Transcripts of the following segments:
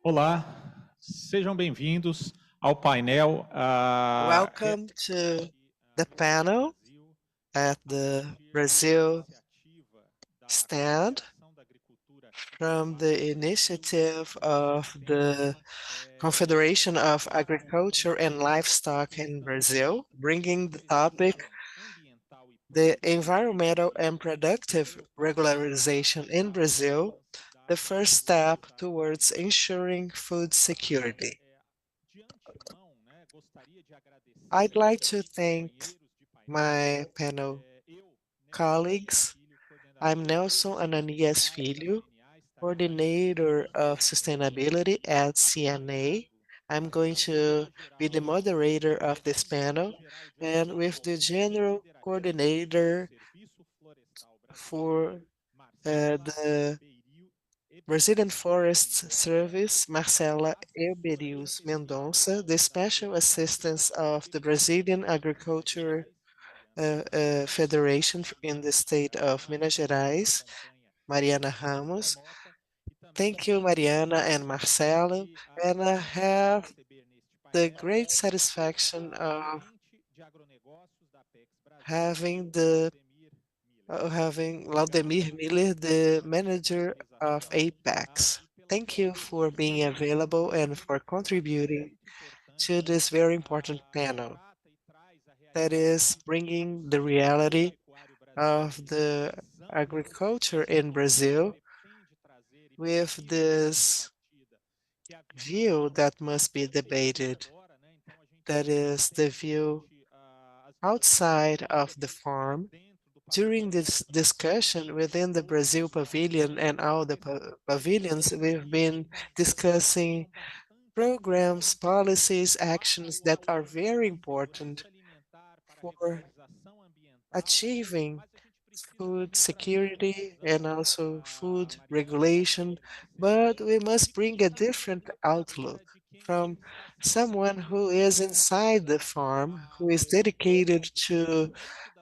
Olá, sejam bem-vindos ao painel. Welcome to the panel at the Brazil stand from the initiative of the Confederation of Agriculture and Livestock in Brazil, bringing the topic the environmental and productive regularization in Brazil, the first step towards ensuring food security. I'd like to thank my panel colleagues. I'm Nelson Ananias Filho, Coordinator of Sustainability at CNA. I'm going to be the moderator of this panel, and with the General Coordinator for the Brazilian Forest Service, Marcela Euberius Mendonça, the Special Assistant of the Brazilian Agriculture Federation in the state of Minas Gerais, Mariana Ramos. Thank you, Mariana and Marcelo. And I have the great satisfaction of having Laudemir Miller, the manager of Apex. Thank you for being available and for contributing to this very important panel that is bringing the reality of the agriculture in Brazil with this view that must be debated. That is the view outside of the farm. During this discussion within the Brazil Pavilion and all the pavilions, we've been discussing programs, policies, actions that are very important for achieving food security and also food regulation, but we must bring a different outlook from someone who is inside the farm, who is dedicated to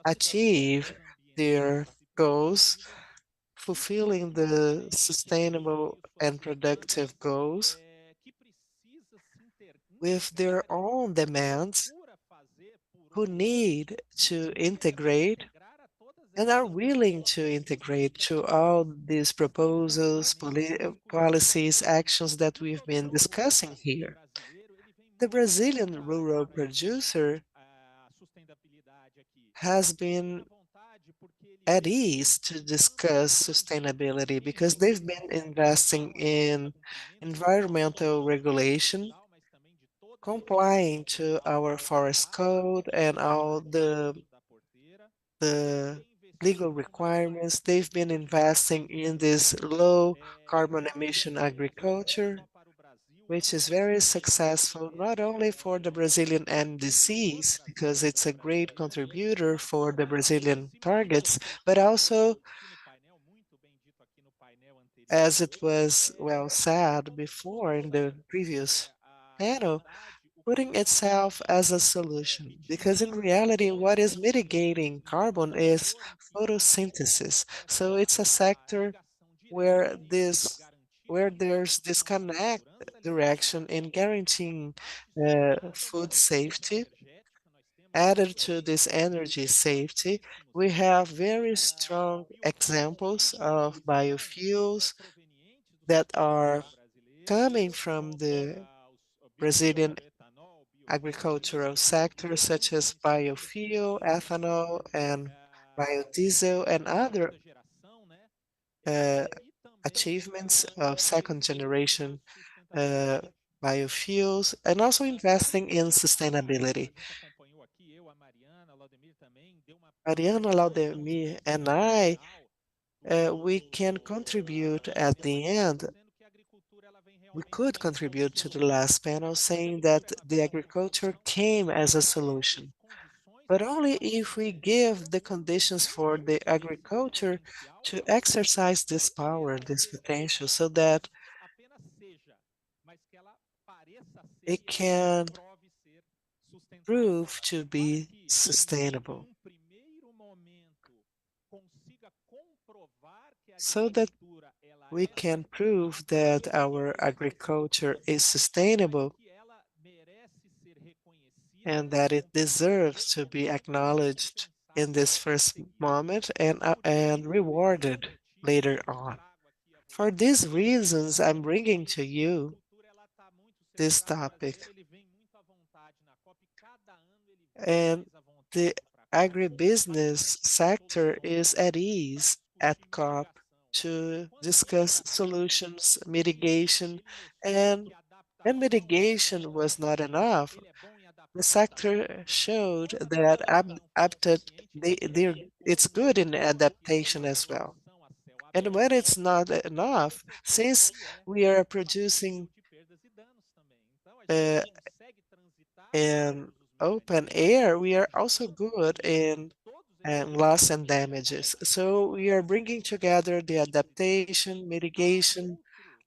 achieve their goals, fulfilling the sustainable and productive goals with their own demands, who need to integrate and are willing to integrate to all these proposals, policies, actions that we've been discussing here. The Brazilian rural producer has been at ease to discuss sustainability because they've been investing in environmental regulation, complying to our forest code and all the legal requirements. They've been investing in this low carbon emission agriculture, which is very successful not only for the Brazilian NDCs, because it's a great contributor for the Brazilian targets, but also, as it was well said before in the previous panel, putting itself as a solution. Because in reality, what is mitigating carbon is photosynthesis. So it's a sector where there's disconnect direction in guaranteeing food safety. Added to this energy safety, we have very strong examples of biofuels that are coming from the Brazilian agricultural sectors such as biofuel, ethanol, and biodiesel, and other uh, achievements of second generation uh, biofuels, and also investing in sustainability. Mariana, Laudemir, and I, we can contribute at the end. We could contribute to the last panel saying that the agriculture came as a solution, but only if we give the conditions for the agriculture to exercise this power, this potential, so that it can prove to be sustainable. So that we can prove that our agriculture is sustainable and that it deserves to be acknowledged in this first moment and rewarded later on. For these reasons, I'm bringing to you this topic. And the agribusiness sector is at ease at COP to discuss solutions, mitigation, and mitigation was not enough. The sector showed that it's good in adaptation as well. And when it's not enough, since we are producing uh, in open air, we are also good in loss and damages. So we are bringing together the adaptation, mitigation,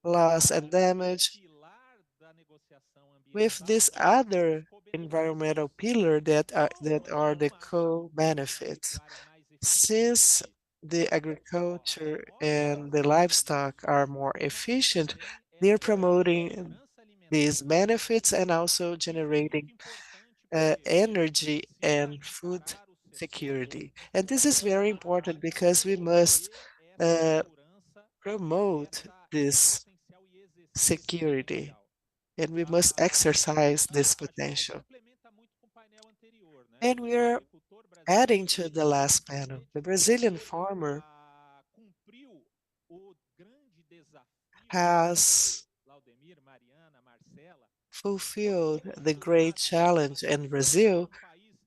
loss and damage with this other environmental pillar that are the co-benefits. Since the agriculture and the livestock are more efficient, they're promoting these benefits and also generating energy and food security. And this is very important because we must uh, promote this security and we must exercise this potential. And we are adding to the last panel. The Brazilian farmer has fulfilled the great challenge in Brazil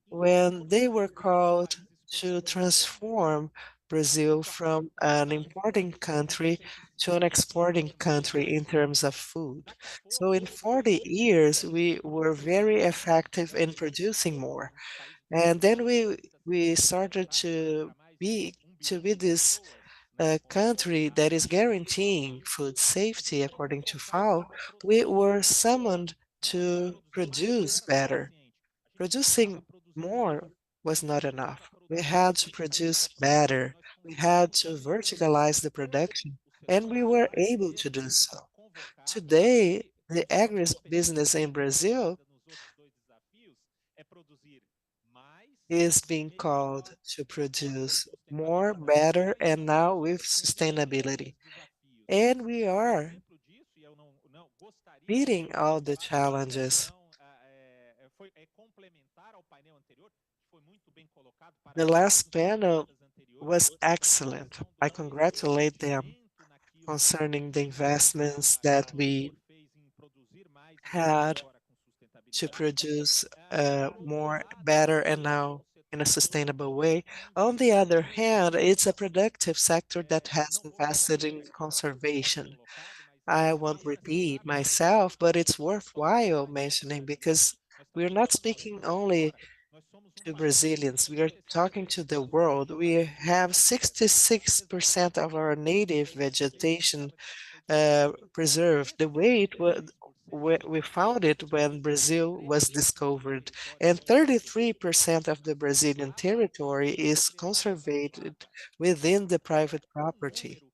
when they were called to transform Brazil from an importing country to an exporting country in terms of food. So in 40 years, we were very effective in producing more. And then we started to be this country that is guaranteeing food safety according to FAO. We were summoned to produce better. Producing more was not enough. We had to produce better. We had to verticalize the production, and we were able to do so. Today, the agribusiness in Brazil is being called to produce more, better, and now with sustainability. And we are meeting all the challenges. The last panel was excellent. I congratulate them concerning the investments that we had to produce more, better, and now in a sustainable way. On the other hand, it's a productive sector that has invested in conservation. I won't repeat myself, but it's worthwhile mentioning because we're not speaking only to Brazilians, we are talking to the world. We have 66% of our native vegetation preserved the way it was. We found it when Brazil was discovered, and 33% of the Brazilian territory is conserved within the private property.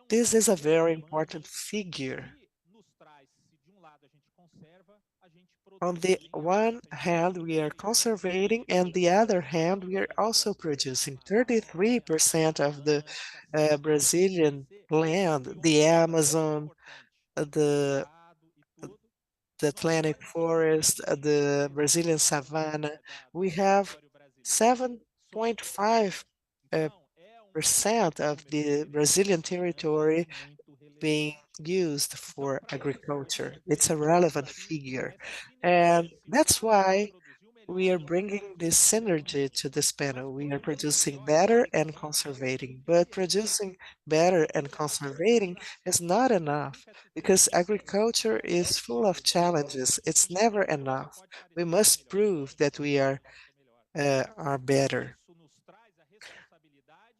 This is a very important figure. On the one hand, we are conserving, and the other hand, we are also producing 33% of the Brazilian land, the Amazon, the Atlantic forest, the Brazilian savanna. We have 7.5 percent of the Brazilian territory being used for agriculture. It's a relevant figure. And that's why we are bringing this synergy to this panel. We are producing better and conserving, but producing better and conserving is not enough because agriculture is full of challenges. It's never enough. We must prove that we are better.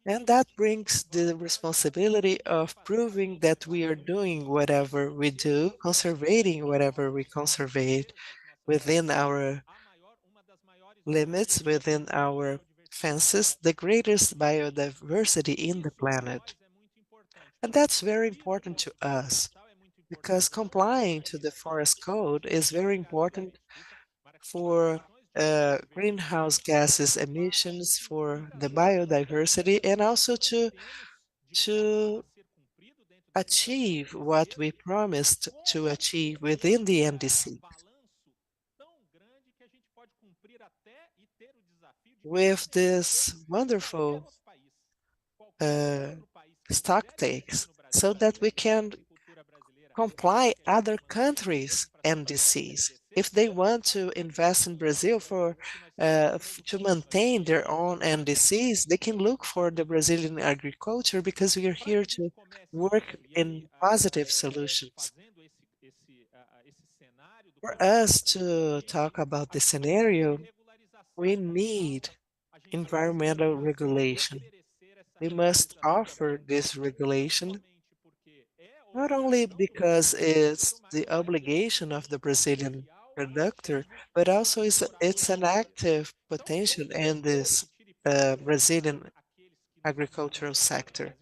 And that brings the responsibility of proving that we are doing whatever we do, conserving whatever we conserve within our limits, within our fences the greatest biodiversity in the planet. And that's very important to us because complying to the forest code is very important for greenhouse gases emissions, for the biodiversity, and also to achieve what we promised to achieve within the NDC. With this wonderful uh, stock takes, so that we can comply other countries' NDCs. If they want to invest in Brazil to maintain their own NDCs, they can look for the Brazilian agriculture because we are here to work in positive solutions. For us to talk about the scenario, we need environmental regulation. We must offer this regulation not only because it's the obligation of the Brazilian producer, but also it's an active potential in this Brazilian agricultural sector.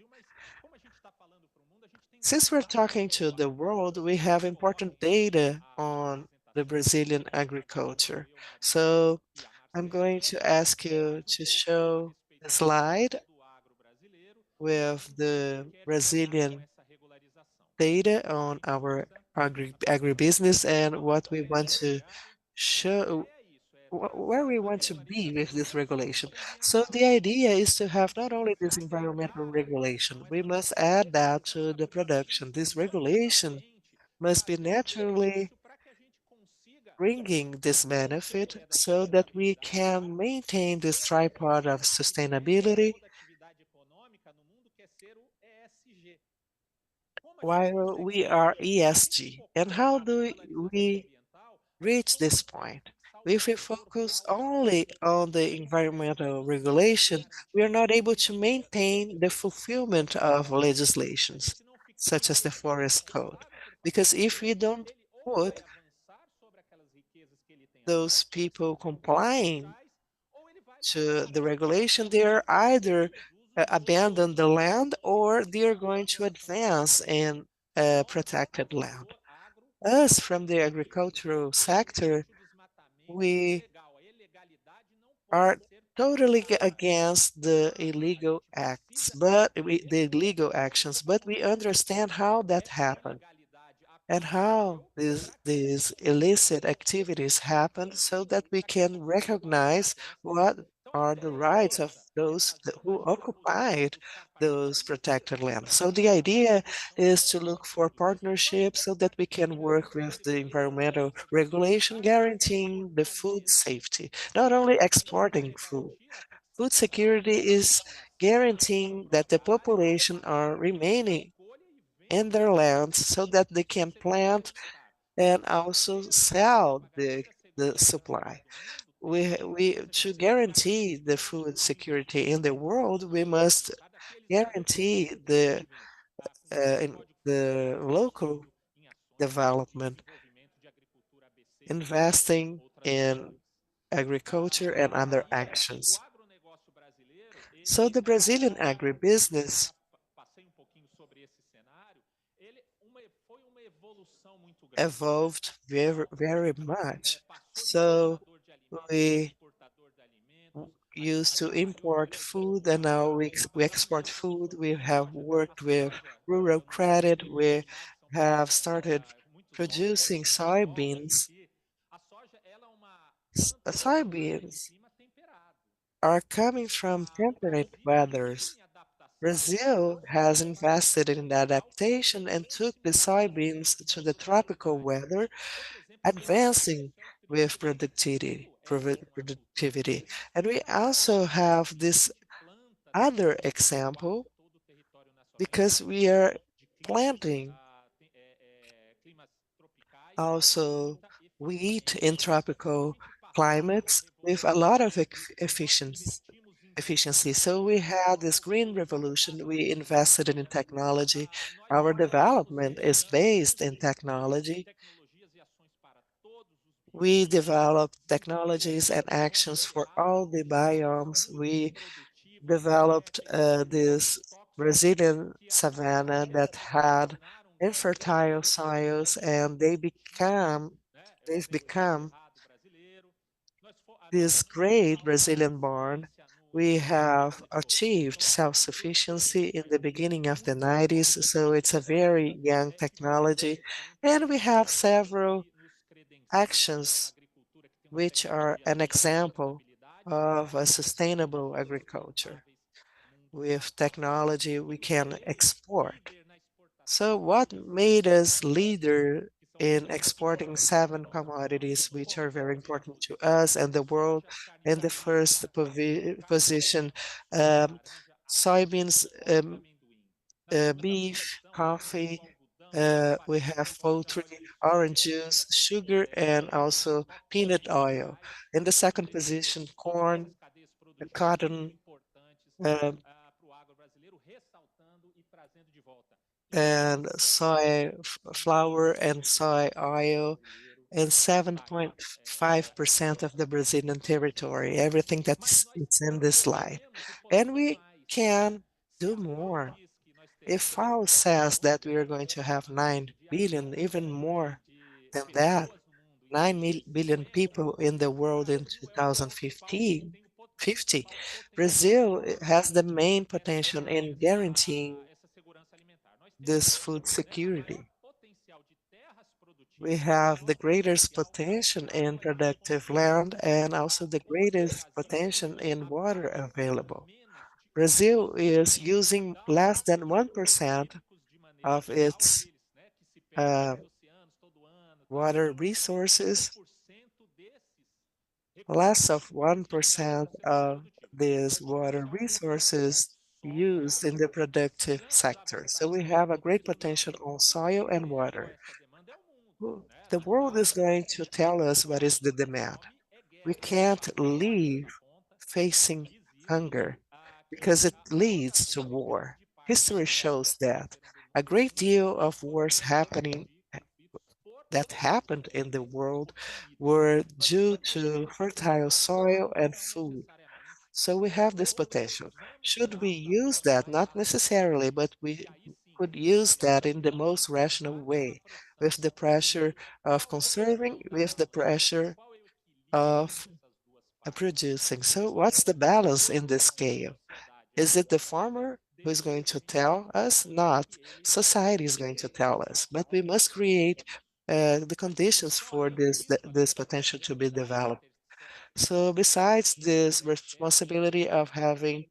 Since we're talking to the world, we have important data on the Brazilian agriculture. So I'm going to ask you to show the slide with the Brazilian data on our agribusiness and what we want to show, where we want to be with this regulation. So the idea is to have not only this environmental regulation, we must add that to the production. This regulation must be naturally bringing this benefit so that we can maintain this tripod of sustainability while we are ESG. And how do we reach this point? If we focus only on the environmental regulation, we are not able to maintain the fulfillment of legislations, such as the Forest Code. Because if we don't put those people complying to the regulation, they are either abandon the land or they are going to advance in protected land. Us from the agricultural sector, we are totally against the illegal acts, the illegal actions, but we understand how that happened and how these illicit activities happen so that we can recognize what are the rights of those who occupied those protected lands. So the idea is to look for partnerships so that we can work with the environmental regulation guaranteeing the food safety, not only exporting food. Food security is guaranteeing that the population are remaining in their lands so that they can plant and also sell the supply. We to guarantee the food security in the world, we must guarantee the local development, investing in agriculture and other actions. So the Brazilian agribusiness evolved very much. So we used to import food and now we export food. We have worked with rural credit. We have started producing soybeans. Soybeans are coming from temperate weathers. Brazil has invested in adaptation and took the soybeans to the tropical weather, advancing with productivity. And we also have this other example because we are planting also wheat in tropical climates with a lot of efficiency. So we had this green revolution. We invested in technology. Our development is based in technology. We developed technologies and actions for all the biomes. We developed this Brazilian savanna that had infertile soils, and they've become this great Brazilian barn. We have achieved self-sufficiency in the beginning of the 90s, so it's a very young technology, and we have several actions which are an example of a sustainable agriculture. With technology, we can export. So what made us leader in exporting seven commodities, which are very important to us and the world? In the first position, um, soybeans, beef, coffee, we have poultry, orange juice, sugar, and also peanut oil. In the second position, corn, cotton, uh, and flour and soy oil, and 7.5% of the Brazilian territory, everything that's it's in this slide. And we can do more. If FAO says that we are going to have 9 billion, even more than that, 9 billion people in the world in 2015, 50, Brazil has the main potential in guaranteeing this food security. We have the greatest potential in productive land and also the greatest potential in water available. Brazil is using less than 1% of its uh, water resources, less of 1% of these water resources used in the productive sector. So we have a great potential on soil and water. The world is going to tell us what is the demand. We can't live facing hunger because it leads to war. History shows that a great deal of wars that happened in the world were due to fertile soil and food. So we have this potential. Should we use that? Not necessarily, but we could use that in the most rational way, with the pressure of conserving, with the pressure of producing. So what's the balance in this scale? Is it the farmer who is going to tell us? Not. Society is going to tell us. But we must create the conditions for this potential to be developed. So besides this responsibility of having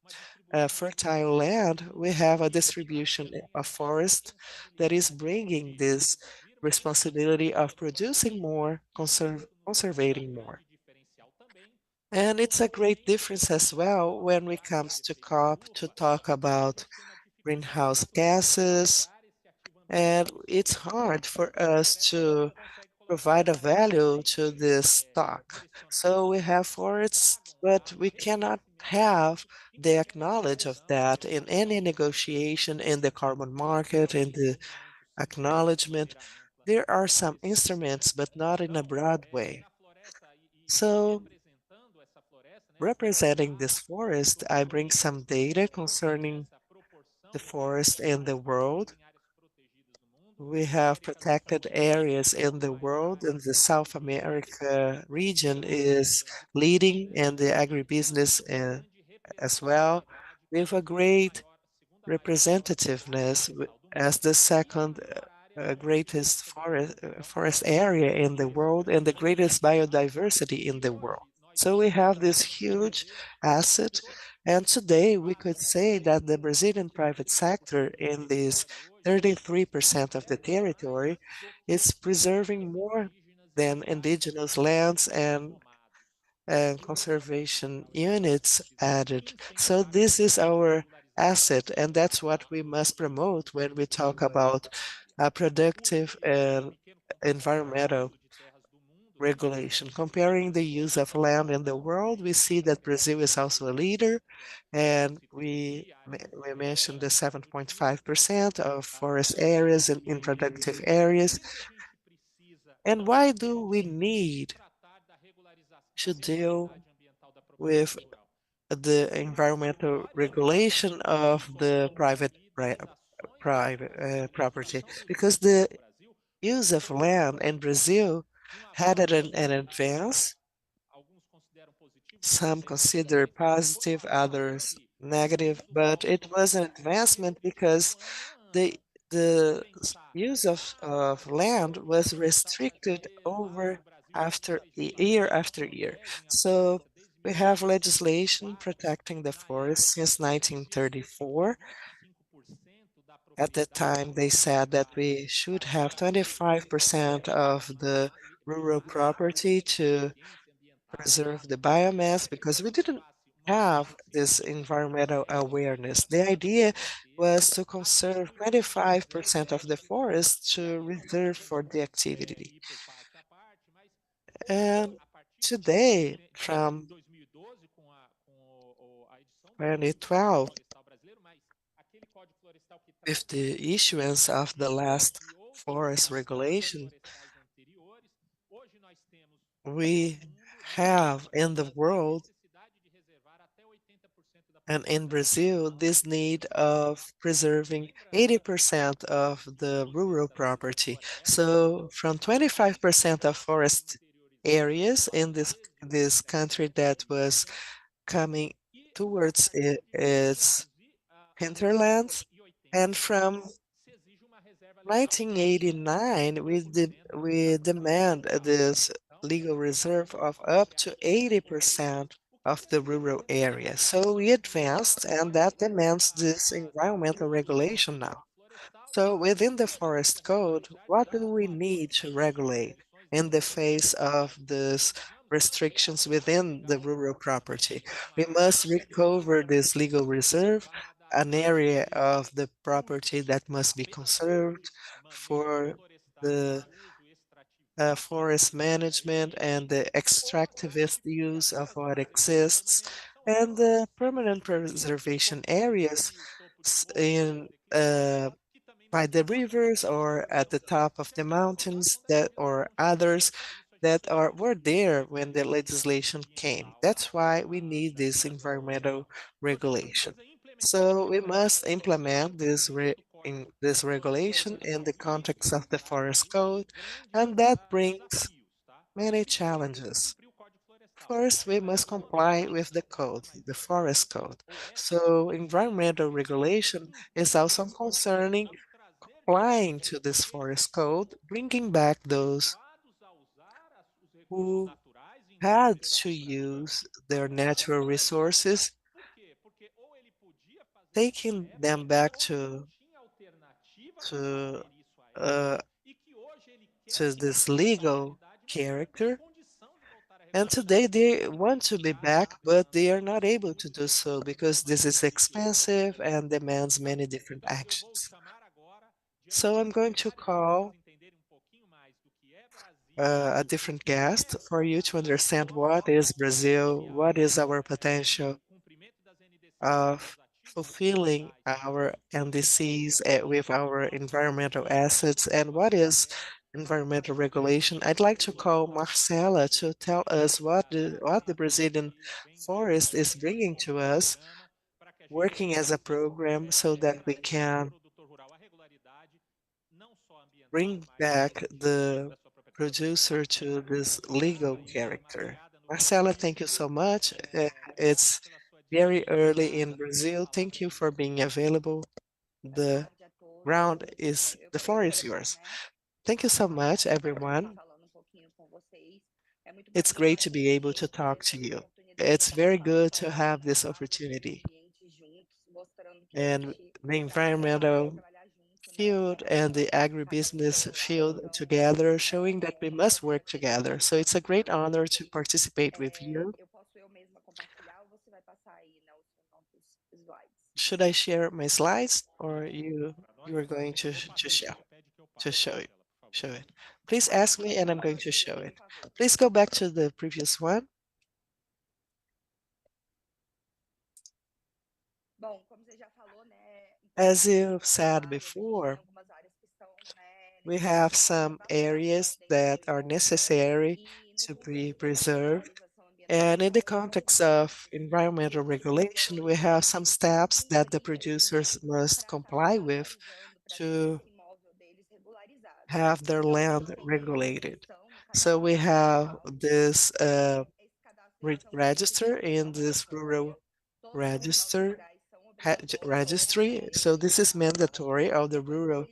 fertile land, we have a distribution of forest that is bringing this responsibility of producing more, conservating more. And it's a great difference as well when we comes to COP to talk about greenhouse gases. And it's hard for us to provide a value to this stock. So we have forests, but we cannot have the acknowledge of that in any negotiation in the carbon market, in the acknowledgement. There are some instruments, but not in a broad way. So representing this forest, I bring some data concerning the forest in the world. We have protected areas in the world, and the South America region is leading in the agribusiness as well, with a great representativeness as the second greatest forest area in the world and the greatest biodiversity in the world. So we have this huge asset, and today we could say that the Brazilian private sector in this 33% of the territory is preserving more than indigenous lands and conservation units added. So this is our asset, and that's what we must promote when we talk about a productive and environmental regulation. Comparing the use of land in the world, we see that Brazil is also a leader, and we mentioned the 7.5% of forest areas in productive areas. And why do we need to deal with the environmental regulation of the private property, because the use of land in Brazil had an advance. Some consider positive, others negative, but it was an advancement because the use of land was restricted over year after year. So we have legislation protecting the forest since 1934. At that time, they said that we should have 25% of the rural property to preserve the biomass, because we didn't have this environmental awareness. The idea was to conserve 25% of the forest to reserve for the activity. And today, from 2012, with the issuance of the last forest regulation, we have in the world and in Brazil this need of preserving 80% of the rural property. So from 25% of forest areas in this country that was coming towards its hinterlands, and from 1989 we demand this legal reserve of up to 80% of the rural area. So we advanced, and that demands this environmental regulation now. So within the forest code, what do we need to regulate in the face of these restrictions within the rural property? We must recover this legal reserve, an area of the property that must be conserved for the forest management and the extractivist use of what exists, and the permanent preservation areas in by the rivers or at the top of the mountains that or others that were there when the legislation came. That's why we need this environmental regulation. So we must implement this regulation in the context of the forest code, and that brings many challenges. First, we must comply with the code, the forest code. So environmental regulation is also concerning complying to this forest code, bringing back those who had to use their natural resources, taking them back to uh, to this legal character. And today they want to be back, but they are not able to do so because this is expensive and demands many different actions. So I'm going to call a different guest for you to understand what is Brazil, what is our potential of fulfilling our NDCs with our environmental assets, and what is environmental regulation. I'd like to call Marcela to tell us what the Brazilian forest is bringing to us, working as a program so that we can bring back the producer to this legal character. Marcela, thank you so much. It's very early in Brazil. Thank you for being available. The the floor is yours. Thank you so much, everyone. It's great to be able to talk to you. It's very good to have this opportunity. And the environmental field and the agribusiness field together, showing that we must work together. So it's a great honor to participate with you. Should I share my slides, or you are going to show it? Show it. Please ask me and I'm going to show it. Please go back to the previous one. As you've said before, we have some areas that are necessary to be preserved. And in the context of environmental regulation, we have some steps that the producers must comply with to have their land regulated. So we have this register in this rural register registry. So this is mandatory. All the rural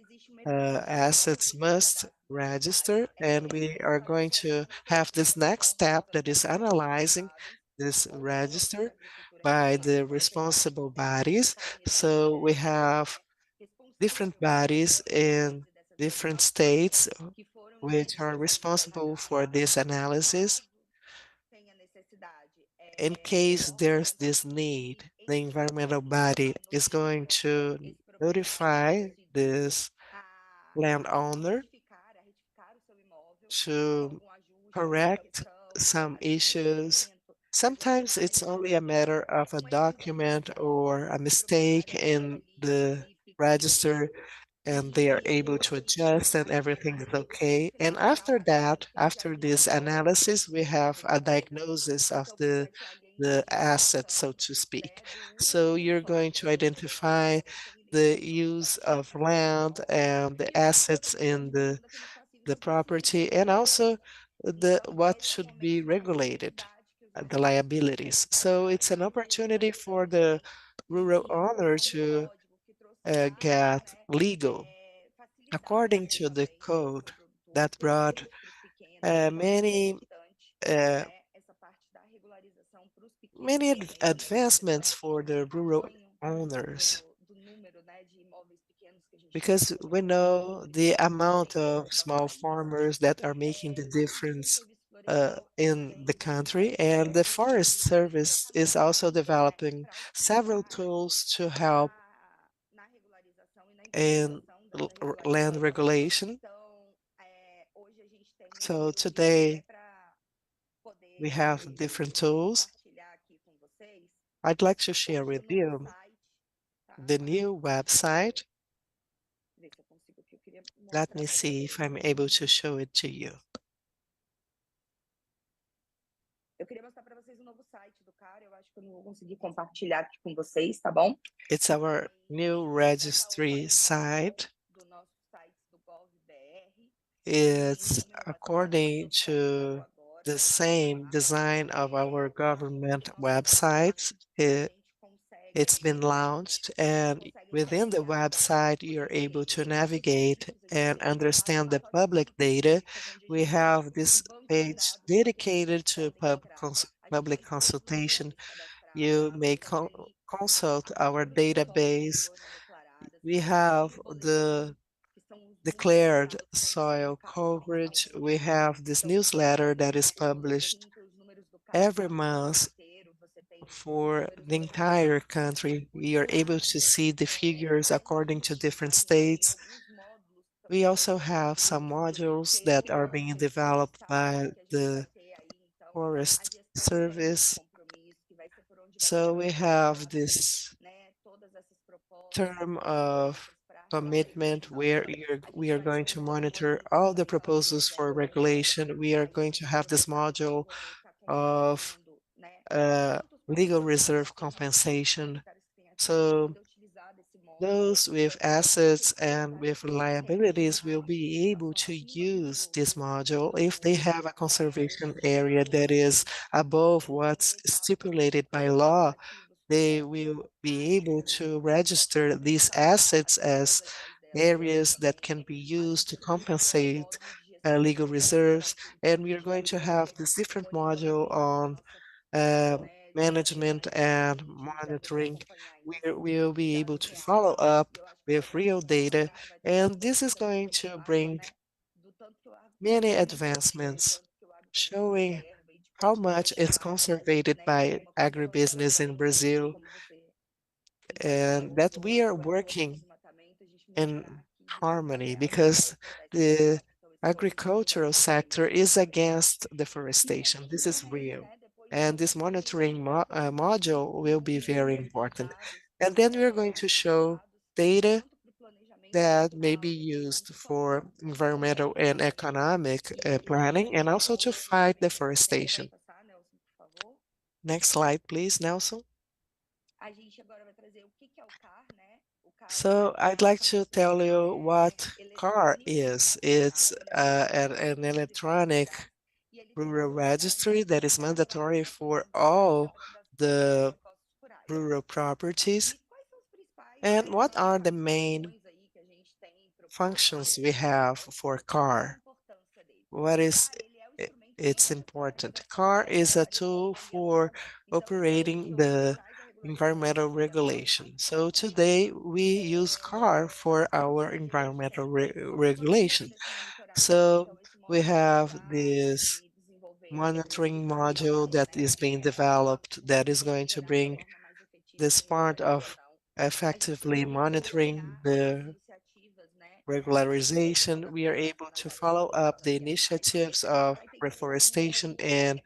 assets must register, and we are going to have this next step that is analyzing this register by the responsible bodies. So we have different bodies in different states which are responsible for this analysis. In case there's this need, the environmental body is going to notify this landowner to correct some issues. Sometimes it's only a matter of a document or a mistake in the register, and they are able to adjust and everything is okay. And after that, after this analysis, we have a diagnosis of the asset, so to speak. So you're going to identify the use of land and the assets in the property, and also the what should be regulated, the liabilities. So it's an opportunity for the rural owner to get legal according to the code that brought many uh, advancements for the rural owners, because we know the amount of small farmers that are making the difference in the country, and the Forest Service is also developing several tools to help in land regulation. So today we have different tools. I'd like to share with you the new website. Let me see if I'm able to show it to you. It's our new registry site. It's according to the same design of our government websites. It's been launched, and within the website, you're able to navigate and understand the public data. We have this page dedicated to public consultation. You may consult our database. We have the declared soil coverage. We have this newsletter that is published every month for the entire country. We are able to see the figures according to different states. We also have some modules that are being developed by the Forest Service. So we have this term of commitment where we are going to monitor all the proposals for regulation. We are going to have this module of legal reserve compensation. So those with assets and with liabilities will be able to use this module if they have a conservation area that is above what's stipulated by law. They will be able to register these assets as areas that can be used to compensate legal reserves. And we are going to have this different module on uh, management and monitoring. We will be able to follow up with real data, and this is going to bring many advancements showing how much is conserved by agribusiness in Brazil, and that we are working in harmony, because the agricultural sector is against deforestation. This is real. And this monitoring module will be very important. And then we're going to show data that may be used for environmental and economic planning, and also to fight deforestation. Next slide, please, Nelson. So I'd like to tell you what CAR is. It's an electronic rural registry that is mandatory for all the rural properties. And what are the main functions we have for CAR? What is it's important? CAR is a tool for operating the environmental regulation. So today we use CAR for our environmental regulation. So we have this monitoring module that is being developed that is going to bring this part of effectively monitoring the regularization. We are able to follow up the initiatives of reforestation and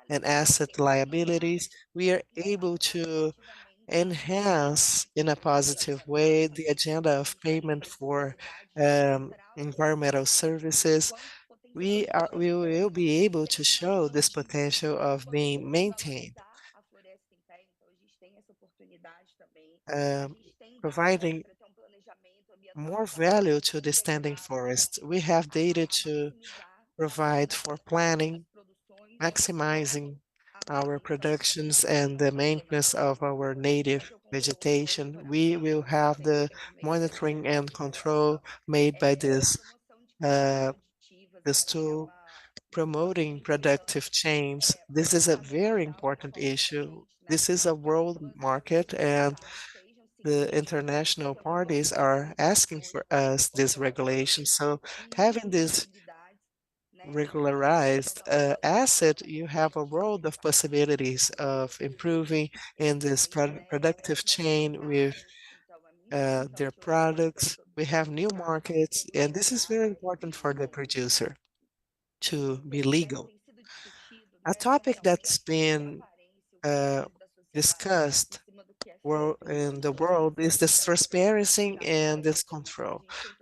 asset liabilities. We are able to enhance in a positive way the agenda of payment for environmental services. We will be able to show this potential of being maintained, um, providing more value to the standing forest. We have data to provide for planning, maximizing our productions and the maintenance of our native vegetation. We will have the monitoring and control made by this tool, promoting productive change. This is a very important issue. This is a world market, and the international parties are asking for us this regulation. So having this regularized asset, you have a world of possibilities of improving in this productive chain with their products. We have new markets, and this is very important for the producer to be legal. A topic that's been uh, discussed in the world is this transparency and this control.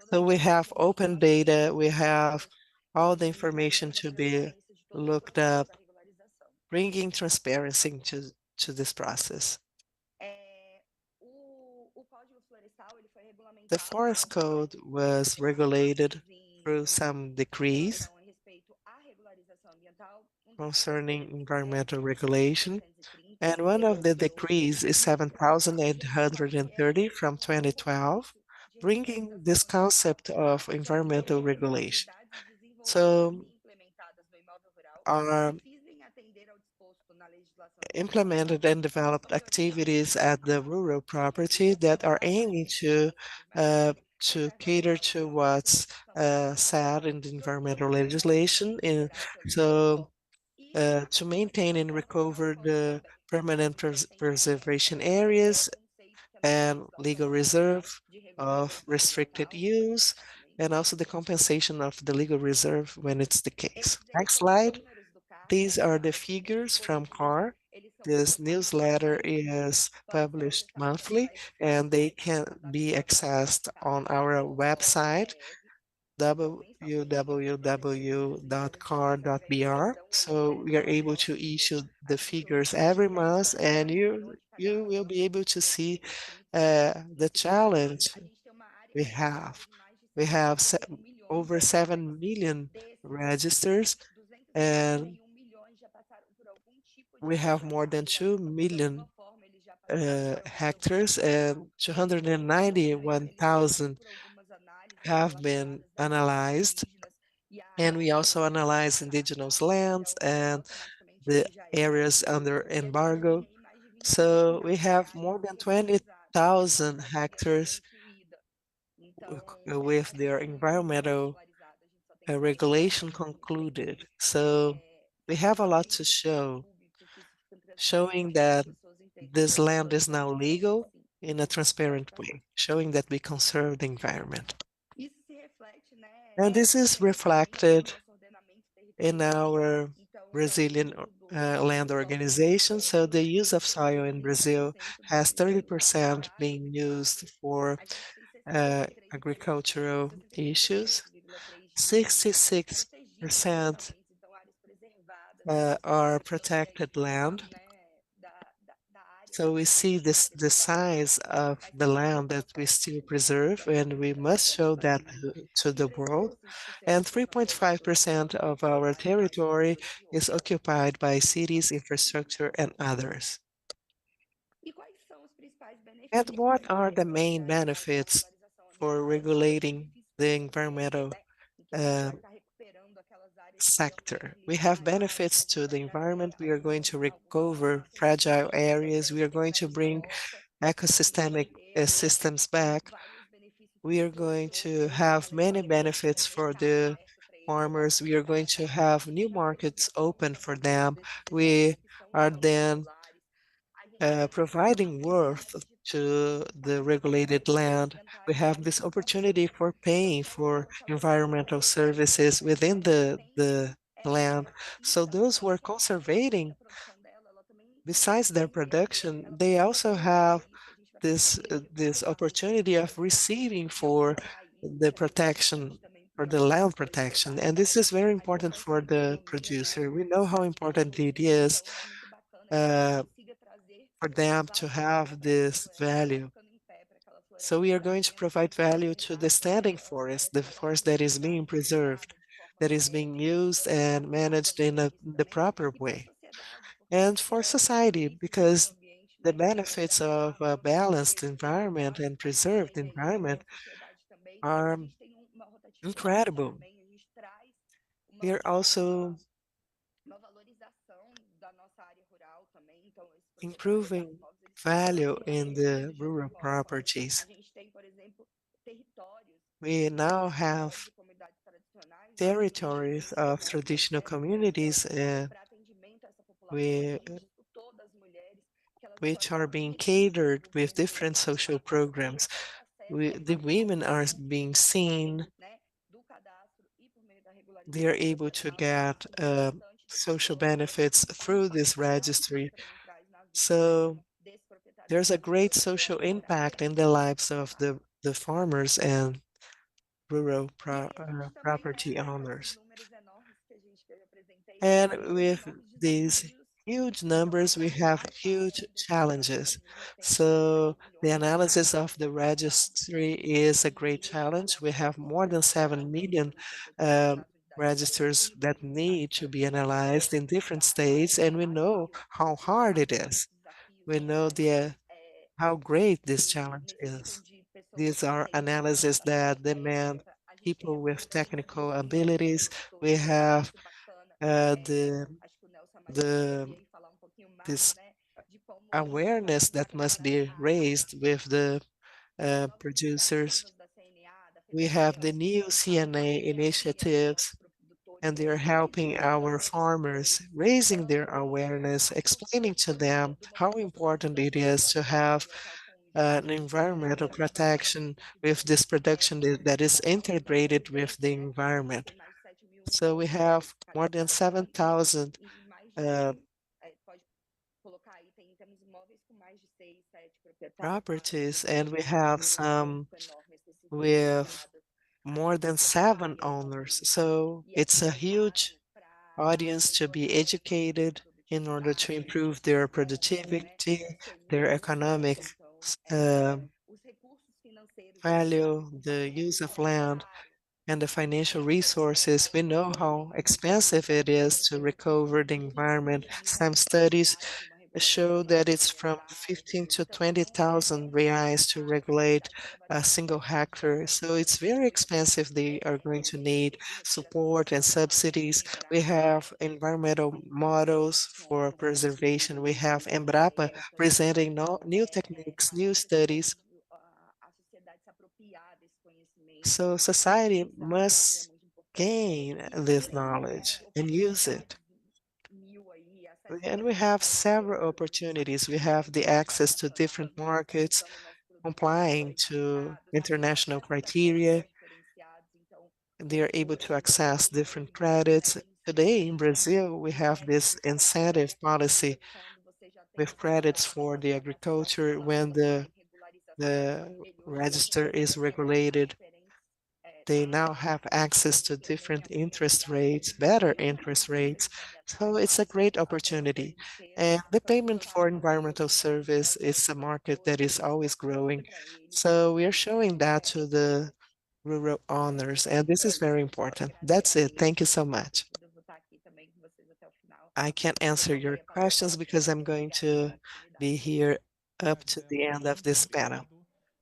So we have open data, we have all the information to be looked up, bringing transparency to this process. The forest code was regulated through some decrees concerning environmental regulation. And one of the decrees is 7,830 from 2012, bringing this concept of environmental regulation. So, our implemented and developed activities at the rural property that are aiming to cater to what's said in the environmental legislation. And so to maintain and recover the permanent preservation areas and legal reserve of restricted use, and also the compensation of the legal reserve when it's the case. Next slide. These are the figures from CAR. This newsletter is published monthly and they can be accessed on our website www.car.br. So we are able to issue the figures every month, and you will be able to see the challenge we have. We have over 7 million registers, and we have more than 2 million hectares, and 291,000 have been analyzed. And we also analyze indigenous lands and the areas under embargo. So we have more than 20,000 hectares with their environmental regulation concluded. So we have a lot to show, showing that this land is now legal in a transparent way, showing that we conserve the environment. And this is reflected in our Brazilian land organization. So the use of soil in Brazil has 30% being used for agricultural issues. 66% are protected land. So we see the size of the land that we still preserve, and we must show that to the world. And 3.5% of our territory is occupied by cities, infrastructure, and others. And what are the main benefits for regulating the environmental uh, sector? We have benefits to the environment. We are going to recover fragile areas. We are going to bring ecosystemic systems back. We are going to have many benefits for the farmers. We are going to have new markets open for them. We are then providing worth to the regulated land. We have this opportunity for paying for environmental services within the land. So those who are conservating, besides their production, they also have this opportunity of receiving for the protection, for the land protection. And this is very important for the producer. We know how important it is uh, for them to have this value. So we are going to provide value to the standing forest, the forest that is being preserved, that is being used and managed in the proper way. And for society, because the benefits of a balanced environment and preserved environment are incredible. We are also improving value in the rural properties. We now have territories of traditional communities we, which are being catered with different social programs. The women are being seen, they are able to get social benefits through this registry. So there's a great social impact in the lives of the farmers and rural property owners. And with these huge numbers, we have huge challenges. So the analysis of the registry is a great challenge. We have more than 7 million registers that need to be analyzed in different states, and we know how hard it is. We know how great this challenge is. These are analyses that demand people with technical abilities. We have the this awareness that must be raised with the producers. We have the new CNA initiatives, and they're helping our farmers, raising their awareness, explaining to them how important it is to have an environmental protection with this production that is integrated with the environment. So we have more than 7,000 uh, properties, and we have some with more than 7 owners. So it's a huge audience to be educated in order to improve their productivity, their economic uh, value, the use of land, and the financial resources. We know how expensive it is to recover the environment. Some studies show that it's from 15 to 20,000 reais to regulate a single hectare. So it's very expensive. They are going to need support and subsidies. We have environmental models for preservation. We have Embrapa presenting new techniques, new studies. So society must gain this knowledge and use it. And we have several opportunities. We have the access to different markets, complying to international criteria. They are able to access different credits. Today in Brazil, we have this incentive policy with credits for the agriculture when the register is regulated. They now have access to different interest rates, better interest rates. So it's a great opportunity. And the payment for environmental service is a market that is always growing. So we are showing that to the rural owners, and this is very important. That's it. Thank you so much. I can't answer your questions because I'm going to be here up to the end of this panel.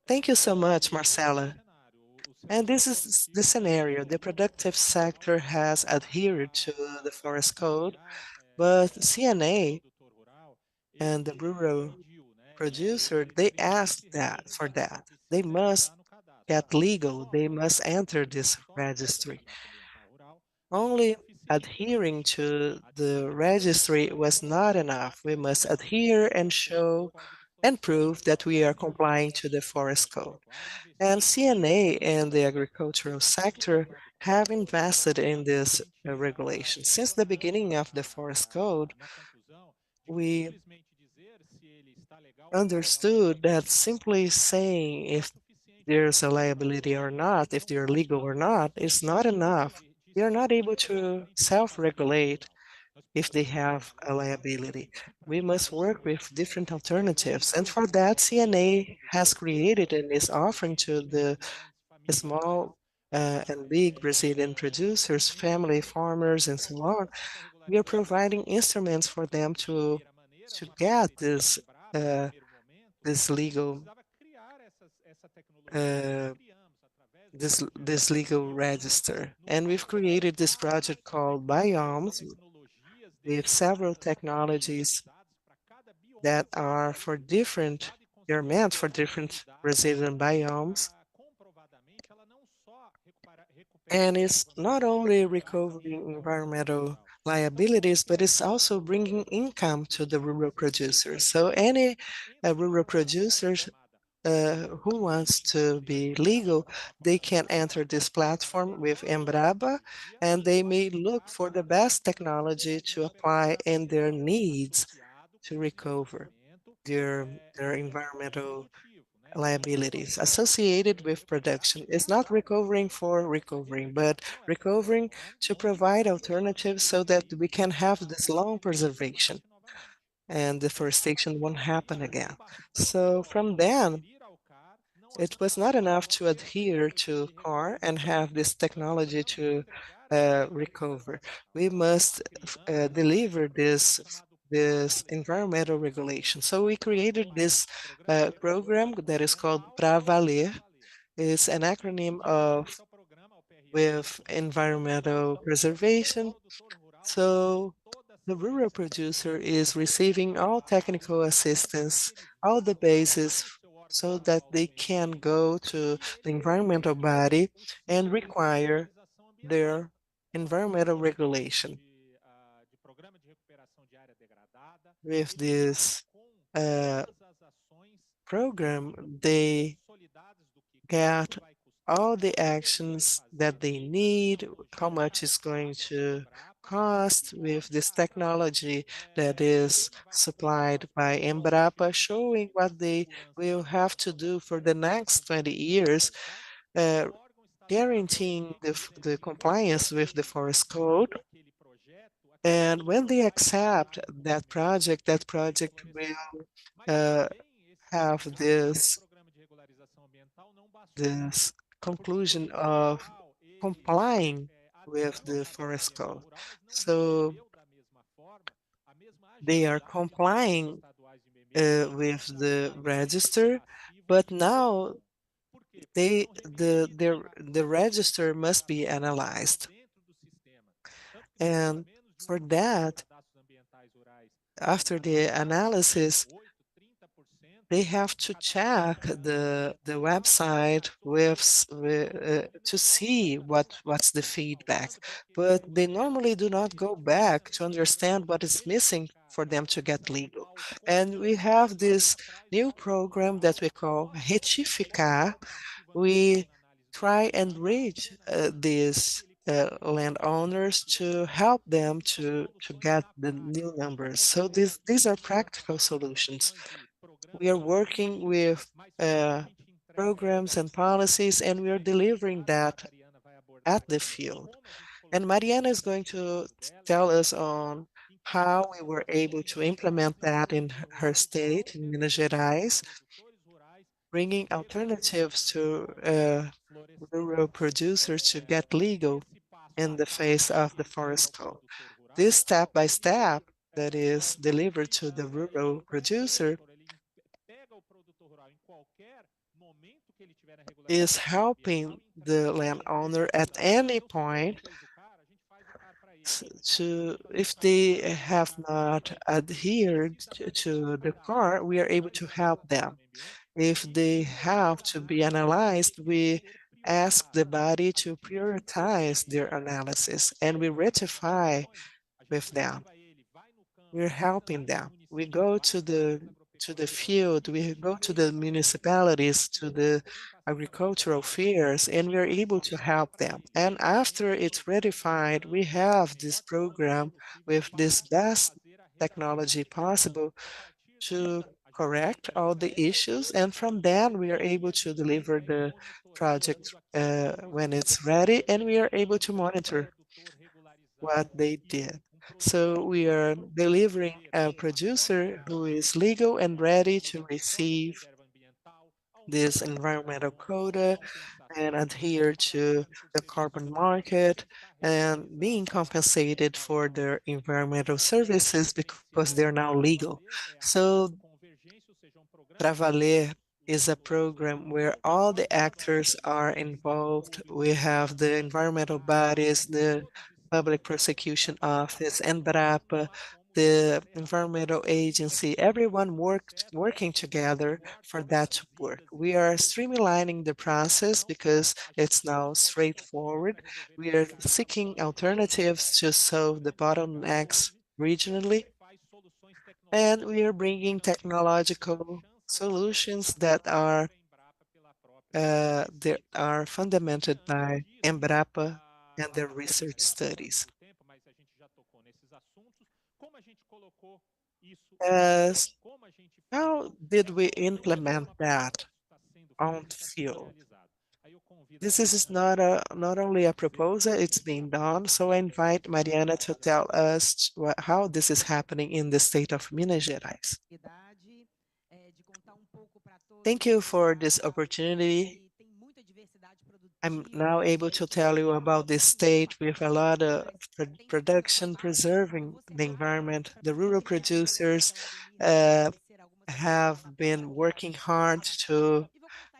Thank you so much, Marcela. And this is the scenario. The productive sector has adhered to the forest code, but CNA and the rural producer, they asked that for that. They must get legal. They must enter this registry. Only adhering to the registry was not enough. We must adhere and show and prove that we are complying to the forest code. And CNA and the agricultural sector have invested in this regulation. Since the beginning of the forest code, we understood that simply saying if there's a liability or not, if they're legal or not, is not enough. They are not able to self-regulate if they have a liability. We must work with different alternatives. And for that, CNA has created and is offering to the small and big Brazilian producers, family farmers, and so on. We are providing instruments for them to get uh, this legal uh, this legal register. And we've created this project called Biomes with several technologies that are for different, they're meant for different Brazilian biomes. And it's not only recovering environmental liabilities, but it's also bringing income to the rural producers. So any rural producers who wants to be legal, they can enter this platform with Embrapa, and they may look for the best technology to apply in their needs to recover their environmental liabilities associated with production. Is not recovering for recovering, but recovering to provide alternatives so that we can have this long preservation and deforestation won't happen again. So from then, it was not enough to adhere to CAR and have this technology to recover. We must deliver this environmental regulation. So we created this program that is called Pra Valer. It's an acronym of with environmental preservation. So the rural producer is receiving all technical assistance, all the basis so that they can go to the environmental body and require their environmental regulation. With this uh, program, they get all the actions that they need, how much it's going to cost with this technology that is supplied by Embrapa, showing what they will have to do for the next 20 years, uh, guaranteeing the compliance with the forest code. And when they accept that project will have this conclusion of complying with the forest code. So they are complying with the register, but now the register must be analyzed. And for that, after the analysis, they have to check the website to see what's the feedback, but they normally do not go back to understand what is missing for them to get legal. And we have this new program that we call Retificar. We try and reach these landowners to help them to get the new numbers. So these are practical solutions. We are working with uh, programs and policies, and we are delivering that at the field. And Mariana is going to tell us on how we were able to implement that in her state, in Minas Gerais, bringing alternatives to rural producers to get legal in the face of the forest code. This step by step that is delivered to the rural producer is helping the landowner at any point to, if they have not adhered to the car, we are able to help them. If they have to be analyzed, we ask the body to prioritize their analysis and we rectify with them. We're helping them. We go to the field, we go to the municipalities, to the agricultural fairs, and we're able to help them. And after it's ratified, we have this program with this best technology possible to correct all the issues. And from then, we are able to deliver the project when it's ready, and we are able to monitor what they did. So we are delivering a producer who is legal and ready to receive this environmental quota and adhere to the carbon market and being compensated for their environmental services because they're now legal. So Pra Valer is a program where all the actors are involved. We have the environmental bodies, the Public Prosecution Office, Embrapa, the environmental agency, everyone working together for that to work. We are streamlining the process because it's now straightforward. We are seeking alternatives to solve the bottlenecks regionally, and we are bringing technological solutions that are fundamented by Embrapa and their research studies. As how did we implement that on field? This is not only a proposal, it's being done. So I invite Mariana to tell us how this is happening in the state of Minas Gerais. Thank you for this opportunity. I'm now able to tell you about this state with a lot of production, preserving the environment. The rural producers uh, have been working hard to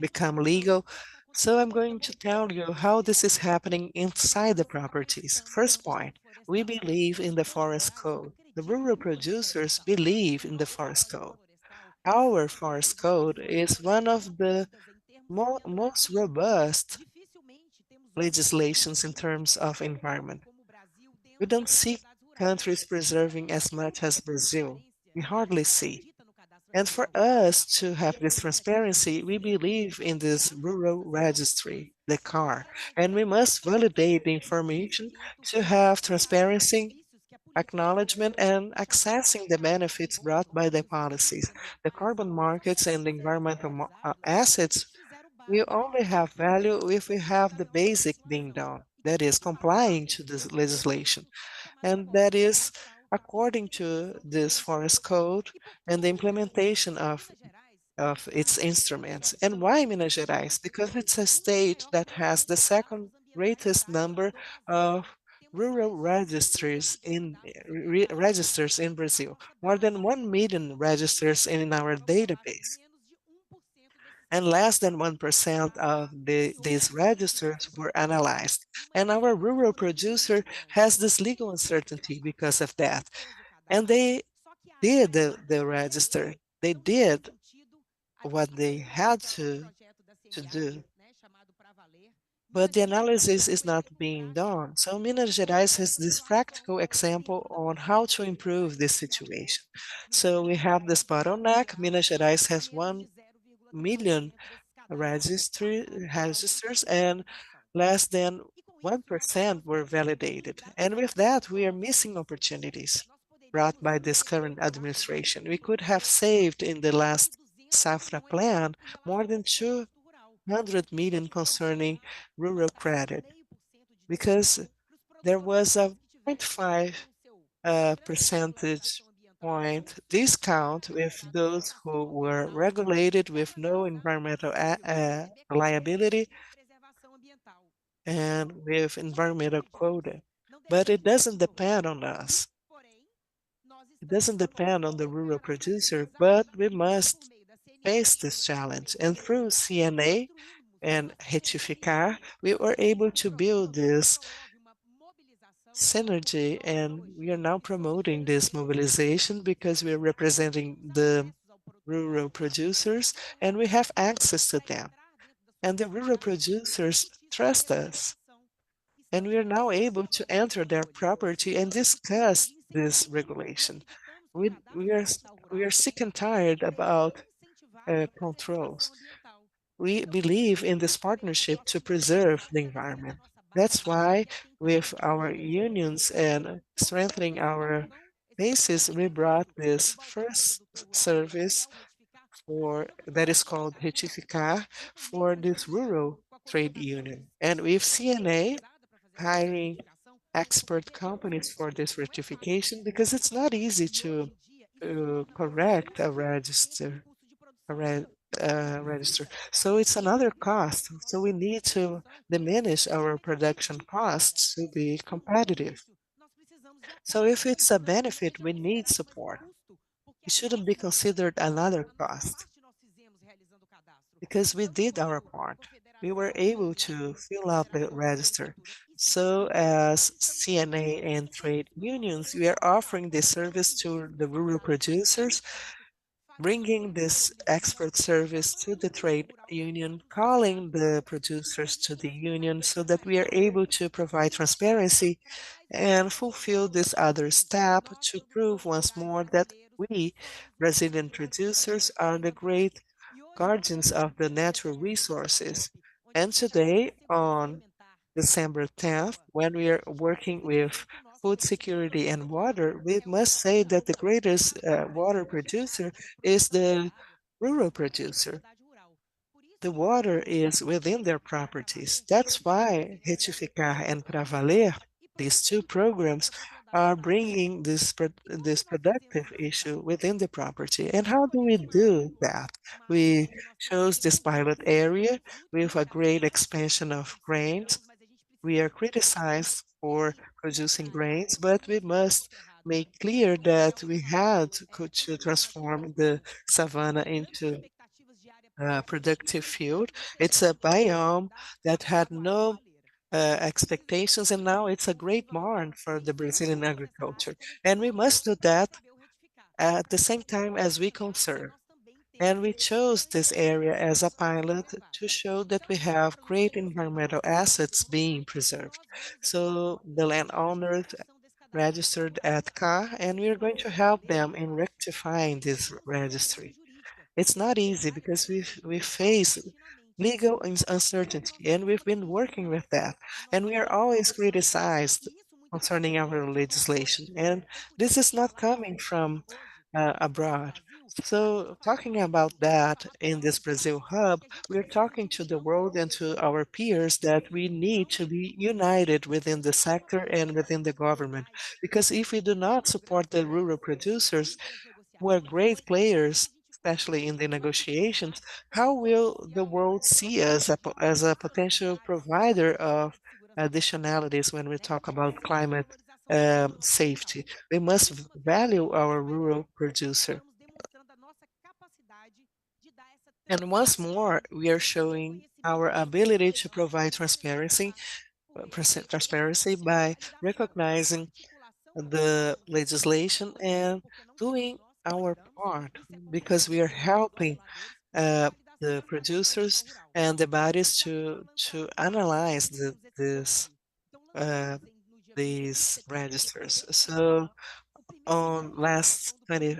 become legal. So I'm going to tell you how this is happening inside the properties. First point, we believe in the forest code. The rural producers believe in the forest code. Our forest code is one of the most robust legislations in terms of environment. We don't see countries preserving as much as Brazil. We hardly see. And for us to have this transparency, we believe in this rural registry, the CAR, and we must validate the information to have transparency, acknowledgement, and accessing the benefits brought by the policies. The carbon markets and the environmental assets will only have value if we have the basic being done, that is, complying to this legislation. And that is according to this forest code and the implementation of its instruments. And why Minas Gerais? Because it's a state that has the second greatest number of rural registers in Brazil, more than 1 million registers in our database. And less than 1% of these registers were analyzed. And our rural producer has this legal uncertainty because of that. And they did the register. They did what they had to do. But the analysis is not being done. So Minas Gerais has this practical example on how to improve this situation. So we have this bottleneck. Minas Gerais has 1 million registers and less than 1% were validated. And with that, we are missing opportunities brought by this current administration. We could have saved in the last Safra plan more than 200 million concerning rural credit. because there was a 0.5 percentage point discount with those who were regulated with no environmental liability and with environmental quota. But it doesn't depend on us. It doesn't depend on the rural producer, but we must face this challenge. And through CNA and Retificar, we were able to build this synergy, and we are now promoting this mobilization because we are representing the rural producers and we have access to them. And the rural producers trust us. And we are now able to enter their property and discuss this regulation. We are we are sick and tired about controls. We believe in this partnership to preserve the environment. That's why, with our unions and strengthening our bases, we brought this first service for that is called Retificar for this rural trade union. And with CNA hiring expert companies for this rectification because it's not easy to correct a register, a re, register. So it's another cost. So we need to diminish our production costs to be competitive. So if it's a benefit, we need support. It shouldn't be considered another cost because we did our part. We were able to fill out the register. So as CNA and trade unions, we are offering this service to the rural producers, bringing this expert service to the trade union, calling the producers to the union so that we are able to provide transparency and fulfill this other step to prove once more that we, Brazilian producers, are the great guardians of the natural resources. And today, on December 10th, when we are working with food security and water, we must say that the greatest water producer is the rural producer. The water is within their properties. That's why Retificar and Pra Valer, these two programs, are bringing this productive issue within the property. And how do we do that? We chose this pilot area with a great expansion of grains. We are criticized for producing grains, but we must make clear that we had to transform the savanna into productive field. It's a biome that had no expectations, and now it's a great barn for the Brazilian agriculture. And we must do that at the same time as we conserve. And we chose this area as a pilot to show that we have great environmental assets being preserved. So the landowners registered at CA, and we are going to help them in rectifying this registry. It's not easy because we face legal uncertainty, and we've been working with that. And we are always criticized concerning our legislation, and this is not coming from abroad. So, talking about that in this Brazil hub, we're talking to the world and to our peers that we need to be united within the sector and within the government. Because if we do not support the rural producers, who are great players, especially in the negotiations, how will the world see us as a potential provider of additionalities when we talk about climate safety? We must value our rural producer. And once more, we are showing our ability to provide transparency by recognizing the legislation and doing our part because we are helping uh, the producers and the bodies to analyze uh, these registers. So on last 20,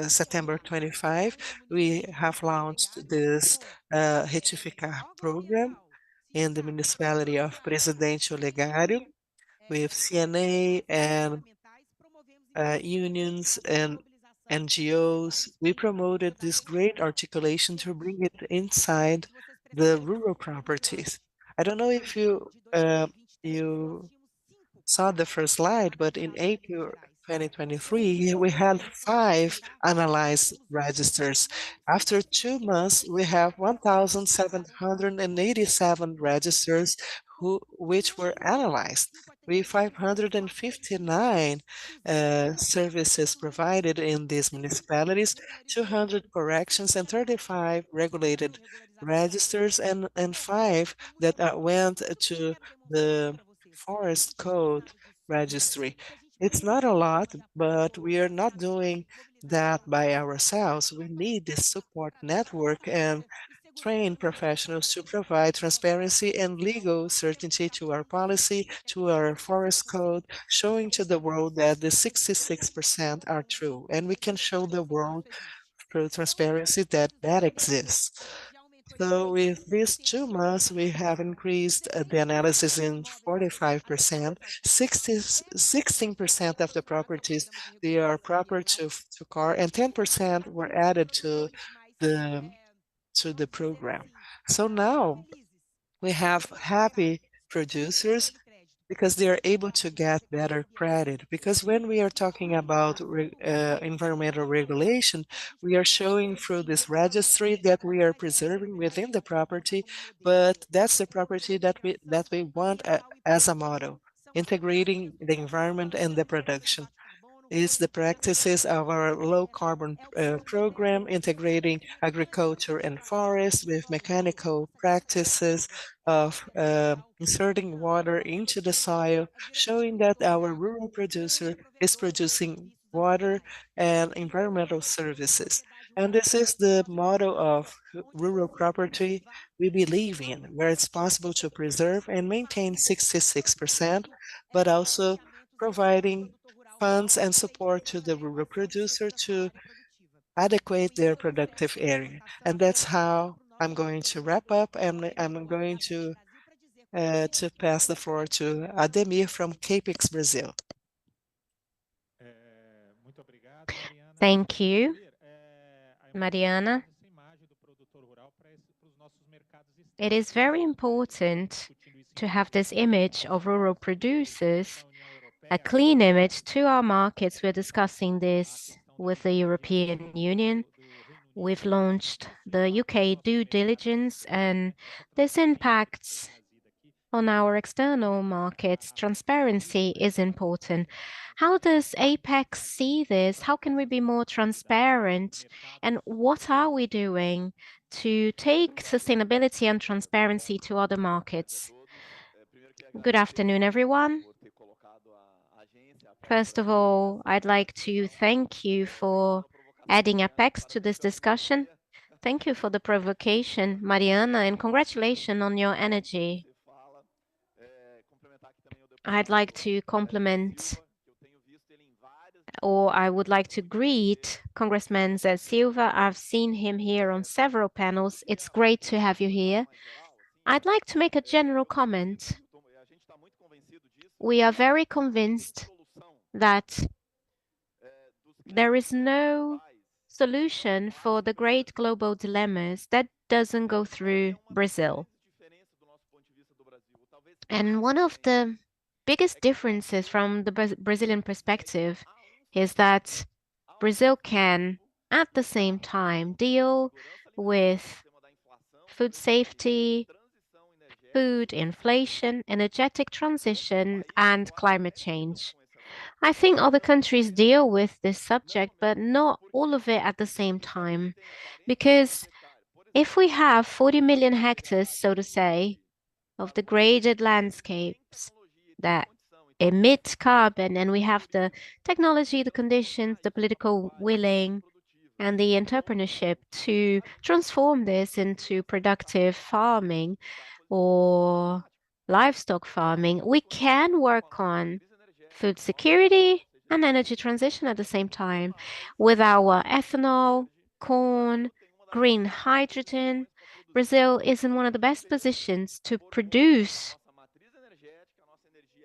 September 25, we have launched this Retificar program in the municipality of Presidente Olegário with CNA and unions and NGOs. We promoted this great articulation to bring it inside the rural properties. I don't know if you You saw the first slide, but in April 2023, we had 5 analyzed registers. After 2 months, we have 1,787 registers which were analyzed, with 559 services provided in these municipalities, 200 corrections, and 35 regulated registers, and 5 that went to the Forest Code Registry. It's not a lot, but we are not doing that by ourselves. We need this support network and train professionals to provide transparency and legal certainty to our policy, to our forest code, showing to the world that the 66% are true. And we can show the world through transparency that that exists. So with these 2 months, we have increased the analysis in 45%, 16% of the properties, they are proper to car, and 10% were added the to the program. So now we have happy producers because they are able to get better credit. Because when we are talking about environmental regulation, we are showing through this registry that we are preserving within the property, but that's the property that we want as a model, integrating the environment and the production is the practices of our low carbon program, integrating agriculture and forest with mechanical practices of inserting water into the soil, showing that our rural producer is producing water and environmental services. And this is the model of rural property we believe in, where it's possible to preserve and maintain 66%, but also providing funds and support to the rural producer to adequate their productive area. And that's how I'm going to wrap up, and I'm going to pass the floor to Ademir from Capex Brazil. Thank you, Mariana. It is very important to have this image of rural producers, a clean image to our markets. We're discussing this with the European Union. We've launched the UK due diligence, and this impacts on our external markets. Transparency is important. How does Apex see this? How can we be more transparent? And what are we doing to take sustainability and transparency to other markets? Good afternoon, everyone. First of all, I'd like to thank you for adding Apex to this discussion. Thank you for the provocation, Mariana, and congratulations on your energy. I'd like to compliment, or I would like to greet Congressman Zé Silva. I've seen him here on several panels. It's great to have you here. I'd like to make a general comment. We are very convinced that there is no solution for the great global dilemmas that doesn't go through Brazil. And one of the biggest differences from the Brazilian perspective is that Brazil can, at the same time, deal with food safety, food inflation, energetic transition, and climate change. I think other countries deal with this subject, but not all of it at the same time. Because if we have 40 million hectares, so to say, of degraded landscapes that emit carbon, and we have the technology, the conditions, the political willing, and the entrepreneurship to transform this into productive farming or livestock farming, we can work on food security and energy transition at the same time with our ethanol, corn, green hydrogen. Brazil is in one of the best positions to produce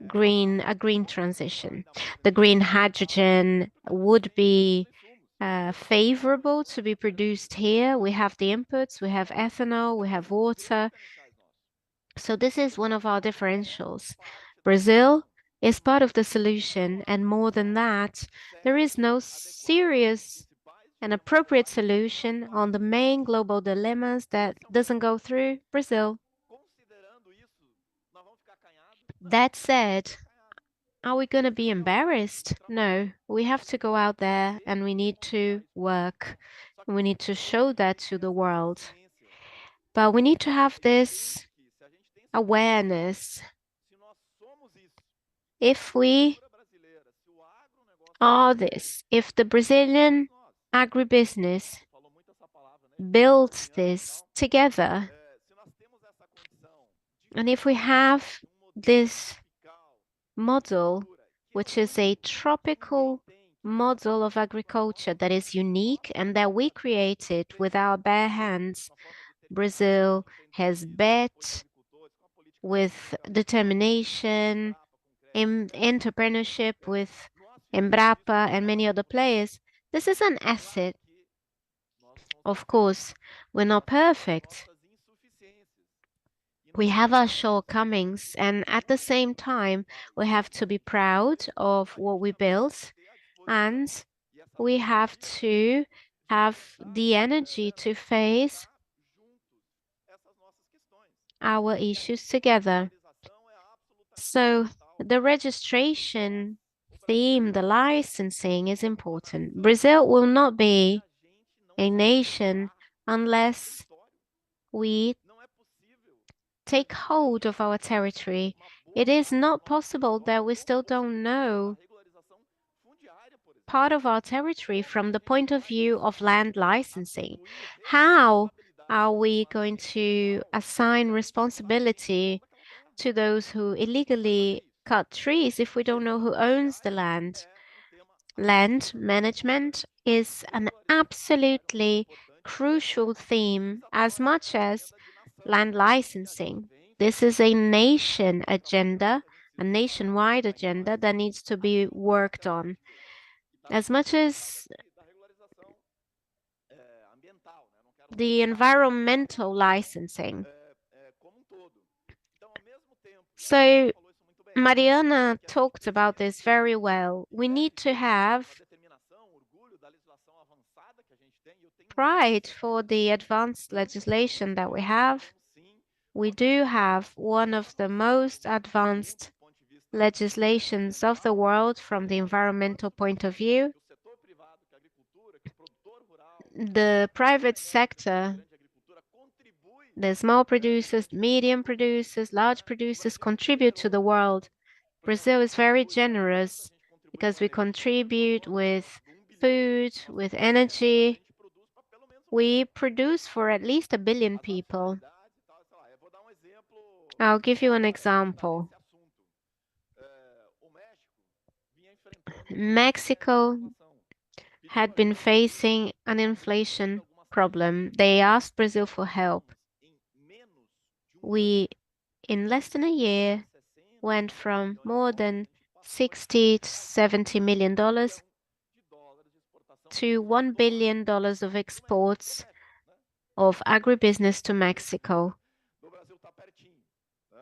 a green transition. The green hydrogen would be favorable to be produced here. We have the inputs, we have ethanol, we have water. So this is one of our differentials. Brazil is part of the solution, and more than that, there is no serious and appropriate solution on the main global dilemmas that doesn't go through Brazil. That said, are we going to be embarrassed? No, we have to go out there and we need to work. We need to show that to the world. But we need to have this awareness. If we are this, if the Brazilian agribusiness builds this together, and if we have this model, which is a tropical model of agriculture that is unique and that we created with our bare hands, Brazil has bet with determination, entrepreneurship with Embrapa and many other players. This is an asset. Of course, we're not perfect. We have our shortcomings, and at the same time, we have to be proud of what we built, and we have to have the energy to face our issues together. So the registration theme, the licensing is important. Brazil will not be a nation unless we take hold of our territory. It is not possible that we still don't know part of our territory from the point of view of land licensing. How are we going to assign responsibility to those who illegally cut trees if we don't know who owns the land? Land management is an absolutely crucial theme as much as land licensing. This is a nation agenda, a nationwide agenda that needs to be worked on. As much as the environmental licensing. So Mariana talked about this very well. We need to have pride for the advanced legislation that we have. We do have one of the most advanced legislations of the world from the environmental point of view. The private sector, the small producers, medium producers, large producers contribute to the world. Brazil is very generous because we contribute with food, with energy. We produce for at least 1 billion people. I'll give you an example. Mexico had been facing an inflation problem. They asked Brazil for help. We, in less than a year, went from more than $60 to $70 million to $1 billion of exports of agribusiness to Mexico.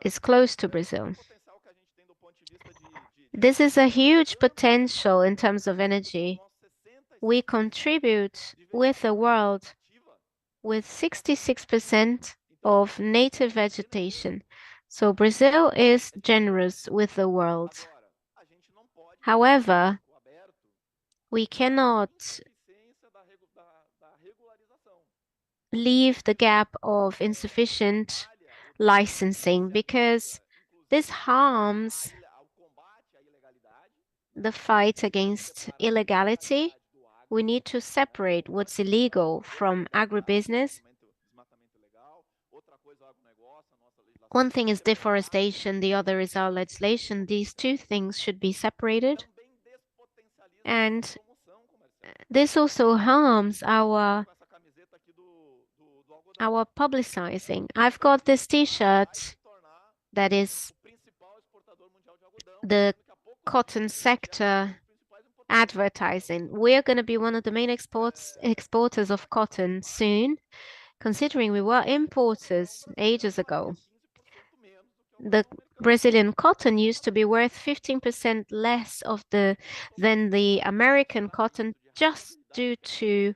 It's close to Brazil. This is a huge potential in terms of energy. We contribute with the world with 66% of native vegetation. So Brazil is generous with the world. However, we cannot leave the gap of insufficient licensing because this harms the fight against illegality. We need to separate what's illegal from agribusiness. One thing is deforestation, the other is our legislation. These two things should be separated. And this also harms our publicizing. I've got this t-shirt that is the cotton sector advertising. We're going to be one of the main exporters of cotton soon, considering we were importers ages ago. The Brazilian cotton used to be worth 15% less than the American cotton just due to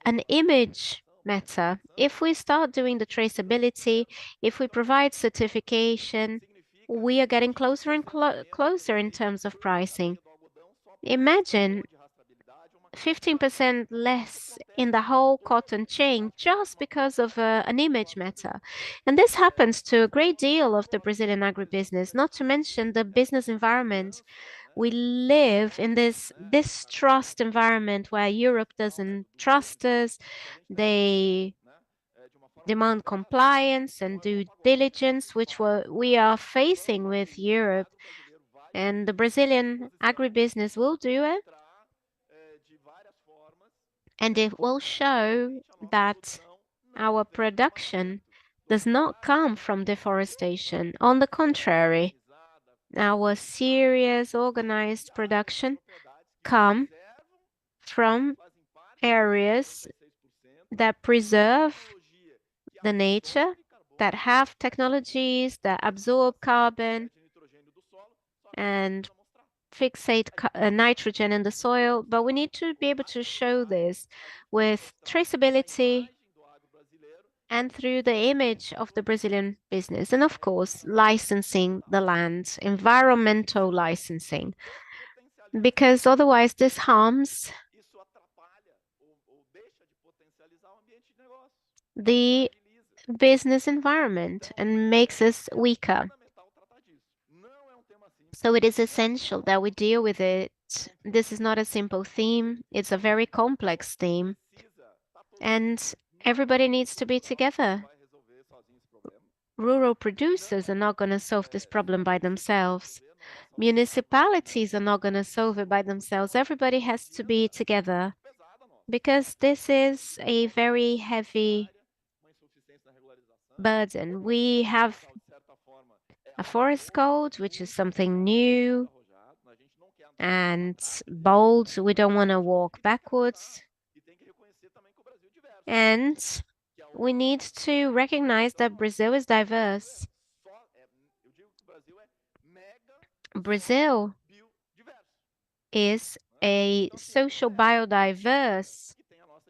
an image matter. If we start doing the traceability, if we provide certification, we are getting closer and closer in terms of pricing. Imagine 15% less in the whole cotton chain just because of an image matter. And this happens to a great deal of the Brazilian agribusiness, not to mention the business environment. We live in this distrust environment where Europe doesn't trust us. They demand compliance and due diligence, which we are facing with Europe. And the Brazilian agribusiness will do it. And it will show that our production does not come from deforestation. On the contrary, our serious organized production come from areas that preserve the nature, that have technologies that absorb carbon and fixate nitrogen in the soil, but we need to be able to show this with traceability and through the image of the Brazilian business. And of course, licensing the land, environmental licensing, because otherwise this harms the business environment and makes us weaker. So it is essential that we deal with it. This is not a simple theme, it's a very complex theme. And everybody needs to be together. Rural producers are not going to solve this problem by themselves. Municipalities are not going to solve it by themselves. Everybody has to be together because this is a very heavy burden. We have a forest code, which is something new and bold. We don't want to walk backwards. And we need to recognize that Brazil is diverse. Brazil is a social biodiverse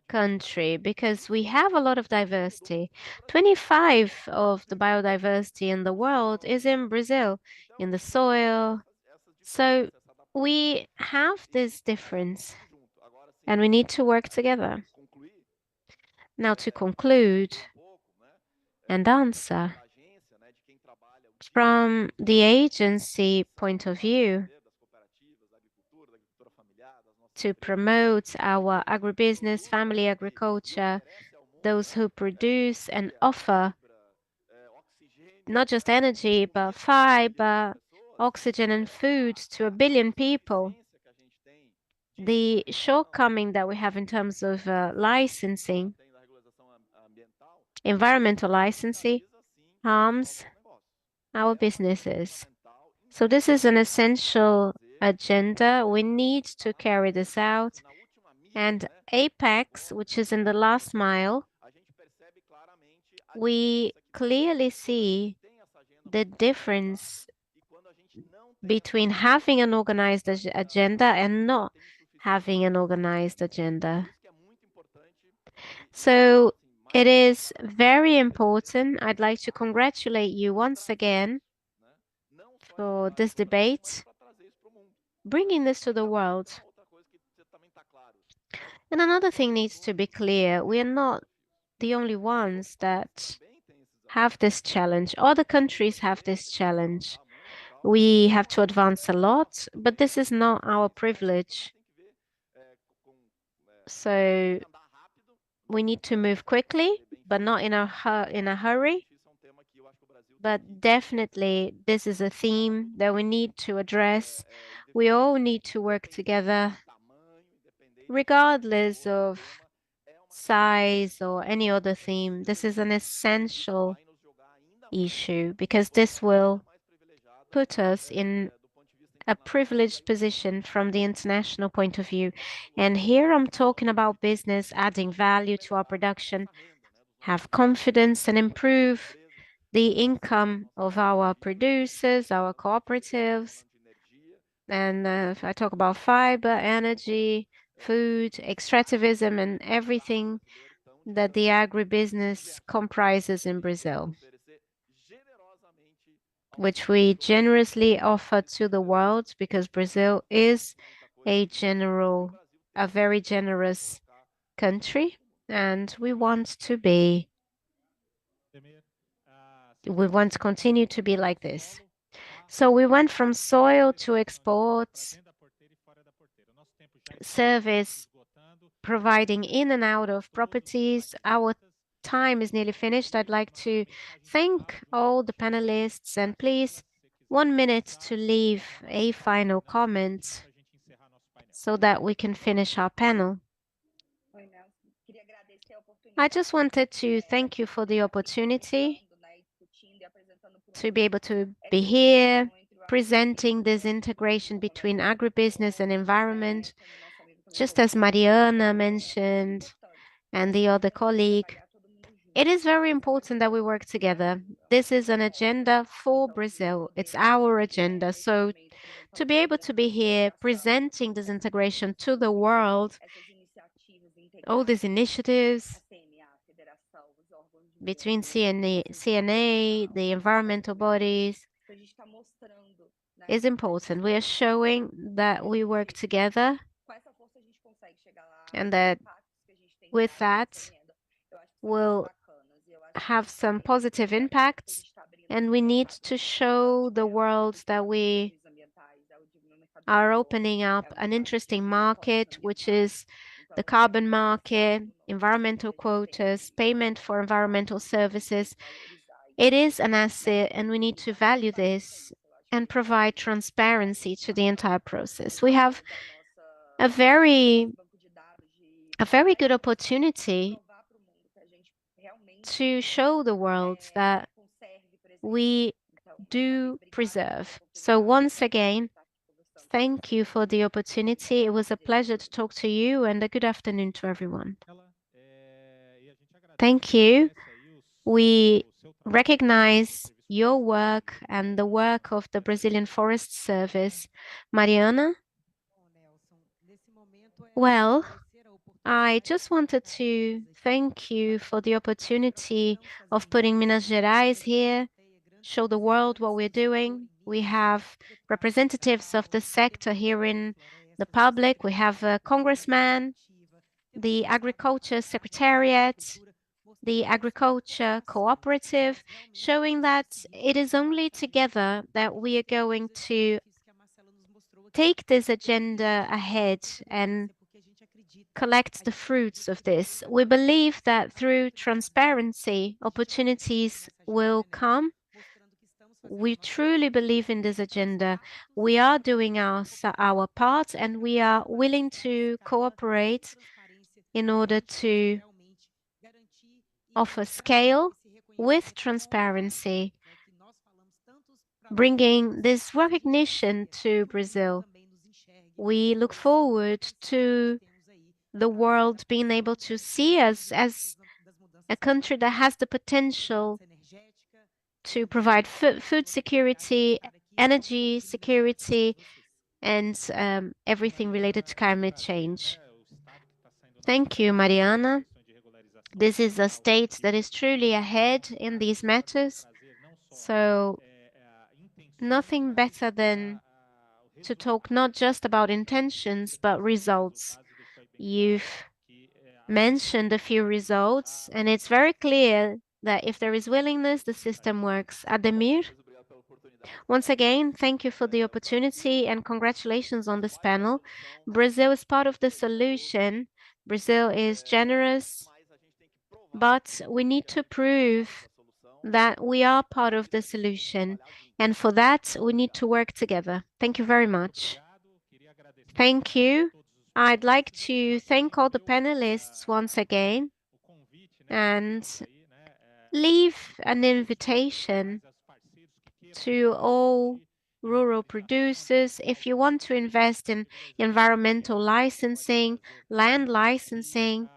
country because we have a lot of diversity. 25 of the biodiversity in the world is in Brazil, in the soil. So we have this difference and we need to work together. Now to conclude and answer, from the agency point of view, to promote our agribusiness, family agriculture, those who produce and offer not just energy, but fiber, oxygen, and food to 1 billion people. The shortcoming that we have in terms of licensing, environmental licensing, harms our businesses. So this is an essential agenda. We need to carry this out. And Apex, which is in the last mile, we clearly see the difference between having an organized agenda and not having an organized agenda. So it is very important. I'd like to congratulate you once again for this debate, bringing this to the world. And another thing needs to be clear. We are not the only ones that have this challenge. Other countries have this challenge. We have to advance a lot, but this is not our privilege. So we need to move quickly, but not in a hurry. But definitely, this is a theme that we need to address. We all need to work together, regardless of size or any other theme. This is an essential issue because this will put us in a privileged position from the international point of view. And here I'm talking about business adding value to our production, have confidence and improve the income of our producers, our cooperatives, and if I talk about fiber, energy, food, extractivism, and everything that the agribusiness comprises in Brazil, which we generously offer to the world because Brazil is a very generous country, and we want to continue to be like this. So we went from soil to exports, service, providing in and out of properties. Our time is nearly finished. I'd like to thank all the panelists, and please, 1 minute to leave a final comment so that we can finish our panel. I just wanted to thank you for the opportunity to be able to be here presenting this integration between agribusiness and environment, just as Mariana mentioned and the other colleague. It is very important that we work together. This is an agenda for Brazil. It's our agenda. So to be able to be here presenting this integration to the world, all these initiatives between CNA, the environmental bodies, is important. We are showing that we work together and that with that we'll have some positive impacts, and we need to show the world that we are opening up an interesting market, which is the carbon market, environmental quotas, payment for environmental services. It is an asset, and we need to value this and provide transparency to the entire process. We have a very good opportunity to show the world that we do preserve. So once again, thank you for the opportunity. It was a pleasure to talk to you, and a good afternoon to everyone. Thank you. We recognize your work and the work of the Brazilian Forest Service. Mariana? Well, I just wanted to thank you for the opportunity of putting Minas Gerais here, show the world what we're doing. We have representatives of the sector here in the public. We have a congressman, the Agriculture Secretariat, the Agriculture Cooperative, showing that it is only together that we are going to take this agenda ahead and collect the fruits of this. We believe that through transparency, opportunities will come. We truly believe in this agenda. We are doing our part, and we are willing to cooperate in order to offer scale with transparency, bringing this recognition to Brazil. We look forward to the world being able to see us as a country that has the potential to provide food security, energy security, and everything related to climate change. Thank you, Mariana. This is a state that is truly ahead in these matters. So nothing better than to talk not just about intentions, but results. You've mentioned a few results, and it's very clear that if there is willingness, the system works. Ademir, once again, thank you for the opportunity and congratulations on this panel. Brazil is part of the solution. Brazil is generous, but we need to prove that we are part of the solution. And for that, we need to work together. Thank you very much. Thank you. I'd like to thank all the panelists once again and leave an invitation to all rural producers. If you want to invest in environmental licensing, land licensing,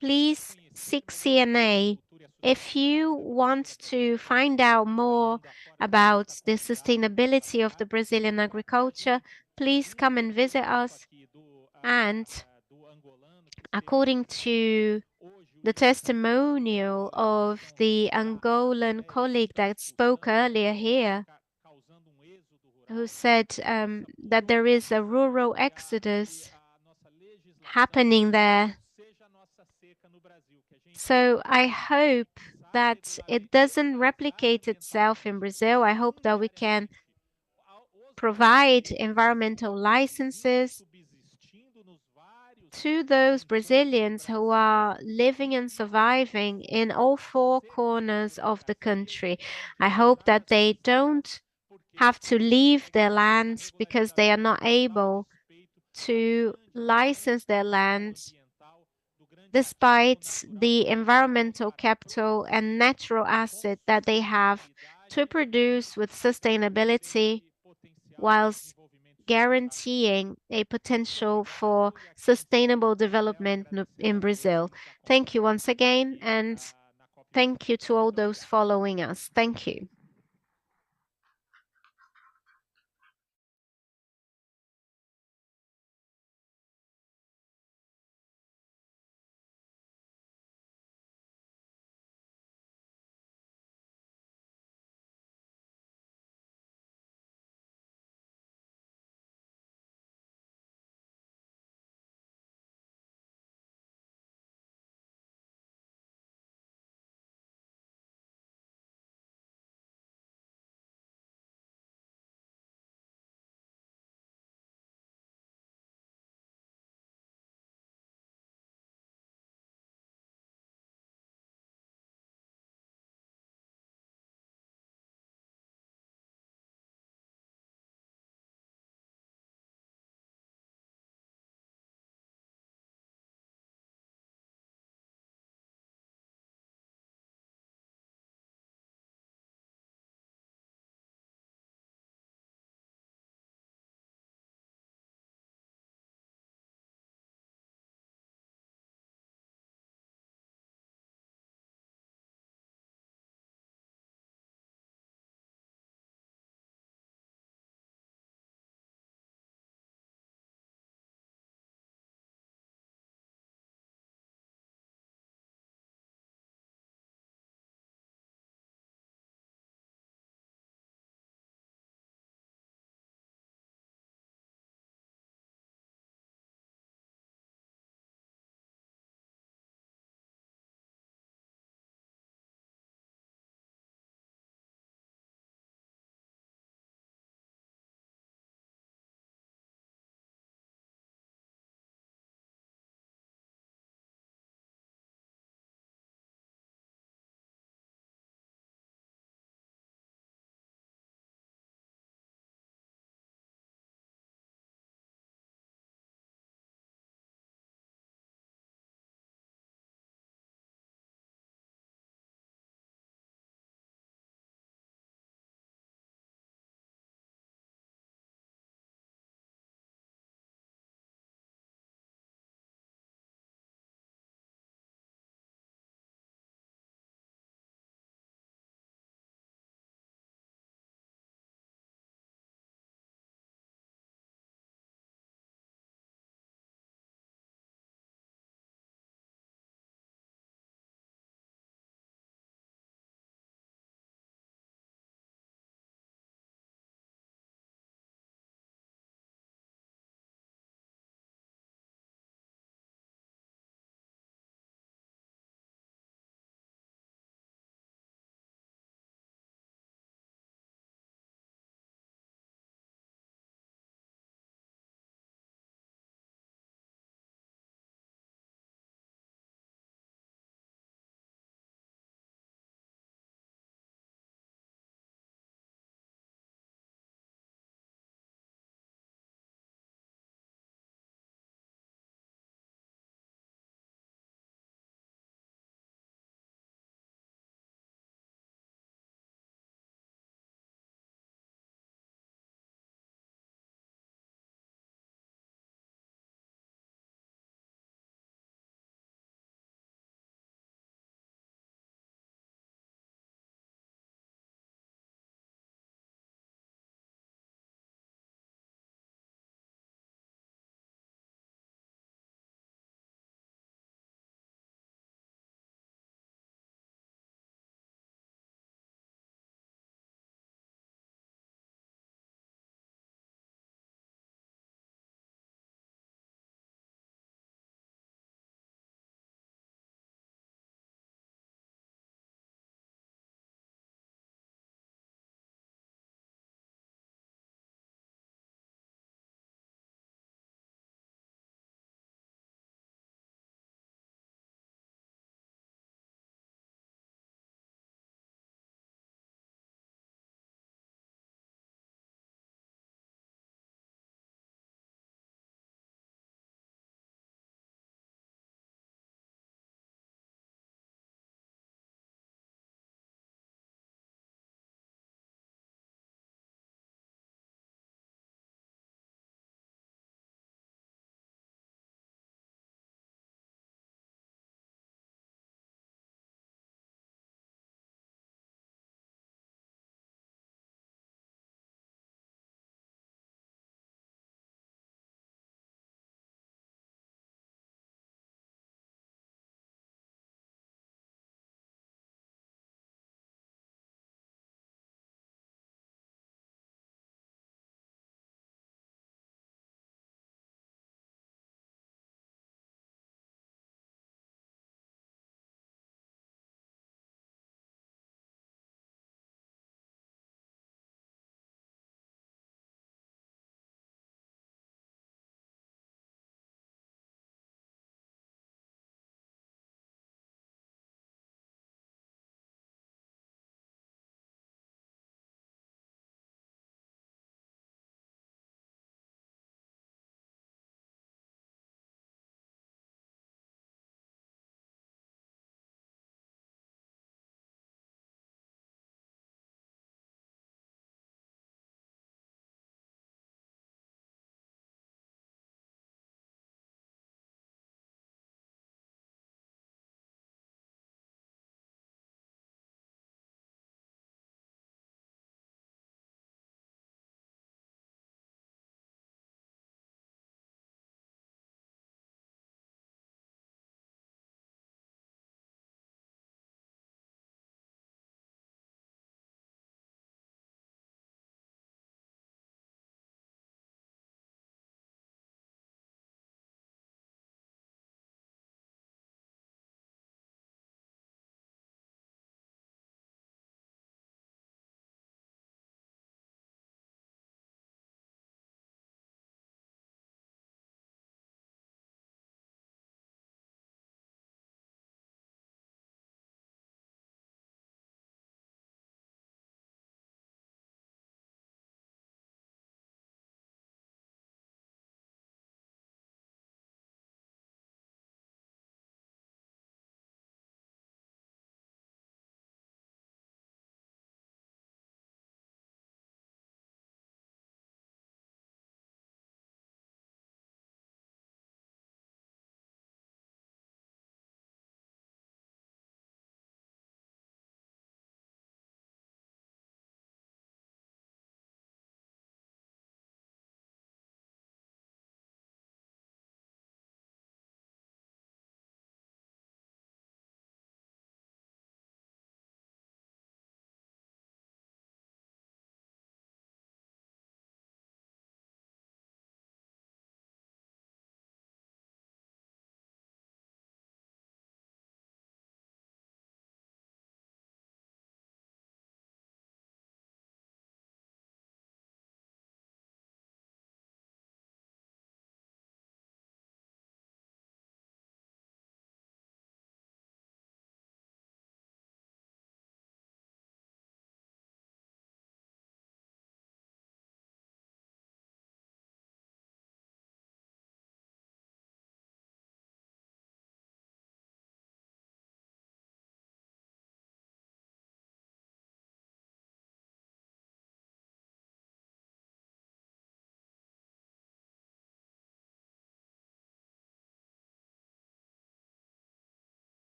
please seek CNA If you want to find out more about the sustainability of the Brazilian agriculture, please come and visit us. And according to the testimonial of the Angolan colleague that spoke earlier here, who said that there is a rural exodus happening there. So I hope that it doesn't replicate itself in Brazil. I hope that we can provide environmental licenses to those Brazilians who are living and surviving in all four corners of the country. I hope that they don't have to leave their lands because they are not able to license their lands despite the environmental capital and natural asset that they have to produce with sustainability whilst guaranteeing a potential for sustainable development in Brazil. Thank you once again, and thank you to all those following us. Thank you.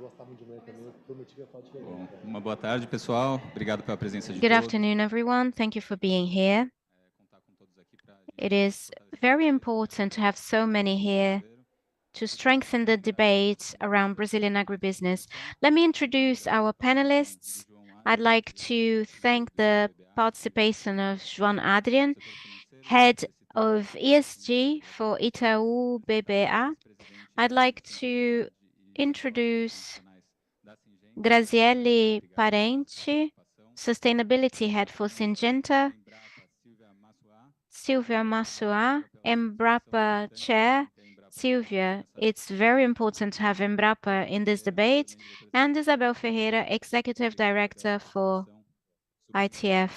Bom, uma boa tarde, pessoal. Obrigado pela presença de Good todos. afternoon, everyone. Thank you for being here. It is very important to have so many here to strengthen the debate around Brazilian agribusiness. Let me introduce our panelists. I'd like to thank the participation of João Adrian, Head of ESG for Itaú BBA. I'd like to introduce Graziele Parente, Sustainability Head for Syngenta, Silvia Massuá, Embrapa Chair. Silvia, it's very important to have Embrapa in this debate, and Isabel Ferreira, Executive Director for ITF.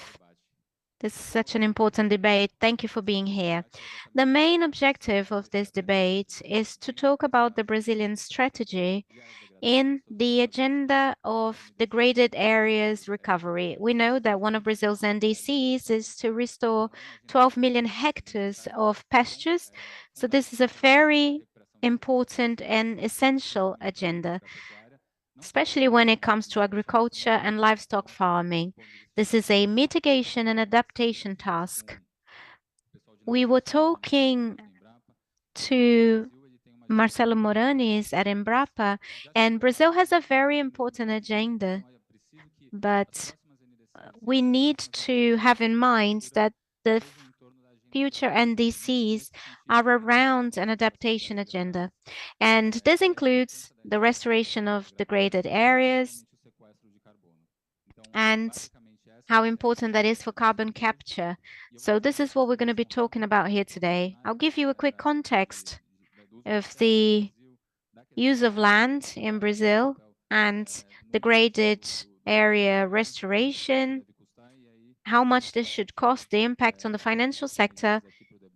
This is such an important debate. Thank you for being here. The main objective of this debate is to talk about the Brazilian strategy in the agenda of degraded areas recovery. We know that one of Brazil's NDCs is to restore 12 million hectares of pastures. So this is a very important and essential agenda, especially when it comes to agriculture and livestock farming. This is a mitigation and adaptation task. We were talking to Marcelo Moranis at Embrapa, and Brazil has a very important agenda, but we need to have in mind that the future NDCs are around an adaptation agenda. And this includes the restoration of degraded areas and how important that is for carbon capture. So this is what we're going to be talking about here today. I'll give you a quick context of the use of land in Brazil and degraded area restoration, how much this should cost, the impact on the financial sector,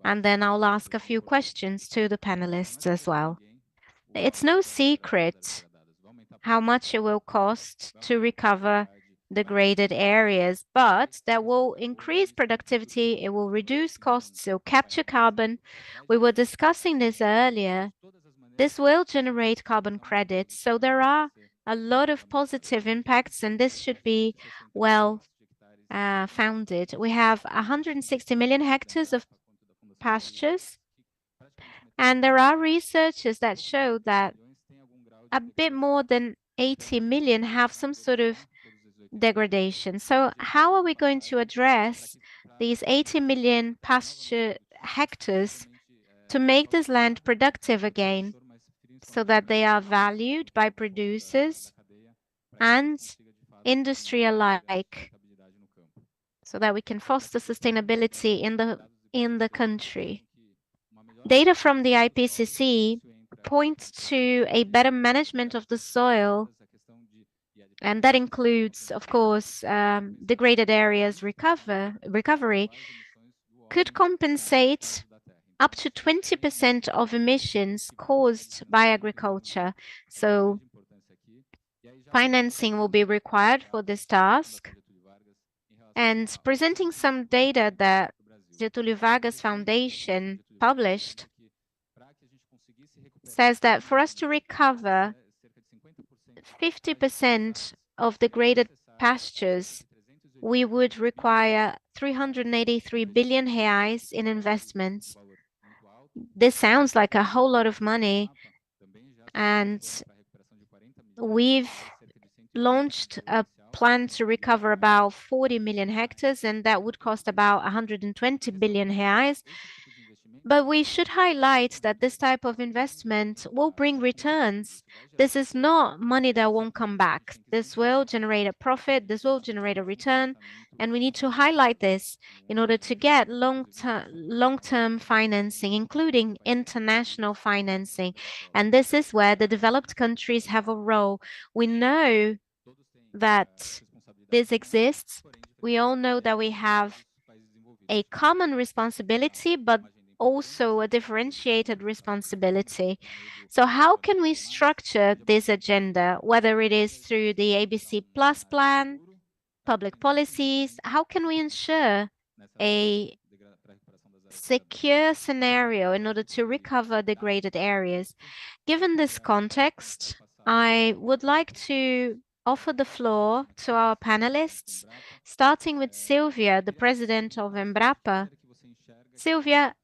and then I'll ask a few questions to the panelists as well. It's no secret how much it will cost to recover degraded areas, but that will increase productivity, it will reduce costs, it will capture carbon. We were discussing this earlier. This will generate carbon credits, so there are a lot of positive impacts, and this should be well founded. We have 160 million hectares of pastures, and there are researches that show that a bit more than 80 million have some sort of degradation. So how are we going to address these 80 million pasture hectares to make this land productive again so that they are valued by producers and industry alike, so that we can foster sustainability in the country? Data from the IPCC point to a better management of the soil, and that includes, of course, degraded areas recovery, could compensate up to 20% of emissions caused by agriculture. So financing will be required for this task. And presenting some data that Getúlio Vargas Foundation published says that for us to recover 50% of degraded pastures, we would require 383 billion reais in investments. This sounds like a whole lot of money, and we've launched a plan to recover about 40 million hectares, and that would cost about 120 billion reais. But we should highlight that this type of investment will bring returns. This is not money that won't come back. This will generate a profit, this will generate a return, and we need to highlight this in order to get long-term financing, including international financing. And this is where the developed countries have a role. We know that this exists. We all know that we have a common responsibility, but also a differentiated responsibility. So how can we structure this agenda, whether it is through the ABC Plus plan, public policies? How can we ensure a secure scenario in order to recover degraded areas? Given this context, I would like to offer the floor to our panelists, starting with Silvia, the president of Embrapa. Silvia,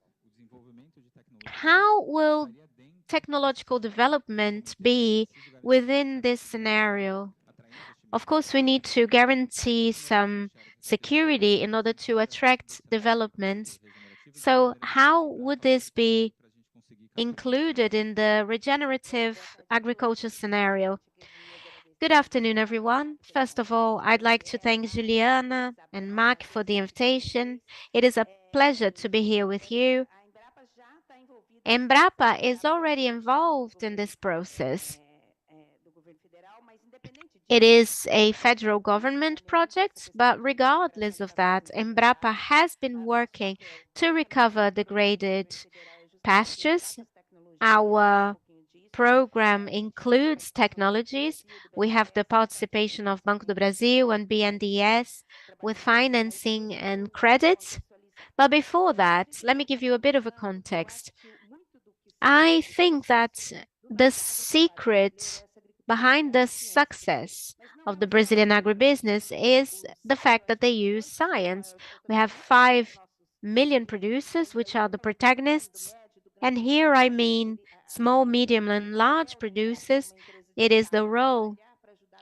how will technological development be within this scenario? Of course, we need to guarantee some security in order to attract developments. So how would this be included in the regenerative agriculture scenario? Good afternoon, everyone. First of all, I'd like to thank Juliana and Mark for the invitation. It is a pleasure to be here with you. Embrapa is already involved in this process. It is a federal government project, but regardless of that, Embrapa has been working to recover degraded pastures. Our program includes technologies. We have the participation of Banco do Brasil and BNDES with financing and credits. But before that, let me give you a bit of a context. I think that the secret behind the success of the Brazilian agribusiness is the fact that they use science. We have 5 million producers, which are the protagonists. And here I mean small, medium, and large producers. It is the role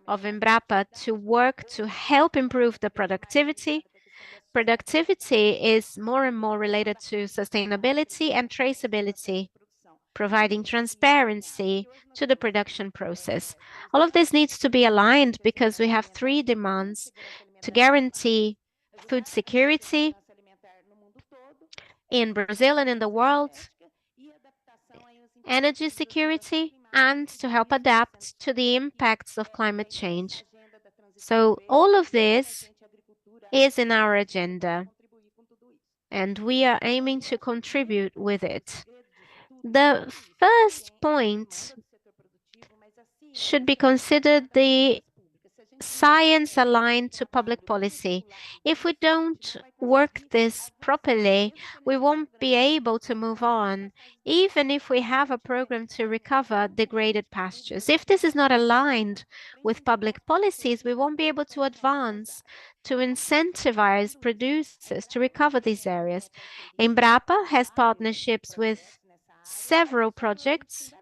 of Embrapa to work to help improve the productivity. Productivity is more and more related to sustainability and traceability, providing transparency to the production process. All of this needs to be aligned because we have 3 demands to guarantee food security in Brazil and in the world, energy security, and to help adapt to the impacts of climate change. So all of this is in our agenda, and we are aiming to contribute with it. The first point should be considered the science aligned to public policy. If we don't work this properly, we won't be able to move on, even if we have a program to recover degraded pastures. If this is not aligned with public policies, we won't be able to advance to incentivize producers to recover these areas. Embrapa has partnerships with several projects,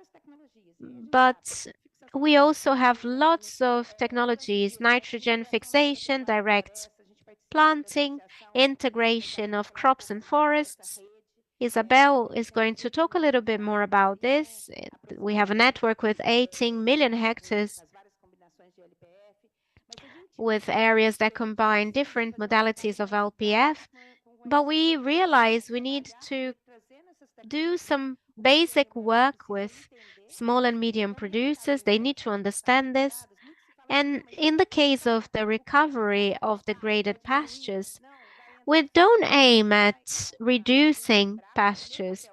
but we also have lots of technologies: nitrogen fixation, direct planting, integration of crops and forests. Isabel is going to talk a little bit more about this. We have a network with 18 million hectares with areas that combine different modalities of LPF, but we realize we need to do some basic work with small and medium producers. They need to understand this. And in the case of the recovery of degraded pastures, we don't aim at reducing pastures.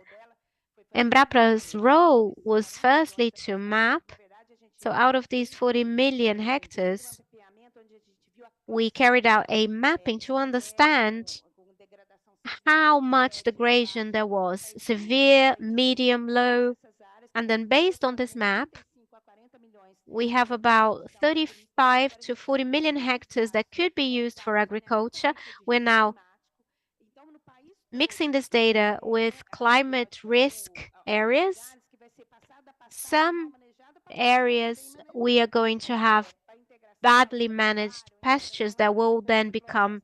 Embrapa's role was firstly to map. So out of these 40 million hectares, we carried out a mapping to understand how much degradation there was: severe, medium, low. And then based on this map, we have about 35 to 40 million hectares that could be used for agriculture. We're now mixing this data with climate risk areas. Some areas we are going to have badly managed pastures that will then become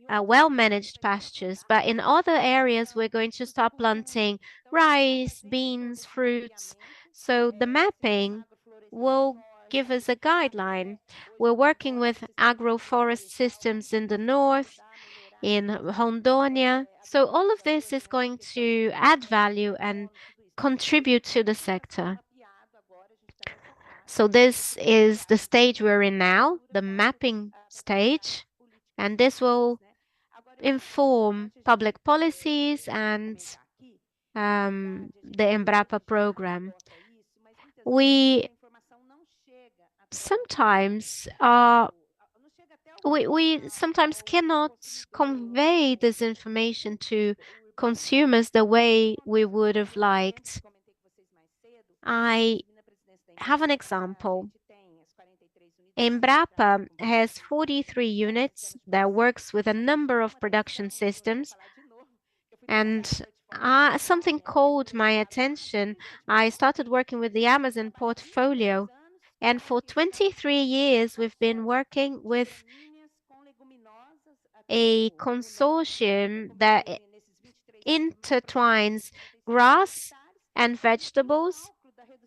well-managed pastures. But in other areas, we're going to start planting rice, beans, fruits. So the mapping will give us a guideline. We're working with agroforest systems in the north, in Rondônia. So all of this is going to add value and contribute to the sector. So this is the stage we're in now, the mapping stage, and this will inform public policies and the Embrapa program. We sometimes we sometimes cannot convey this information to consumers the way we would have liked. I have an example. Embrapa has 43 units that works with a number of production systems, and something caught my attention. I started working with the Amazon portfolio, and for 23 years we've been working with a consortium that intertwines grass and vegetables,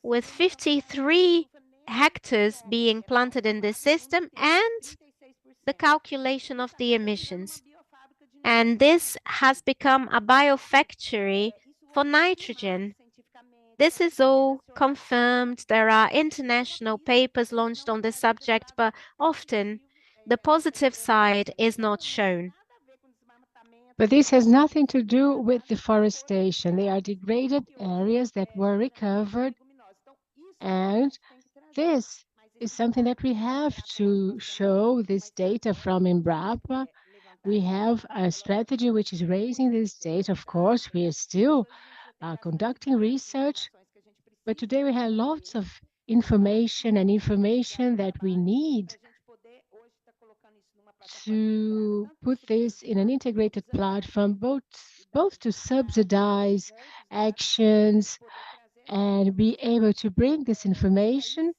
with 53 hectares being planted in this system and the calculation of the emissions. And this has become a biofactory for nitrogen. This is all confirmed. There are international papers launched on this subject, but often the positive side is not shown. But this has nothing to do with deforestation. They are degraded areas that were recovered, and this is something that we have to show this data from Embrapa. We have a strategy which is raising this data. Of course, we are still conducting research, but today we have lots of information that we need to put this in an integrated platform, both to subsidize actions and be able to bring this information,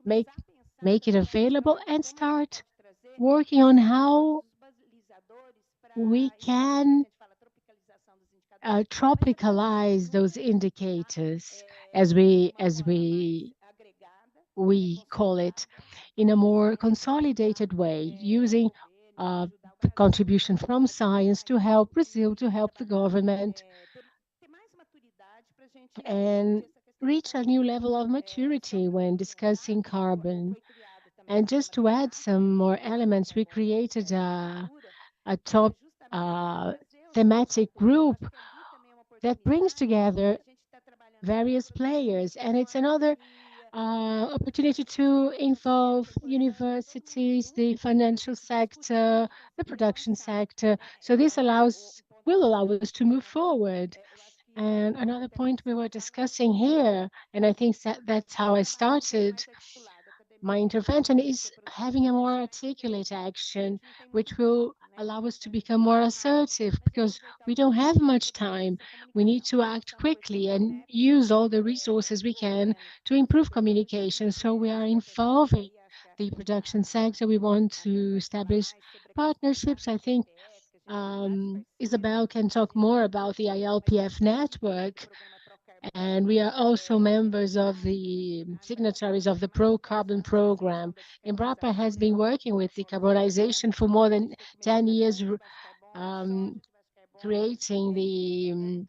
make it available, and start working on how we can tropicalize those indicators, as we call it, in a more consolidated way, using the contribution from science to help Brazil, to help the government, and reach a new level of maturity when discussing carbon. And just to add some more elements, we created a top thematic group that brings together various players, and it's another opportunity to involve universities, the financial sector, the production sector. So this will allow us to move forward. And another point we were discussing here, and I think that's how I started my intervention, is having a more articulate action, which will allow us to become more assertive, because we don't have much time. We need to act quickly and use all the resources we can to improve communication. So we are involving the production sector. We want to establish partnerships. I think Isabel can talk more about the ILPF network, and we are also members of the signatories of the Pro Carbon Program. Embrapa has been working with decarbonization for more than 10 years, creating the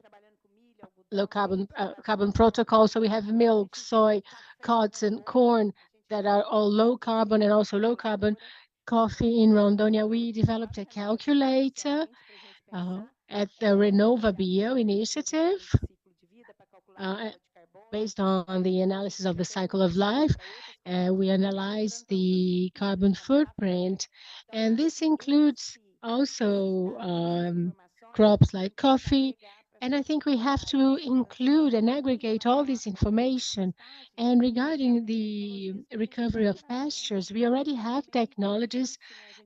low carbon protocol. So we have milk, soy, cotton, corn that are all low carbon, and also low carbon coffee in Rondônia. We developed a calculator at the Renova Bio initiative, based on the analysis of the cycle of life. We analyze the carbon footprint, and this includes also crops like coffee. And I think we have to include and aggregate all this information. And regarding the recovery of pastures, we already have technologies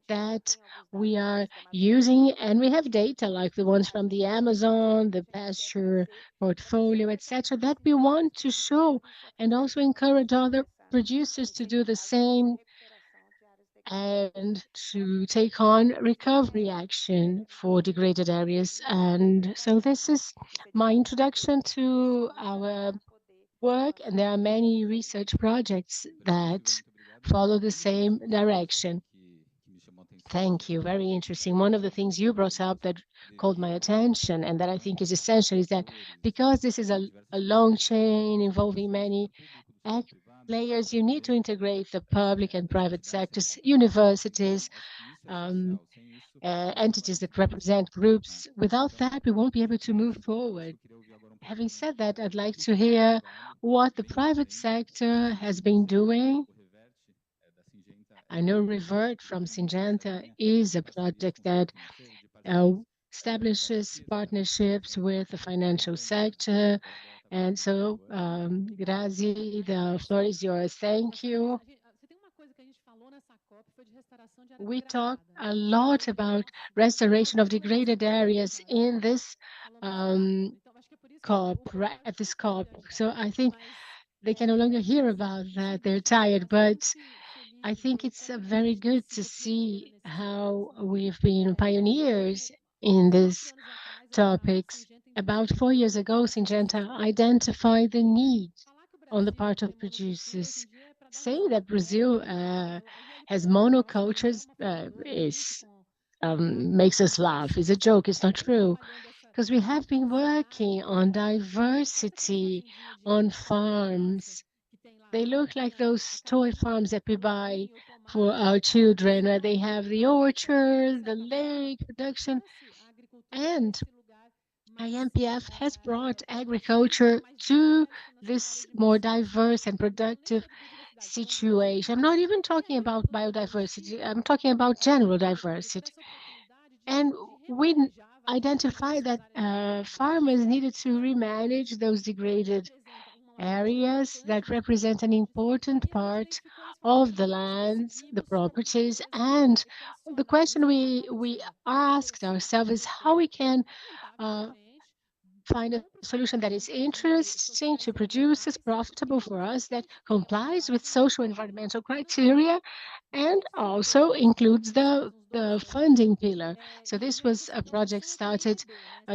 that we are using, and we have data like the ones from the Amazon, the pasture portfolio, etc., that we want to show and also encourage other producers to do the same and to take on recovery action for degraded areas. And so this is my introduction to our work, and there are many research projects that follow the same direction. Thank you. Very interesting. One of the things you brought up that caught my attention and that I think is essential is that because this is a long chain involving many players, you need to integrate the public and private sectors, universities, entities that represent groups. Without that, we won't be able to move forward. Having said that, I'd like to hear what the private sector has been doing. I know Revert from Syngenta is a project that establishes partnerships with the financial sector And so, Grazi, the floor is yours. Thank you. We talked a lot about restoration of degraded areas in this COP, right at this COP. So I think they can no longer hear about that. They're tired, but I think it's very good to see how we've been pioneers in these topics. About 4 years ago, Syngenta identified the need on the part of producers. Saying that Brazil has monocultures is makes us laugh. It's a joke. It's not true, because we have been working on diversity on farms. They look like those toy farms that we buy for our children, where they have the orchard, the lake production, and IMPF has brought agriculture to this more diverse and productive situation. I'm not even talking about biodiversity, I'm talking about general diversity. And we identified that farmers needed to remanage those degraded areas that represent an important part of the lands, the properties, and the question we asked ourselves is how we can uh, find a solution that is interesting to producers, profitable for us, that complies with social environmental criteria, and also includes the funding pillar. So this was a project started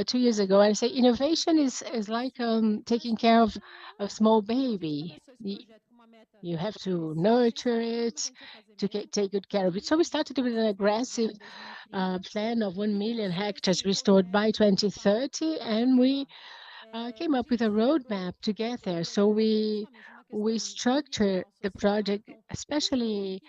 2 years ago. And I say innovation is like taking care of a small baby. You have to nurture it, to take good care of it. So we started with an aggressive plan of 1 million hectares restored by 2030, and we came up with a roadmap to get there. So we structure the project, especially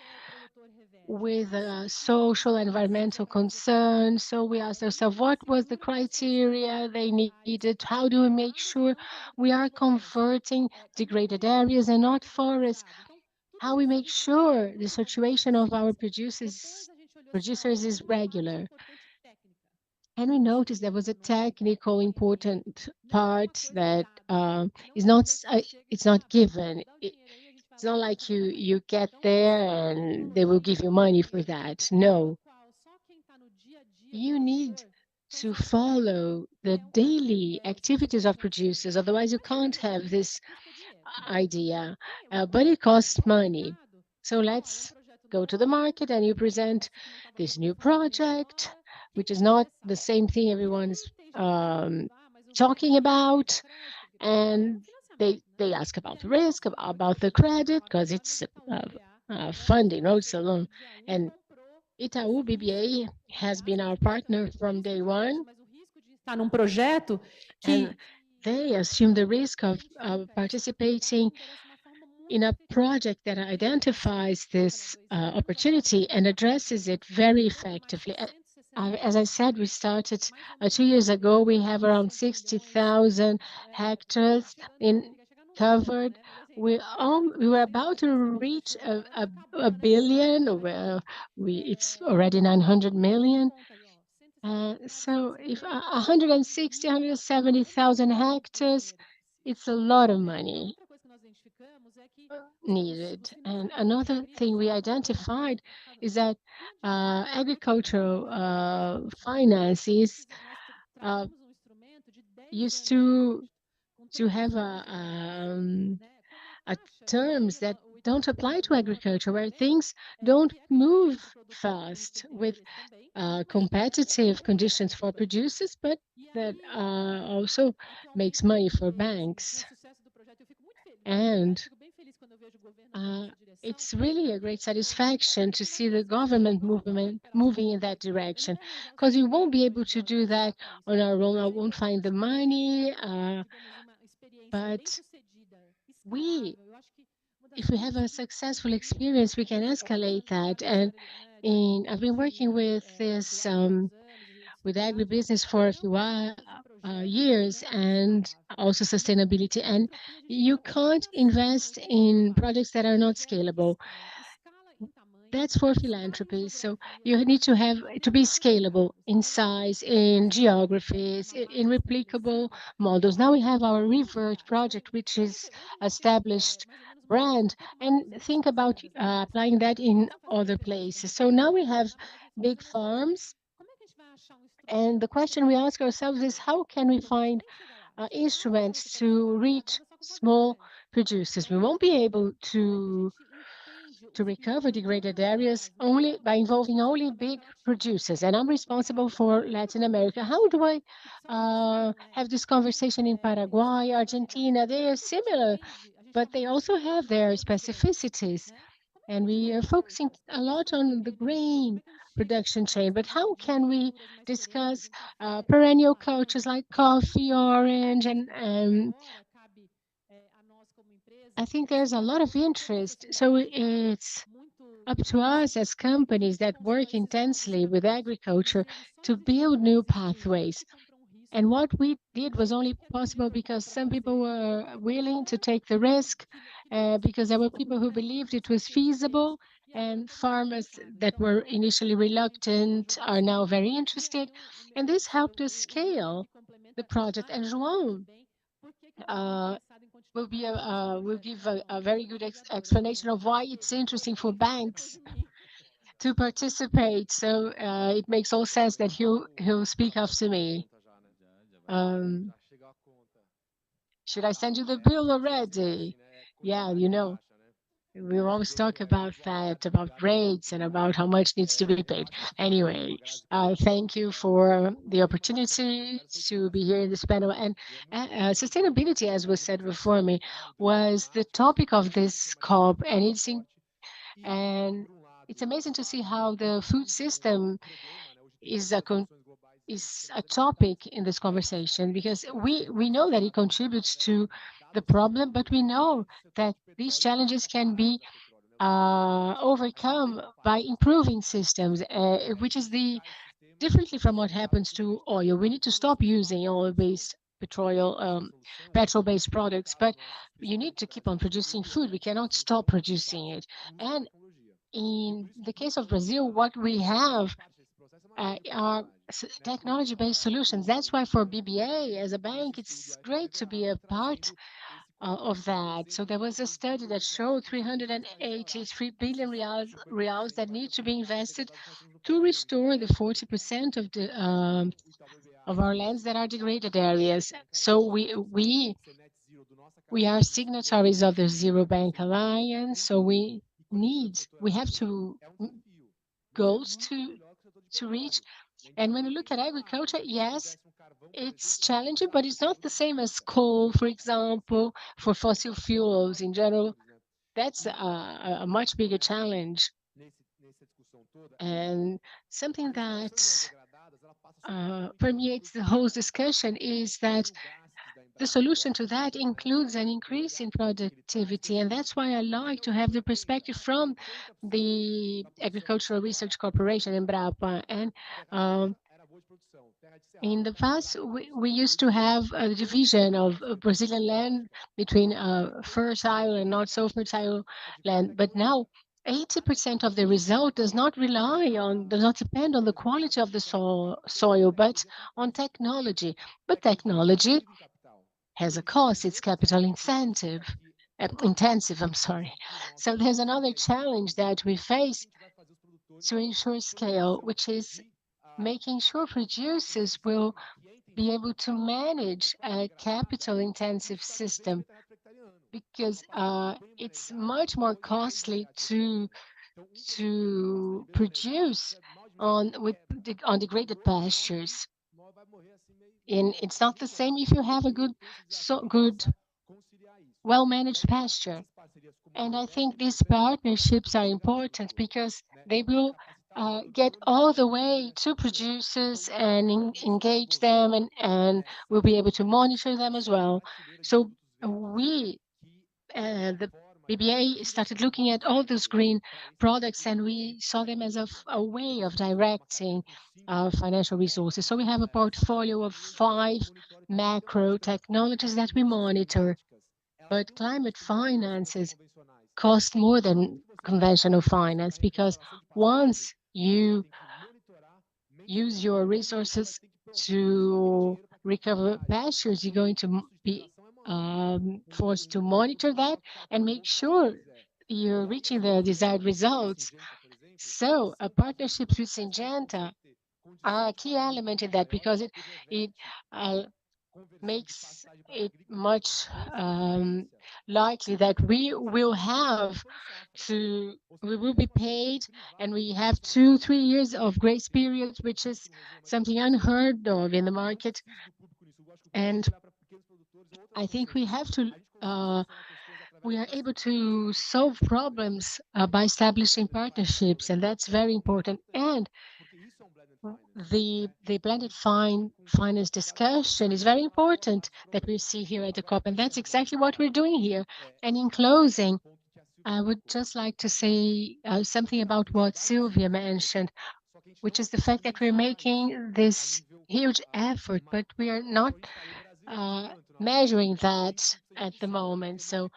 with social environmental concerns. So we asked ourselves, what was the criteria they needed? How do we make sure we are converting degraded areas and not forests? How we make sure the situation of our producers is regular. And we noticed there was a technical important part that is not it's not given. It's not like you get there and they will give you money for that. No, you need to follow the daily activities of producers. Otherwise, you can't have this idea. But it costs money. So let's go to the market and you present this new project, which is not the same thing everyone's talking about. And they ask about the risk, about the credit, because it's funding, no, it's a loan. And Itaú BBA has been our partner from day one. And they assume the risk of participating in a project that identifies this opportunity and addresses it very effectively. As I said, we started 2 years ago. We have around 60,000 hectares covered. We were about to reach a billion. Well, it's already 900 million. So if 160, 170,000 hectares, it's a lot of money needed. And another thing we identified is that agricultural finances used to have terms that don't apply to agriculture, where things don't move fast with competitive conditions for producers, but that also makes money for banks. And it's really a great satisfaction to see the government movement moving in that direction, because we won't be able to do that on our own. I won't find the money, but if we have a successful experience, we can escalate that. And I've been working with this with agribusiness for a few years, and also sustainability. And you can't invest in projects that are not scalable. that's for philanthropy. So you need to have to be scalable in size, in geographies, in replicable models. Now we have our Revert project, which is established brand, and think about applying that in other places. So now we have big farms, and the question we ask ourselves is how can we find instruments to reach small producers? We won't be able to recover degraded areas only by involving only big producers. And I'm responsible for Latin America. How do I have this conversation in Paraguay, Argentina? They are similar, but they also have their specificities. And we are focusing a lot on the grain production chain. But how can we discuss perennial cultures like coffee, orange, and I think there's a lot of interest. So it's up to us as companies that work intensely with agriculture to build new pathways. And what we did was only possible because some people were willing to take the risk, because there were people who believed it was feasible, and farmers that were initially reluctant are now very interested. And this helped us scale the project. And João will give a very good explanation of why it's interesting for banks to participate. So it makes all sense that he'll speak after me. Should I send you the bill already? Yeah, we always talk about that, about rates and about how much needs to be paid. Anyway, thank you for the opportunity to be here in this panel. And sustainability, as was said before me, was the topic of this COP, and it's amazing to see how the food system is a topic in this conversation, because we know that it contributes to the problem, but we know that these challenges can be overcome by improving systems, which is differently from what happens to oil. We need to stop using oil-based petrol-based products, but you need to keep on producing food. We cannot stop producing it. And in the case of Brazil, what we have are technology-based solutions. That's why for BBA as a bank, it's great to be a part of that. So there was a study that showed 383 billion reals that need to be invested to restore the 40% of our lands that are degraded areas. So we are signatories of the Zero Bank Alliance. So we have to goals to reach. And when you look at agriculture, yes, it's challenging, but it's not the same as coal, for example, for fossil fuels in general. That's a much bigger challenge. And something that permeates the whole discussion is that the solution to that includes an increase in productivity. And that's why I like to have the perspective from the Agricultural Research Corporation, Embrapa. And in the past, we used to have a division of Brazilian land between fertile and not so fertile land. But now 80% of the result does not depend on the quality of the soil, but on technology. But technology has a cost, it's capital intensive, I'm sorry. So there's another challenge that we face to ensure scale, which is making sure producers will be able to manage a capital intensive system, because it's much more costly to produce on degraded pastures. And it's not the same if you have a good well-managed pasture. And I think these partnerships are important because they will get all the way to producers and engage them, and we'll be able to monitor them as well. So the BBA started looking at all those green products, and we saw them as a way of directing our financial resources. So we have a portfolio of 5 macro technologies that we monitor. But climate finances cost more than conventional finance, because once you use your resources to recover pastures, you're going to be forced to monitor that and make sure you're reaching the desired results. So partnerships with Syngenta are a key element in that, because it uh, makes it much likely that we will be paid, and we have 2-3 years of grace periods, which is something unheard of in the market. And I think we have to we are able to solve problems by establishing partnerships, and that's very important. And the blended finance discussion is very important that we see here at the COP, and that's exactly what we're doing here. And in closing, I would just like to say something about what Sylvia mentioned, which is the fact that we're making this huge effort, but we are not measuring that at the moment. So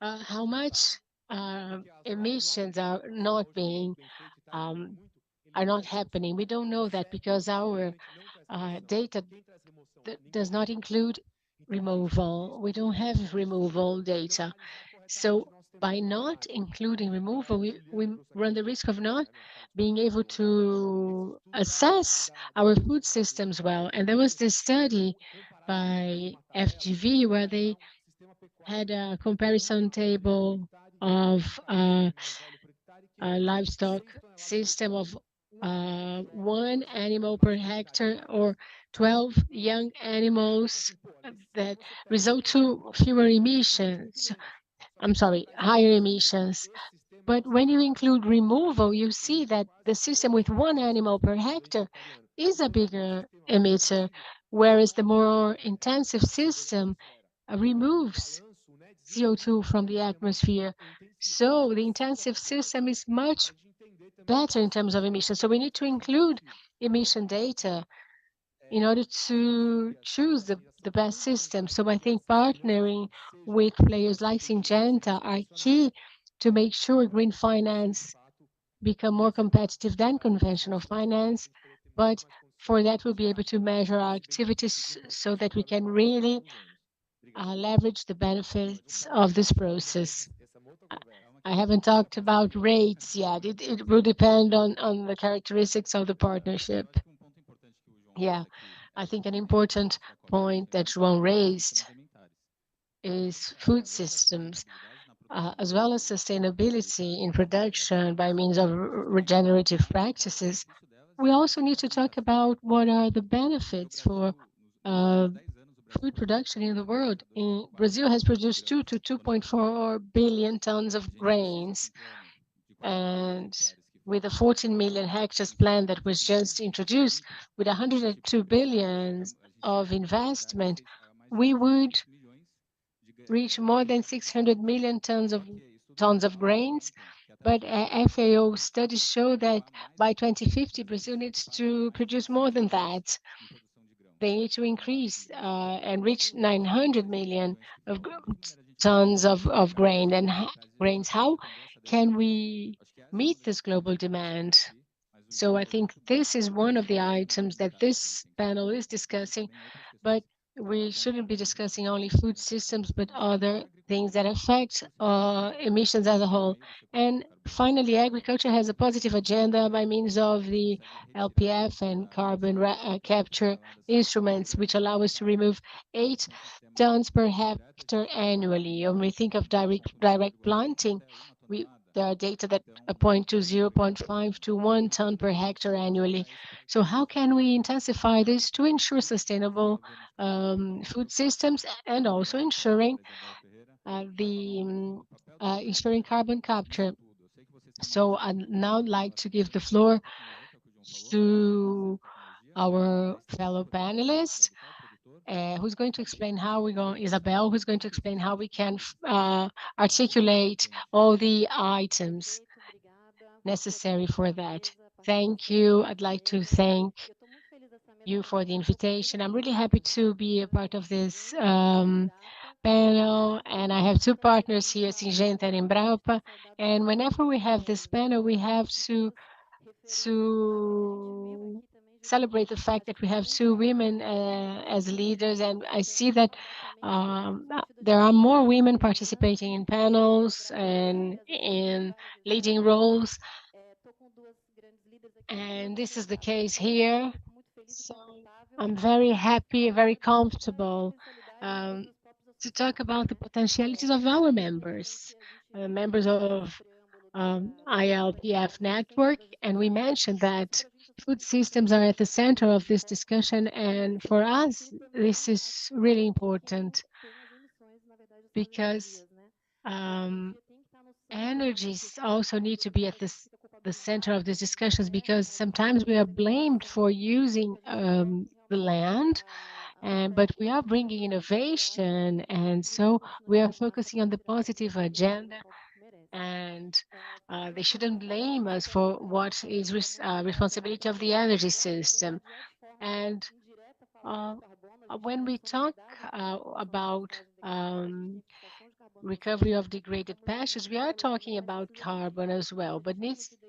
how much emissions are not happening? We don't know that, because our data does not include removal. We don't have removal data. So by not including removal, we run the risk of not being able to assess our food systems well. And there was this study by FGV where they had a comparison table of a livestock system of 1 animal per hectare, or 12 young animals, that result to fewer emissions. I'm sorry, higher emissions. But when you include removal, you see that the system with 1 animal per hectare is a bigger emitter, whereas the more intensive system removes CO2 from the atmosphere. So the intensive system is much better in terms of emissions. So we need to include emission data in order to choose the best system. So I think partnering with players like Syngenta are key to make sure green finance become more competitive than conventional finance. But for that, we'll be able to measure our activities so that we can really leverage the benefits of this process. I haven't talked about rates yet. It will depend on the characteristics of the partnership. Yeah, I think an important point that João raised is food systems, as well as sustainability in production by means of regenerative practices. We also need to talk about what are the benefits for food production in the world. Brazil has produced 2 to 2.4 billion tons of grains, and with a 14 million hectares plan that was just introduced, with 102 billion of investment, we would reach more than 600 million tons of grains. But FAO studies show that by 2050, Brazil needs to produce more than that. They need to increase and reach 900 million of tons of grain and grains. How can we meet this global demand? So I think this is one of the items that this panel is discussing, but we shouldn't be discussing only food systems, but other things that affect emissions as a whole. And finally, agriculture has a positive agenda by means of the LPF and carbon capture instruments, which allow us to remove 8 tons per hectare annually. When we think of direct planting, there are data that point to 0.5 to 1 ton per hectare annually. So how can we intensify this to ensure sustainable food systems, and also ensuring ensuring carbon capture? So I'd now like to give the floor to our fellow panelists, who's going to explain how we're going, Isabel, who's going to explain how we can articulate all the items necessary for that. Thank you. I'd like to thank you for the invitation. I'm really happy to be a part of this panel, and I have two partners here, Syngenta and Embrapa. And whenever we have this panel, we have to celebrate the fact that we have two women as leaders, and I see that there are more women participating in panels and in leading roles, and this is the case here. So I'm very happy, very comfortable to talk about the potentialities of our members, members of ILPF network, and we mentioned that food systems are at the center of this discussion, and for us, this is really important because energies also need to be at the center of these discussions, because sometimes we are blamed for using the land, but we are bringing innovation, and so we are focusing on the positive agenda, and they shouldn't blame us for what is responsibility of the energy system. And when we talk about recovery of degraded pastures, we are talking about carbon as well, but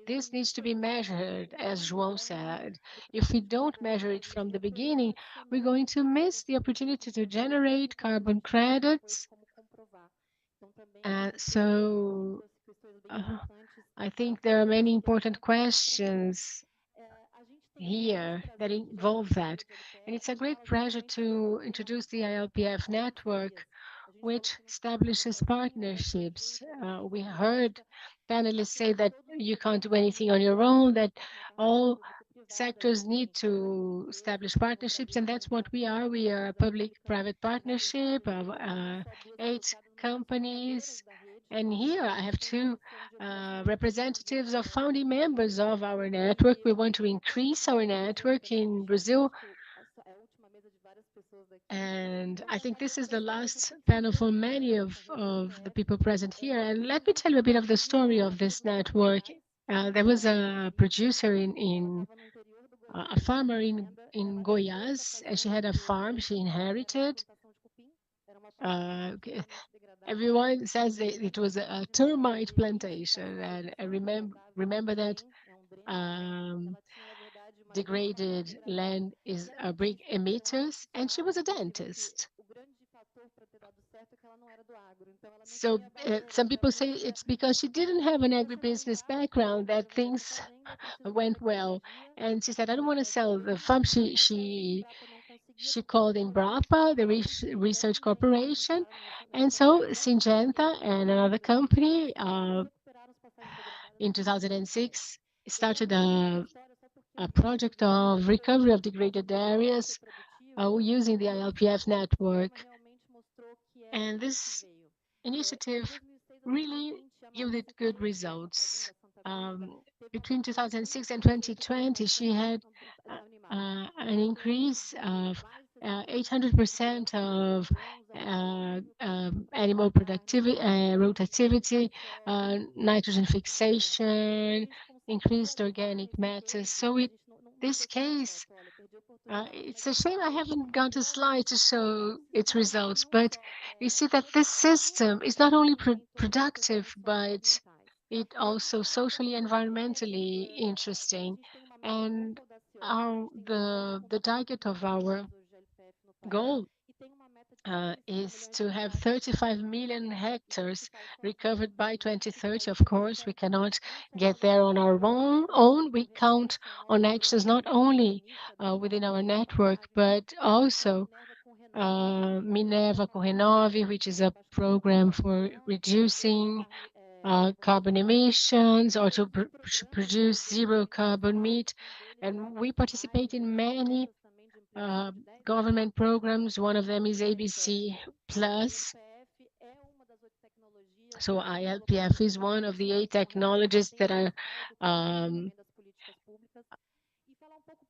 this needs to be measured, as João said. If we don't measure it from the beginning, we're going to miss the opportunity to generate carbon credits. And so I think there are many important questions here that involve that. And it's a great pleasure to introduce the ILPF network, which establishes partnerships. We heard panelists say that you can't do anything on your own, that all sectors need to establish partnerships, and that's what we are. We are a public-private partnership of 8 companies. And here I have two representatives of founding members of our network. We want to increase our network in Brazil. And I think this is the last panel for many of the people present here. And let me tell you a bit of the story of this network. There was a producer a farmer in Goiás, and she had a farm she inherited. Everyone says that it was a termite plantation, and I remember that degraded land is a big emitters, and she was a dentist. So some people say it's because she didn't have an agribusiness background that things went well. And she said, I don't want to sell the farm. She called Embrapa, the research corporation. And so Syngenta and another company in 2006 started a project of recovery of degraded areas using the ILPF network. And this initiative really yielded good results. Between 2006 and 2020, she had an increase of 800% of animal productivity, rotativity, nitrogen fixation, increased organic matter. So in this case, it's a shame I haven't got a slide to show its results, but you see that this system is not only productive, but it also socially, environmentally interesting. And the target of our goal is to have 35 million hectares recovered by 2030. Of course, we cannot get there on our own. We count on actions not only within our network, but also Minerva com Renove, which is a program for reducing carbon emissions or to produce zero carbon meat. And we participate in many government programs. One of them is ABC Plus. So ILPF is one of the 8 technologies that are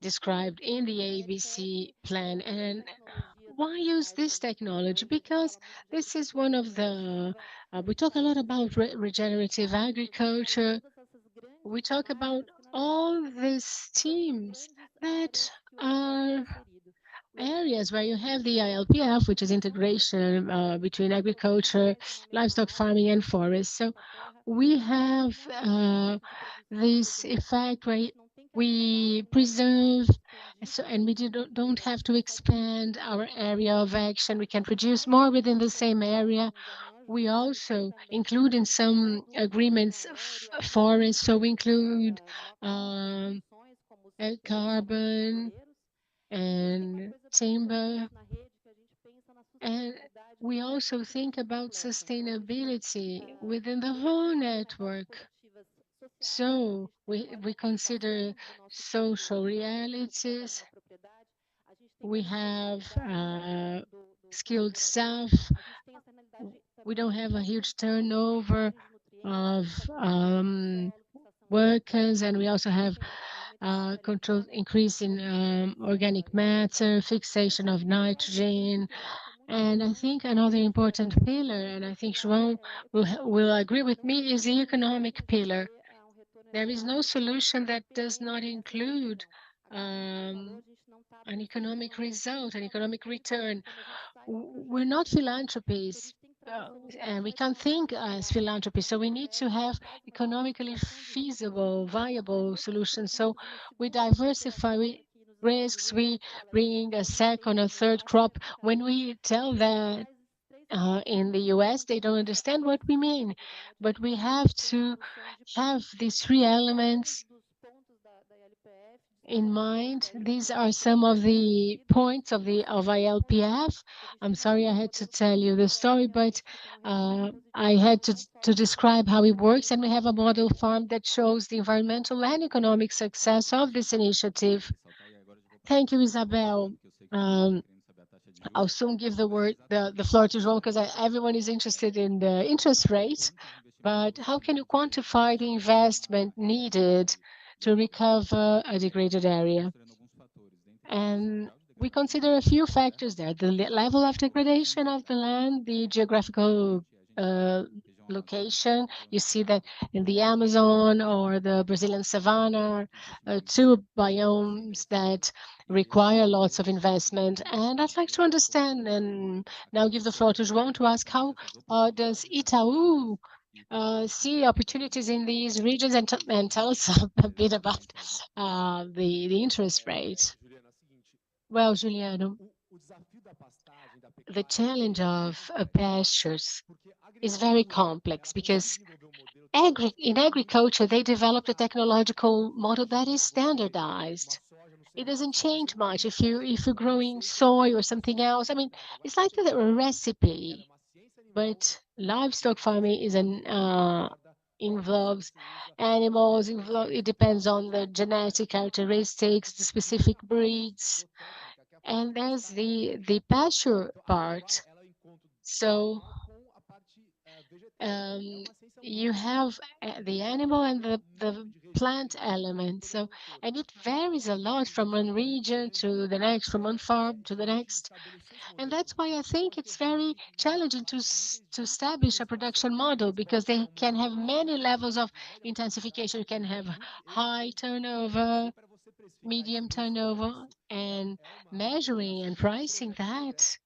described in the ABC plan. And why use this technology? Because this is one of the, we talk a lot about regenerative agriculture. We talk about all these teams that are areas where you have the ILPF, which is integration between agriculture, livestock farming, and forest. So we have this effect where we preserve, and we don't have to expand our area of action. We can produce more within the same area. We also include in some agreements forests, so we include carbon and timber. And we also think about sustainability within the whole network. So we consider social realities. We have skilled staff. We don't have a huge turnover of workers, and we also have control increase in organic matter, fixation of nitrogen. And I think another important pillar, and I think João will agree with me, is the economic pillar. There is no solution that does not include an economic result, an economic return. We're not philanthropies, and we can't think as philanthropy. So we need to have economically feasible, viable solutions. So we diversify risks. We bring a second, a third crop. When we tell that in the US, they don't understand what we mean, but we have to have these three elements in mind. These are some of the points of ILPF. I'm sorry I had to tell you the story, but I had to describe how it works, and we have a model farm that shows the environmental and economic success of this initiative. Thank you, Isabel. I'll soon give the floor to João, because everyone is interested in the interest rate. But how can you quantify the investment needed to recover a degraded area? And we consider a few factors there: the level of degradation of the land, the geographical location. You see that in the Amazon or the Brazilian savanna, two biomes that require lots of investment. And I'd like to understand, and now give the floor to João to ask, how does Itaú see opportunities in these regions, and tell us a bit about the interest rate. Well, Juliano, the challenge of pastures is very complex, because in agriculture, they developed a technological model that is standardized. It doesn't change much if you're growing soy or something else. I mean, it's like a recipe, but livestock farming is involves animals. It depends on the genetic characteristics, the specific breeds, and there's the pasture part. So you have the animal and the plant element. So, and it varies a lot from one region to the next, from one farm to the next. And that's why I think it's very challenging to establish a production model, because they can have many levels of intensification. You can have high turnover, medium turnover, and measuring and pricing that.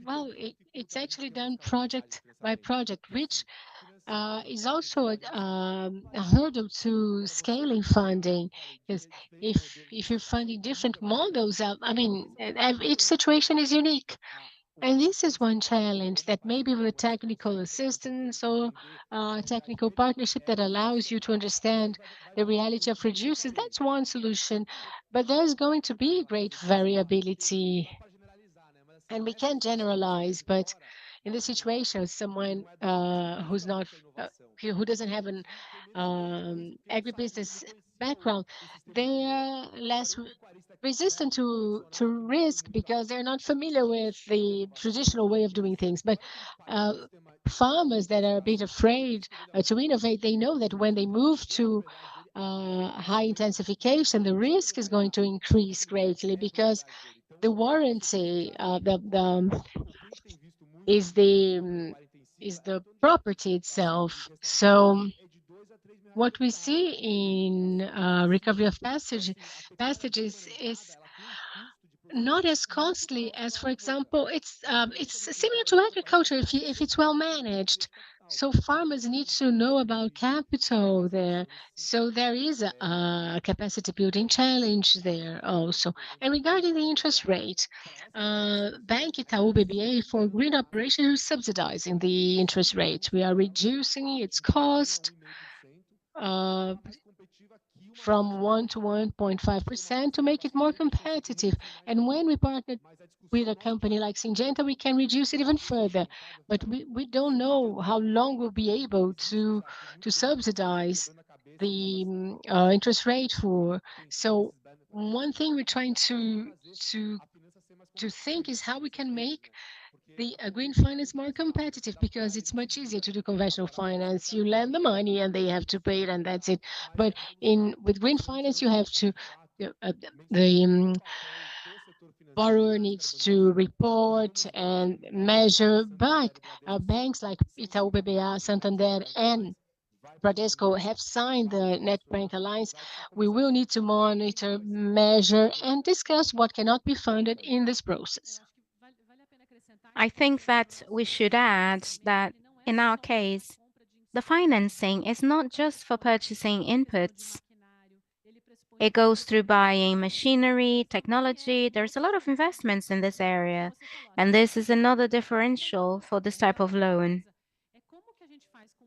Well, it's actually done project by project, which is also a hurdle to scaling funding, because if you're funding different models, I mean, each situation is unique. And this is one challenge, that maybe with technical assistance or technical partnership that allows you to understand the reality of producers, that's one solution. But there's going to be great variability, and we can generalize. But in this situation, someone who's not who doesn't have an agribusiness background, they are less resistant to risk, because they're not familiar with the traditional way of doing things. But farmers that are a bit afraid to innovate, they know that when they move to high intensification, the risk is going to increase greatly, because the warranty is the property itself. So what we see in recovery of passages is not as costly as, for example, it's similar to agriculture if it's well managed. So farmers need to know about capital there. So there is a capacity building challenge there also. And regarding the interest rate, Bank Itaú BBA for green operations is subsidizing the interest rate. We are reducing its cost from 1 to 1.5% to make it more competitive. And when we partner with a company like Syngenta, we can reduce it even further. But we don't know how long we'll be able to subsidize the interest rate for. So one thing we're trying to think is how we can make the green finance more competitive, because it's much easier to do conventional finance. You lend the money and they have to pay it, and that's it. But with green finance, you have to the borrower needs to report and measure. But banks like Itaú BBA, Santander, and Bradesco have signed the Net Bank Alliance. We will need to monitor, measure, and discuss what cannot be funded in this process. I think that we should add that in our case, the financing is not just for purchasing inputs. It goes through buying machinery, technology. There's a lot of investments in this area, and this is another differential for this type of loan.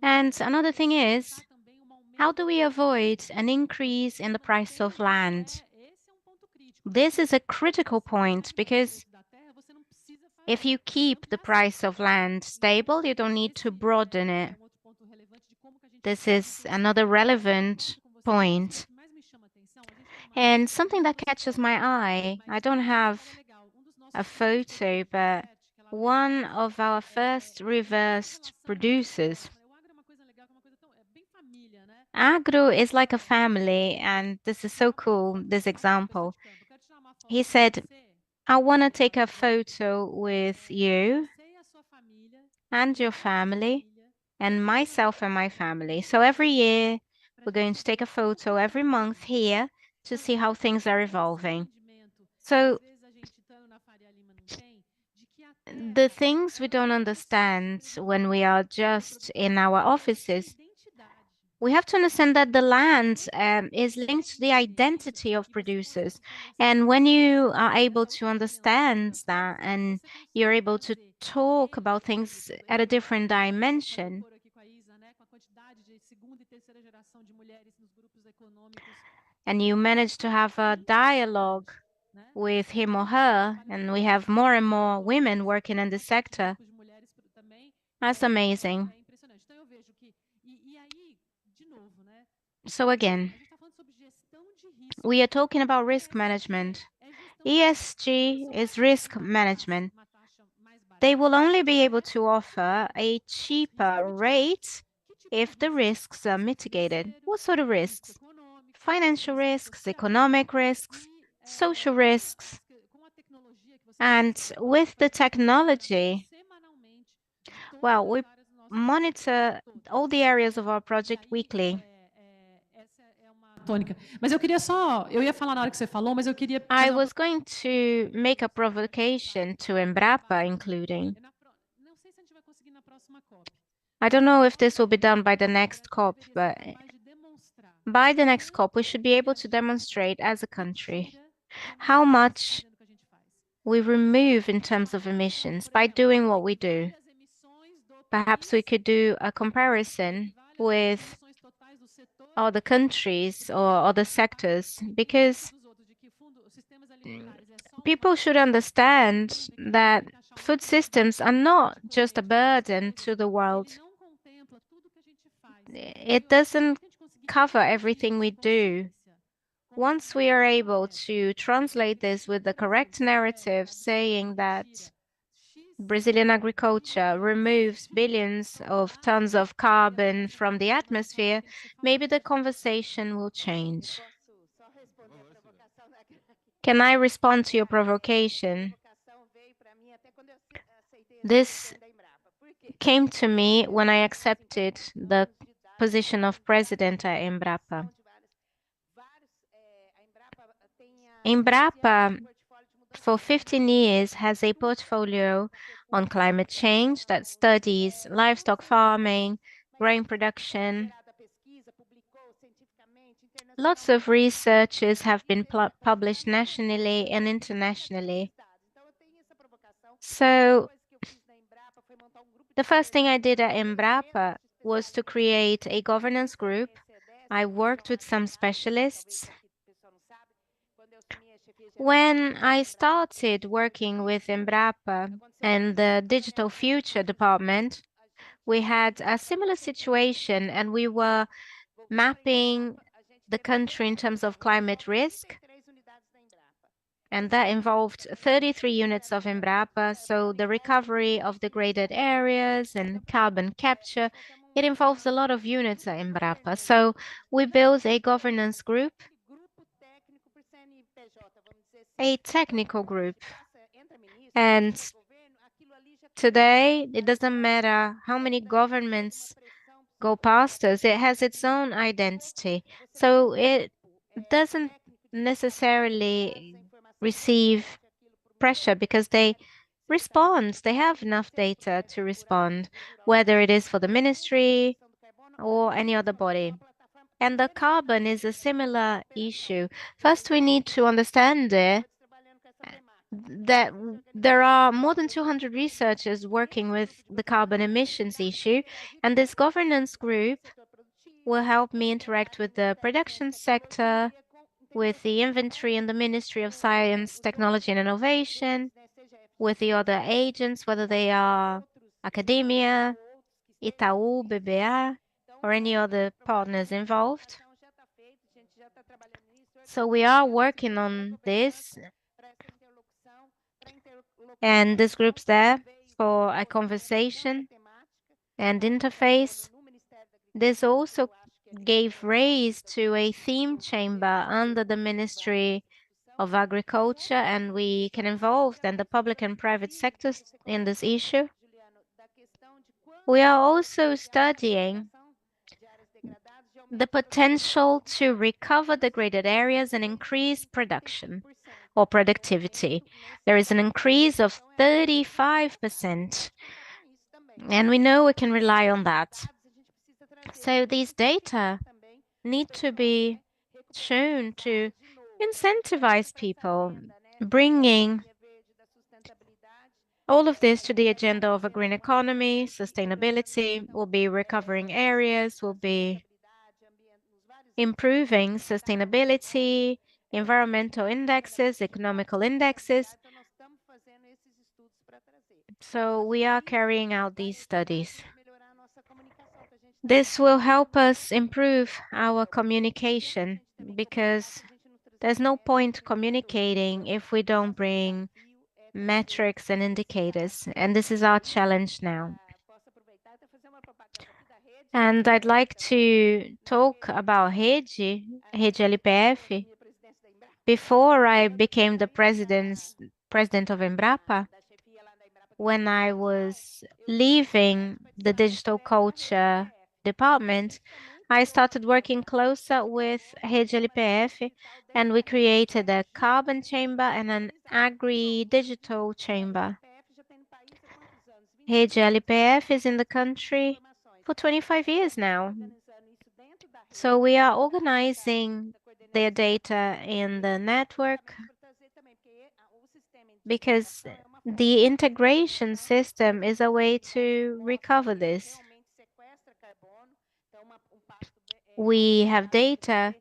And another thing is, how do we avoid an increase in the price of land? This is a critical point because if you keep the price of land stable, you don't need to broaden it. This is another relevant point. And something that catches my eye, I don't have a photo, but one of our first reversed producers. Agro is like a family, and this is so cool, this example. He said, I want to take a photo with you and your family and myself and my family. So every year, we're going to take a photo every month here to see how things are evolving. So the things we don't understand when we are just in our offices, we have to understand that the land is linked to the identity of producers. And when you are able to understand that and you're able to talk about things at a different dimension, and you manage to have a dialogue with him or her, and we have more and more women working in the sector, that's amazing. So again, we are talking about risk management. ESG is risk management. They will only be able to offer a cheaper rate if the risks are mitigated. What sort of risks? Financial risks, economic risks, social risks. And with the technology, well, we monitor all the areas of our project weekly. Mas eu ia falar na hora que você falou, mas eu queria... I was going to make a provocation to Embrapa, including. I don't know if this will be done by the next COP, but by the next COP, we should be able to demonstrate as a country how much we remove in terms of emissions by doing what we do. Perhaps we could do a comparison with other countries or other sectors, because people should understand that food systems are not just a burden to the world. It doesn't cover everything we do. Once we are able to translate this with the correct narrative, saying that Brazilian agriculture removes billions of tons of carbon from the atmosphere, maybe the conversation will change. Can I respond to your provocation? This came to me when I accepted the position of president at Embrapa. Embrapa for 15 years has a portfolio on climate change that studies livestock farming, grain production. Lots of researches have been published nationally and internationally. So the first thing I did at Embrapa was to create a governance group. I worked with some specialists. When I started working with Embrapa and the Digital Future Department, we had a similar situation and we were mapping the country in terms of climate risk. And that involved 33 units of Embrapa. So the recovery of degraded areas and carbon capture, it involves a lot of units at Embrapa. So we built a governance group, a technical group. And today, it doesn't matter how many governments go past us, it has its own identity. So it doesn't necessarily receive pressure because they respond. They have enough data to respond, whether it is for the ministry or any other body. And the carbon is a similar issue. First, we need to understand that there are more than 200 researchers working with the carbon emissions issue, and this governance group will help me interact with the production sector, with the inventory and the Ministry of Science, Technology and Innovation, with the other agents, whether they are academia, Itaú, BBA, or any other partners involved. So we are working on this, and this group's there for a conversation and interface. This also gave rise to a theme chamber under the Ministry of Agriculture, and we can involve then the public and private sectors in this issue. We are also studying the potential to recover degraded areas and increase production or productivity. There is an increase of 35%, and we know we can rely on that. So these data need to be shown to incentivize people, bringing all of this to the agenda of a green economy, sustainability, will be recovering areas, will be improving sustainability, environmental indexes, economical indexes. So we are carrying out these studies. This will help us improve our communication because there's no point communicating if we don't bring metrics and indicators, and this is our challenge now. And I'd like to talk about Rede LPF. Before I became the president of Embrapa, when I was leaving the digital culture department, I started working closer with Rede LPF, and we created a carbon chamber and an agri-digital chamber. Rede LPF is in the country for 25 years now. So we are organizing their data in the network because the integration system is a way to recover this. We have data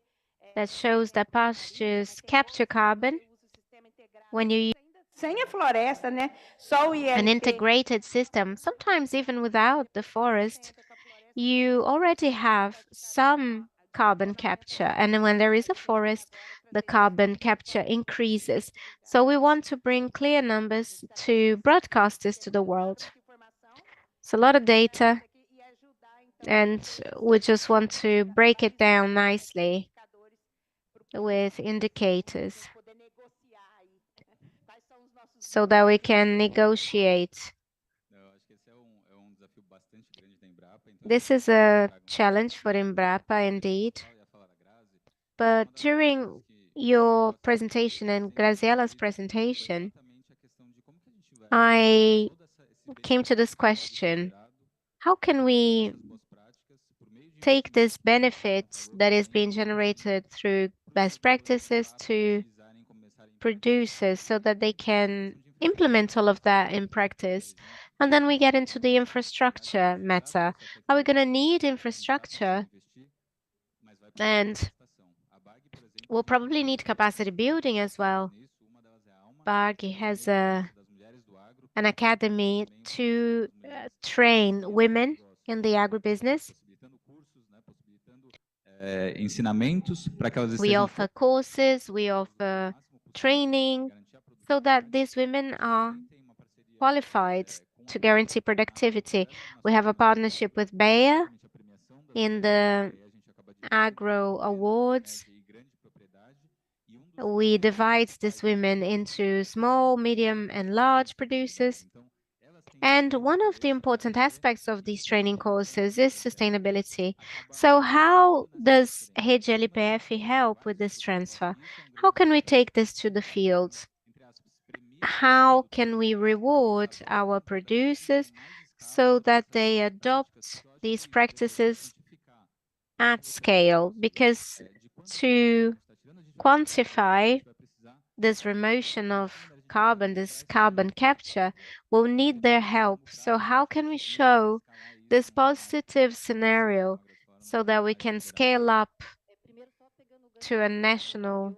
that shows that pastures capture carbon. When you use an integrated system, sometimes even without the forest, you already have some carbon capture. And when there is a forest, the carbon capture increases. So we want to bring clear numbers to broadcasters to the world. It's a lot of data, and we just want to break it down nicely with indicators so that we can negotiate. This is a challenge for Embrapa indeed. But during your presentation and Graziela's presentation, I came to this question: how can we take this benefit that is being generated through best practices to producers so that they can implement all of that in practice? And then we get into the infrastructure matter. Are we going to need infrastructure? And we'll probably need capacity building as well. BARG has an academy to train women in the agribusiness. Ensinamentos para que elas We estejam offer courses, we offer training, so that these women are qualified to guarantee productivity. We have a partnership with Bayer in the Agro Awards. We divide these women into small, medium, and large producers. And one of the important aspects of these training courses is sustainability. So how does Rede LPF help with this transfer? How can we take this to the field? How can we reward our producers so that they adopt these practices at scale? Because to quantify this remotion of carbon, this carbon capture, will need their help. So how can we show this positive scenario so that we can scale up to a national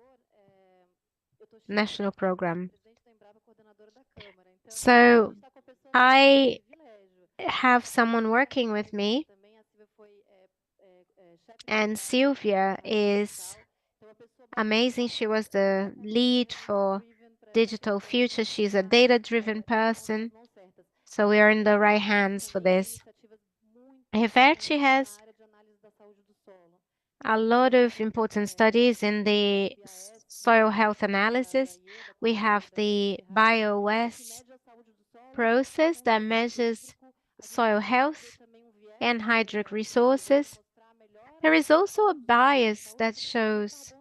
program? So I have someone working with me, and Sylvia is amazing. She was the lead for Digital Future. She's a data-driven person, so we are in the right hands for this. Reverti has a lot of important studies in the soil health analysis. We have the BioS process that measures soil health and hydric resources. There is also a bias that shows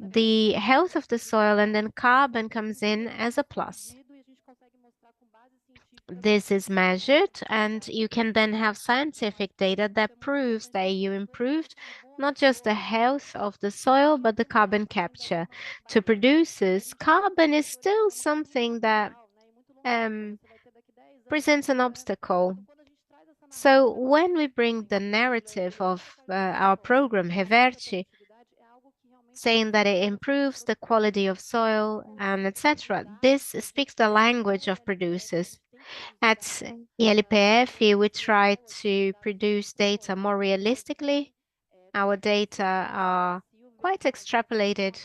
the health of the soil, and then carbon comes in as a plus. This is measured, and you can then have scientific data that proves that you improved not just the health of the soil, but the carbon capture. To producers, carbon is still something that presents an obstacle. So when we bring the narrative of our program, Reverti, saying that it improves the quality of soil and etc., this speaks the language of producers. At ELPF, we try to produce data more realistically. Our data are quite extrapolated,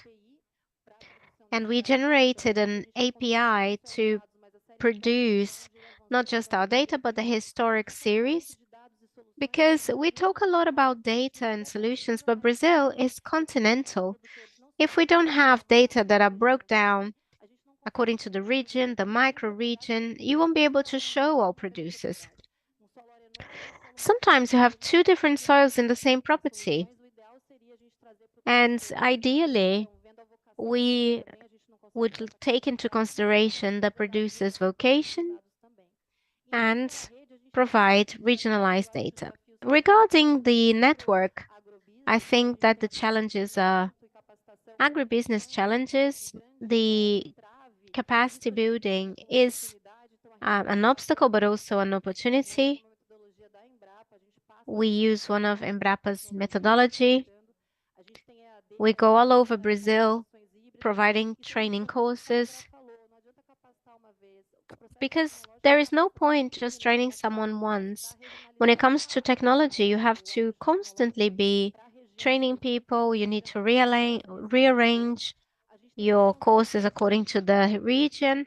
and we generated an API to produce not just our data, but the historic series. Because we talk a lot about data and solutions, but Brazil is continental. If we don't have data that are broke down according to the region, the micro-region, you won't be able to show all producers. Sometimes you have two different soils in the same property. And ideally, we would take into consideration the producer's vocation and provide regionalized data. Regarding the network, I think that the challenges are agribusiness challenges. The capacity building is an obstacle, but also an opportunity. We use one of Embrapa's methodology. We go all over Brazil providing training courses, because there is no point just training someone once. When it comes to technology, you have to constantly be training people. You need to rearrange your courses according to the region.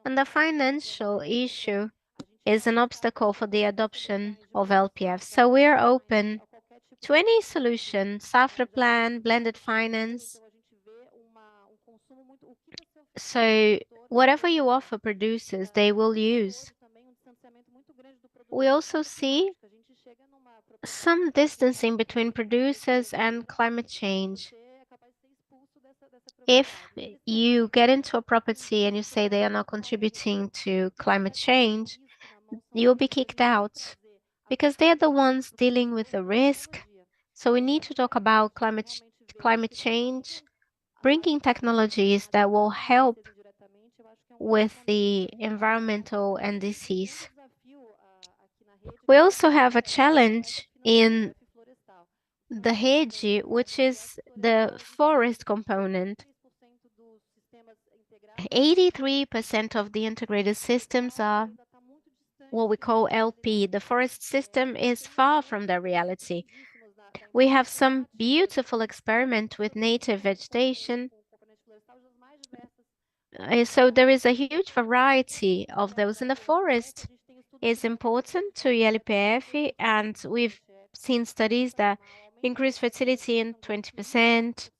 And the financial issue is an obstacle for the adoption of LPF. So we're open to any solution: Safra plan, blended finance. So whatever you offer producers, they will use. We also see some distancing between producers and climate change. If you get into a property and you say they are not contributing to climate change, you'll be kicked out because they are the ones dealing with the risk. So we need to talk about climate change, bringing technologies that will help with the environmental NDCs. We also have a challenge in the REDE, which is the forest component. 83% of the integrated systems are what we call LP. The forest system is far from the reality. We have some beautiful experiment with native vegetation. So there is a huge variety of those in the forest. Is important to ELPF, and we've seen studies that increase fertility in 20%.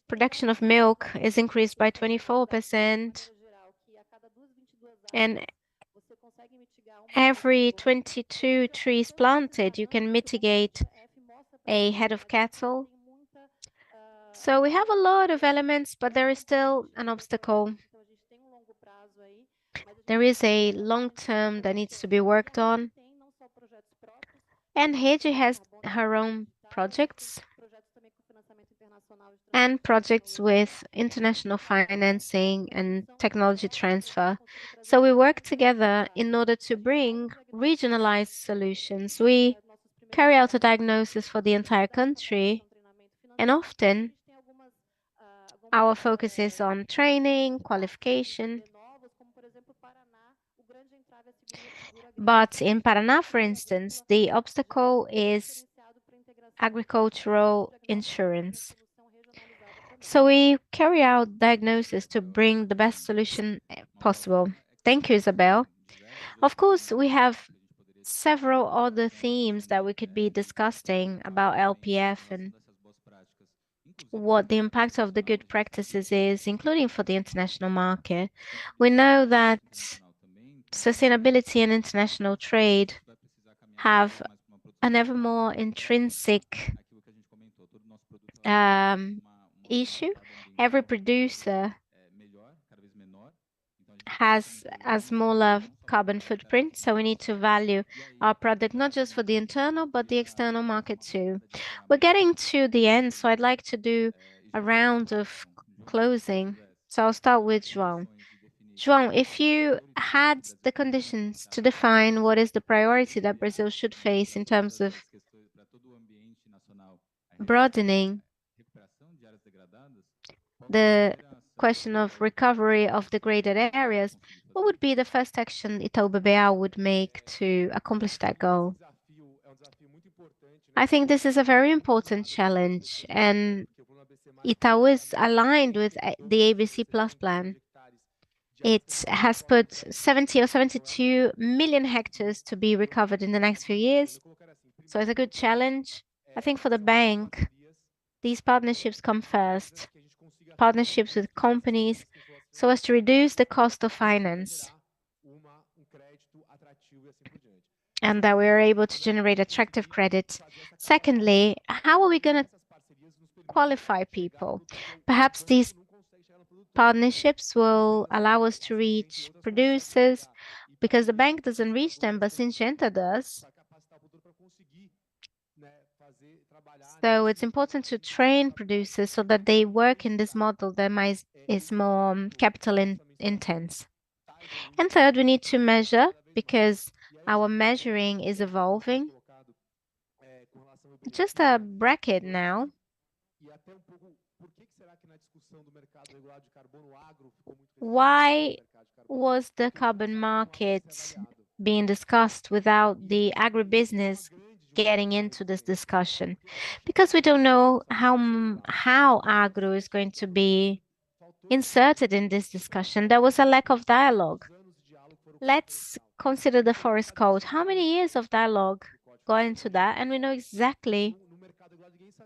Production of milk is increased by 24%. And every 22 trees planted, you can mitigate a head of cattle. So we have a lot of elements, but there is still an obstacle. There is a long term that needs to be worked on. And REDE has her own projects and projects with international financing and technology transfer. So we work together in order to bring regionalized solutions. We carry out a diagnosis for the entire country, and often our focus is on training, qualification. But in Paraná, for instance, the obstacle is agricultural insurance. So we carry out diagnosis to bring the best solution possible. Thank you, Isabel. Of course, we have several other themes that we could be discussing about LPF and what the impact of the good practices is, including for the international market. We know that sustainability and international trade have an ever more intrinsic issue. Every producer has a smaller carbon footprint, so we need to value our product not just for the internal, but the external market too. We're getting to the end, so I'd like to do a round of closing. So I'll start with João. João, if you had the conditions to define what is the priority that Brazil should face in terms of broadening the question of recovery of degraded areas, what would be the first action Itaú BBA would make to accomplish that goal? I think this is a very important challenge, and Itaú is aligned with the ABC Plus plan. It has put 70 or 72 million hectares to be recovered in the next few years. So it's a good challenge. I think for the bank, these partnerships come first. Partnerships with companies so as to reduce the cost of finance. And that we are able to generate attractive credit. Secondly, how are we going to qualify people? Perhaps these partnerships will allow us to reach producers because the bank doesn't reach them, but Syngenta does. So it's important to train producers so that they work in this model that is more capital intense. And third, we need to measure because our measuring is evolving. Just a bracket now. Why was the carbon market being discussed without the agribusiness getting into this discussion? Because we don't know how agro is going to be inserted in this discussion. There was a lack of dialogue. Let's consider the forest code. How many years of dialogue got into that? And we know exactly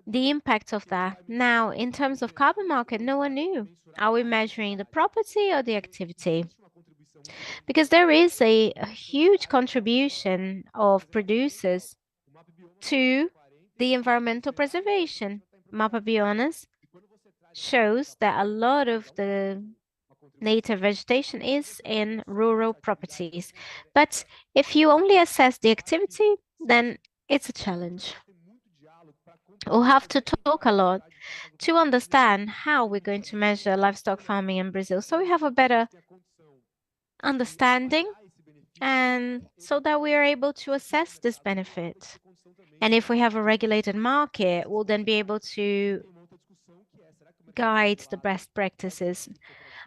the impact of that. Now, in terms of carbon market, no one knew. Are we measuring the property or the activity? Because there is a huge contribution of producers to the environmental preservation. Mapa Bionas shows that a lot of the native vegetation is in rural properties. But if you only assess the activity, then it's a challenge. We'll have to talk a lot to understand how we're going to measure livestock farming in Brazil, so we have a better understanding and so that we are able to assess this benefit. And if we have a regulated market, we'll then be able to guide the best practices.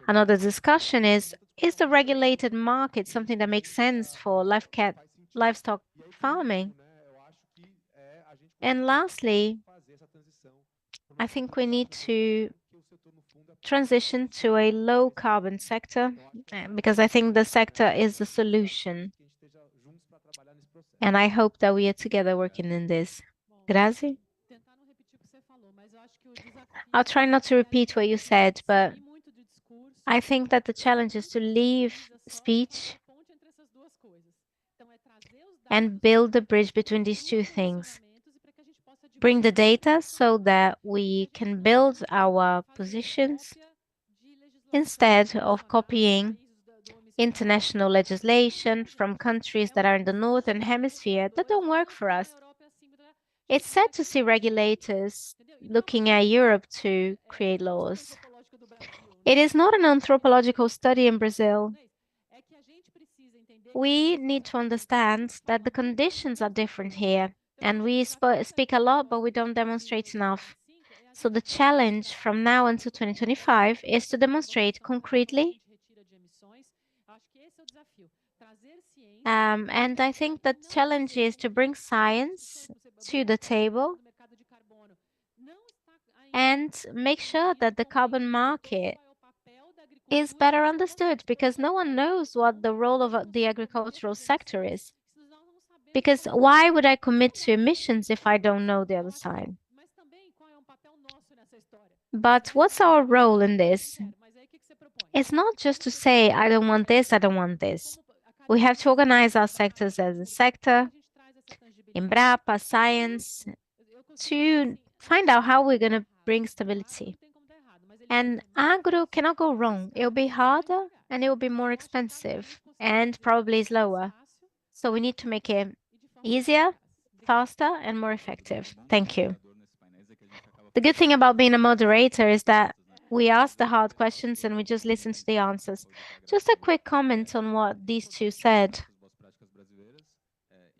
Another discussion is the regulated market something that makes sense for livestock farming? And lastly, I think we need to transition to a low carbon sector because I think the sector is the solution. And I hope that we are together working in this. Grazi? I'll try not to repeat what you said, but I think that the challenge is to leave speech and build the bridge between these two things. Bring the data so that we can build our positions instead of copying international legislation from countries that are in the northern hemisphere that don't work for us. It's sad to see regulators looking at Europe to create laws. It is not an anthropological study in Brazil. We need to understand that the conditions are different here, and we speak a lot, but we don't demonstrate enough. So the challenge from now until 2025 is to demonstrate concretely. And I think the challenge is to bring science to the table and make sure that the carbon market is better understood, because no one knows what the role of the agricultural sector is. Because why would I commit to emissions if I don't know the other side? But what's our role in this? It's not just to say, I don't want this, I don't want this. We have to organize our sectors as a sector, Embrapa, science, to find out how we're going to bring stability. And agro cannot go wrong. It'll be harder and it will be more expensive and probably slower. So we need to make it easier, faster, and more effective. Thank you. The good thing about being a moderator is that we ask the hard questions and we just listen to the answers. Just a quick comment on what these two said.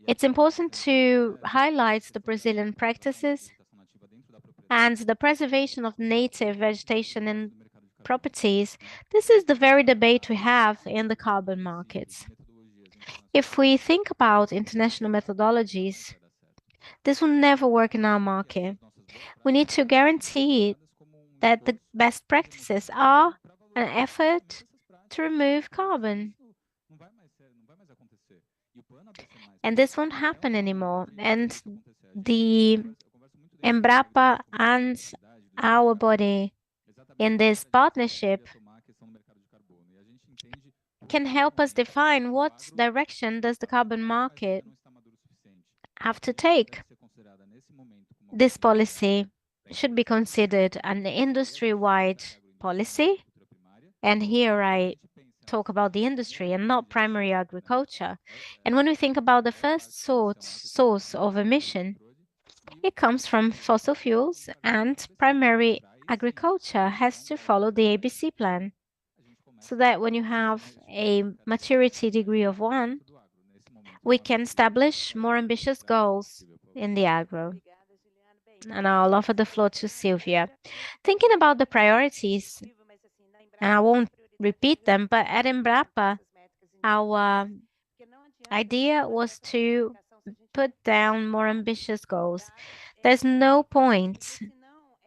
It's important to highlight the Brazilian practices and the preservation of native vegetation and properties. This is the very debate we have in the carbon markets. If we think about international methodologies, this will never work in our market. We need to guarantee that the best practices are an effort to remove carbon. And this won't happen anymore. And the Embrapa and our body in this partnership can help us define what direction does the carbon market have to take. This policy should be considered an industry-wide policy. And here I talk about the industry and not primary agriculture. And when we think about the first source of emission, it comes from fossil fuels, and primary agriculture has to follow the ABC plan. So that when you have a maturity degree of 1, we can establish more ambitious goals in the agro. And I'll offer the floor to Sylvia. Thinking about the priorities, and I won't repeat them, but at Embrapa, our idea was to put down more ambitious goals. There's no point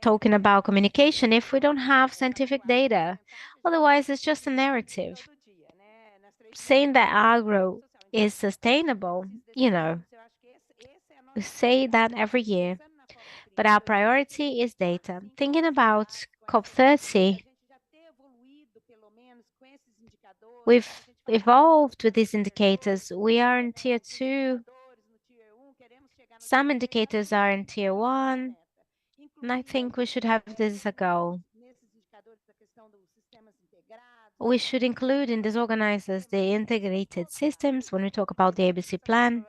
talking about communication if we don't have scientific data. Otherwise, it's just a narrative. Saying that agro is sustainable, we say that every year. But our priority is data. Thinking about COP30, we've evolved with these indicators. We are in tier 2. Some indicators are in tier 1. And I think we should have this as a goal. We should include in these organizers the integrated systems when we talk about the ABC plan.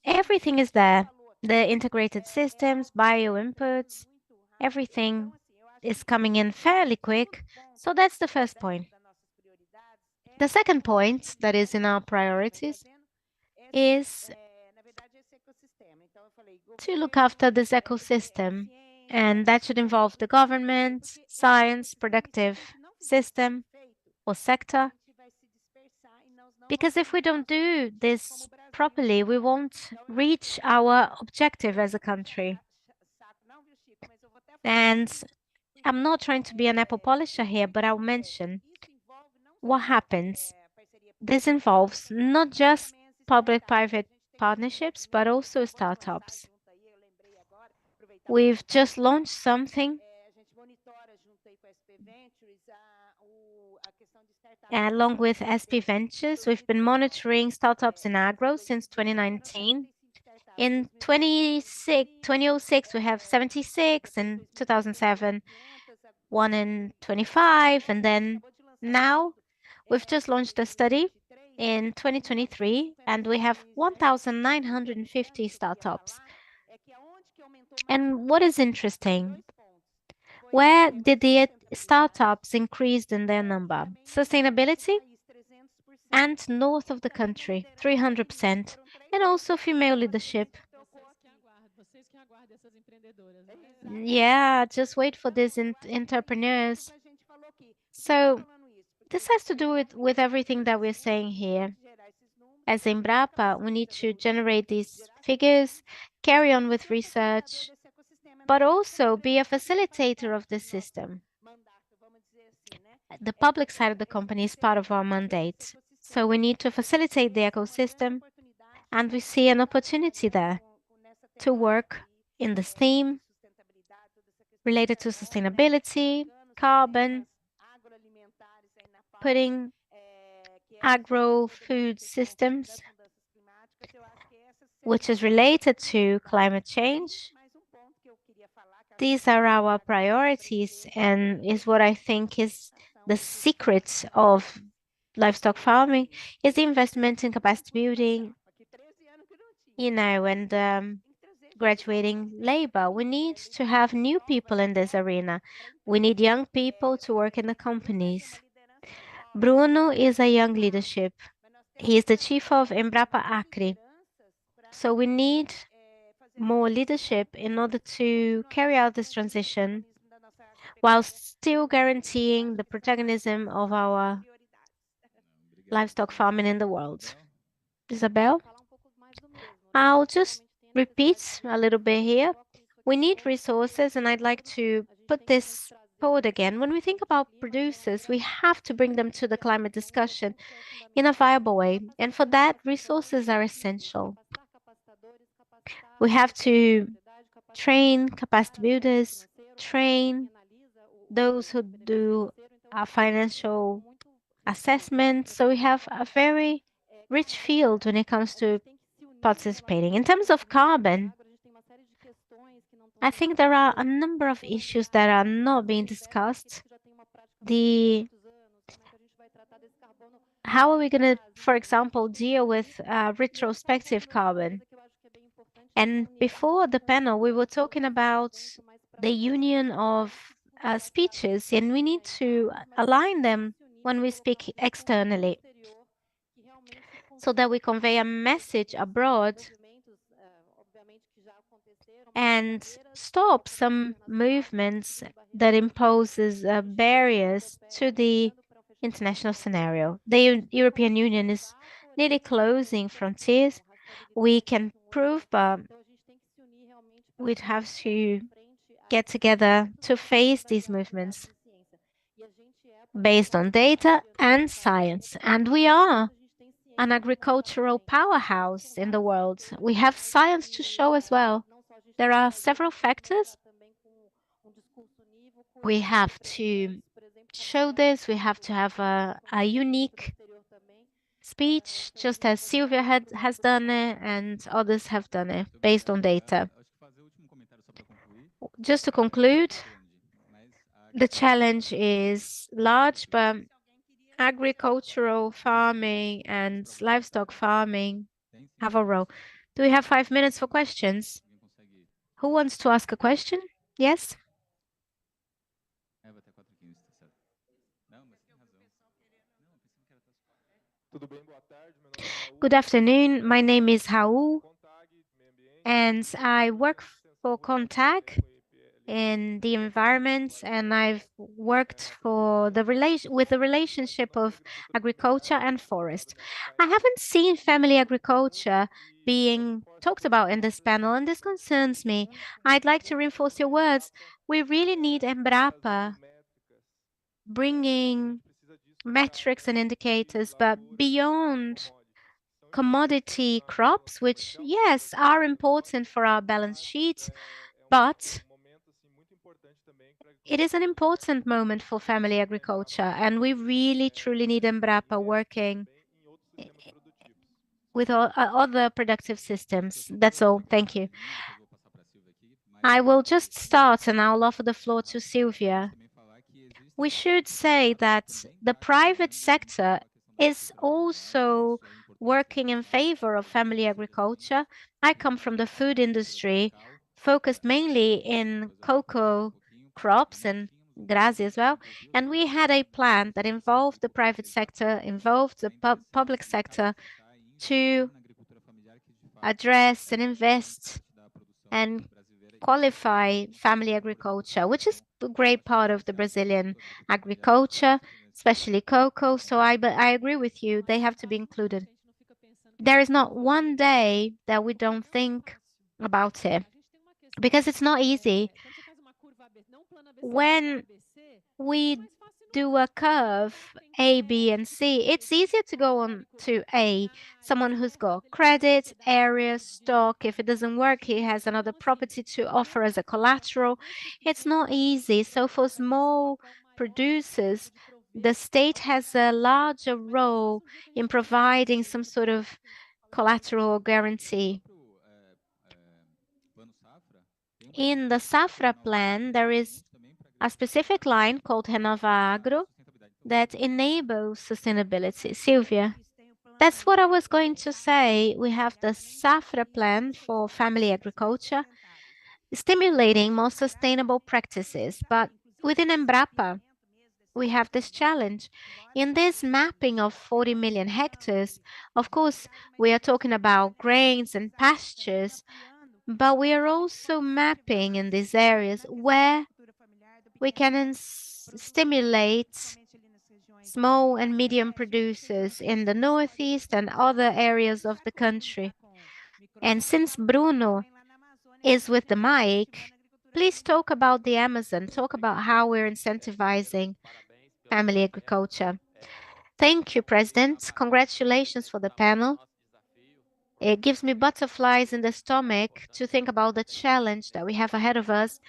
Everything is there. The integrated systems, bio inputs, everything is coming in fairly quick. So that's the first point. The second point that is in our priorities is to look after this ecosystem, and that should involve the government, science, productive system or sector. Because if we don't do this properly, we won't reach our objective as a country. And I'm not trying to be an apple polisher here, but I'll mention what happens. This involves not just public-private partnerships, but also startups. We've just launched something along with SP Ventures. We've been monitoring startups in agro since 2019. In 2006, we have 76, in 2007, one in 25, and then now we've just launched a study in 2023, and we have 1,950 startups. And what is interesting, where did the startups increase in their number? Sustainability and north of the country, 300%, and also female leadership. Yeah, just wait for these entrepreneurs. So this has to do with everything that we're saying here. As Embrapa, we need to generate these figures, carry on with research, but also be a facilitator of the system. The public side of the company is part of our mandate. So we need to facilitate the ecosystem, and we see an opportunity there to work in this theme related to sustainability, carbon, putting agro-food systems, which is related to climate change. These are our priorities and is what I think is the secret of livestock farming, is the investment in capacity building, and graduating labor. We need to have new people in this arena. We need young people to work in the companies. Bruno is a young leadership. He is the chief of Embrapa Acre. So we need more leadership in order to carry out this transition while still guaranteeing the protagonism of our livestock farming in the world. Isabel? I'll just repeat a little bit here. We need resources, and I'd like to put this forward again. When we think about producers, we have to bring them to the climate discussion in a viable way. And for that, resources are essential. We have to train capacity builders, train those who do a financial assessment. So we have a very rich field when it comes to participating. In terms of carbon, I think there are a number of issues that are not being discussed. How are we going to, for example, deal with retrospective carbon? And before the panel, we were talking about the union of speeches, and we need to align them when we speak externally so that we convey a message abroad and stop some movements that imposes barriers to the international scenario. The European Union is nearly closing frontiers. We can prove, but we'd have to get together to face these movements based on data and science. And we are an agricultural powerhouse in the world. We have science to show as well. There are several factors. We have to show this. We have to have a unique speech, just as Sylvia has done it and others have done it based on data. Just to conclude, The challenge is large, but agricultural farming and livestock farming have a role. Do we have 5 minutes for questions? Who wants to ask a question? Yes? É, vai até 4h15, tá certo. Não, mas tem razão. Não, eu pensei que era até Tudo bem, boa tarde. Meu nome é Raul. Good afternoon. My name is Raul, and I work for Contag in the environment, and I've worked for the relationship of agriculture and forest. I haven't seen family agriculture being talked about in this panel, and this concerns me. I'd like to reinforce your words. We really need Embrapa bringing metrics and indicators, but beyond commodity crops, which, yes, are important for our balance sheet, but it is an important moment for family agriculture, and we really truly need Embrapa working with all, other productive systems. That's all. Thank you. I will just start and I'll offer the floor to Sylvia. We should say that the private sector is also working in favor of family agriculture. I come from the food industry, focused mainly in cocoa crops and Grazi as well. And we had a plan that involved the private sector, involved the public sector to address and invest and qualify family agriculture, which is a great part of the Brazilian agriculture, especially cocoa. So I agree with you, they have to be included. There is not one day that we don't think about it, because it's not easy. When we do a curve A, B, and C, it's easier to go on to A. Someone who's got credit, area, stock. If it doesn't work, he has another property to offer as a collateral. It's not easy. So for small producers, the state has a larger role in providing some sort of collateral or guarantee. In the Safra plan, there is a specific line called Renova Agro that enables sustainability. Sylvia, that's what I was going to say. We have the Safra plan for family agriculture, stimulating more sustainable practices. But within Embrapa, we have this challenge. In this mapping of 40 million hectares, of course, we are talking about grains and pastures, but we are also mapping in these areas where we can stimulate small and medium producers in the Northeast and other areas of the country. And since Bruno is with the mic, please talk about the Amazon. Talk about how we're incentivizing family agriculture. Thank you, President. Congratulations for the panel. It gives me butterflies in the stomach to think about the challenge that we have ahead of us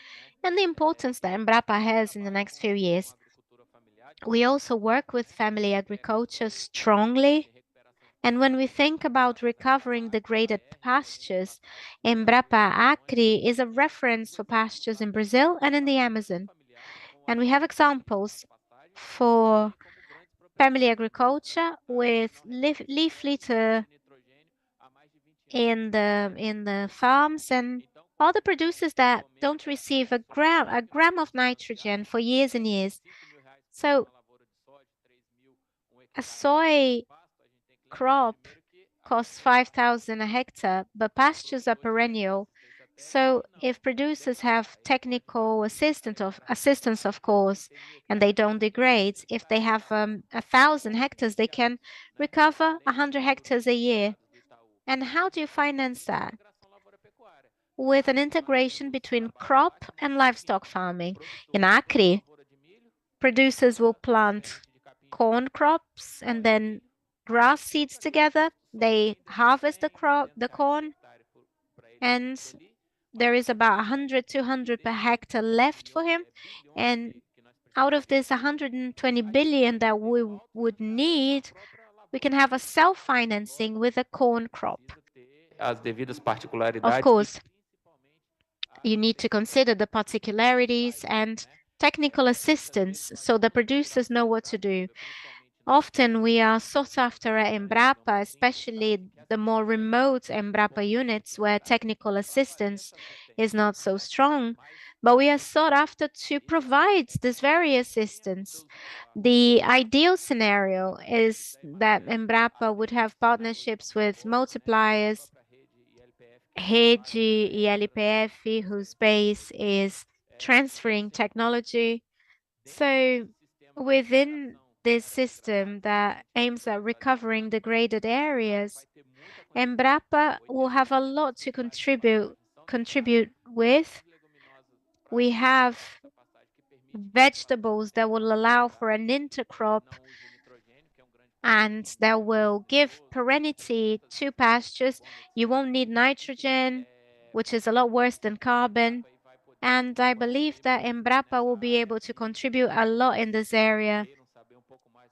and the importance that Embrapa has in the next few years. We also work with family agriculture strongly. And when we think about recovering degraded pastures, Embrapa Acre is a reference for pastures in Brazil and in the Amazon. And we have examples for family agriculture with leaf litter in the farms and other producers that don't receive a gram of nitrogen for years and years. So a soy crop costs 5,000 a hectare, but pastures are perennial. So if producers have technical assistance, of course, and they don't degrade, if they have 1,000 hectares, they can recover 100 hectares a year. And how do you finance that? With an integration between crop and livestock farming. In Acre, producers will plant corn crops and then grass seeds together. They harvest the corn, and there is about 100, 200 per hectare left for him. And out of this 120 billion that we would need, we can have a self-financing with a corn crop. Of course, you need to consider the particularities and technical assistance so the producers know what to do. Often we are sought after at Embrapa, especially the more remote Embrapa units where technical assistance is not so strong, but we are sought after to provide this very assistance. The ideal scenario is that Embrapa would have partnerships with multipliers, Rede ELPF, whose base is transferring technology. So within this system that aims at recovering degraded areas, Embrapa will have a lot to contribute with. We have vegetables that will allow for an intercrop and that will give perennity to pastures. You won't need nitrogen, which is a lot worse than carbon. And I believe that Embrapa will be able to contribute a lot in this area.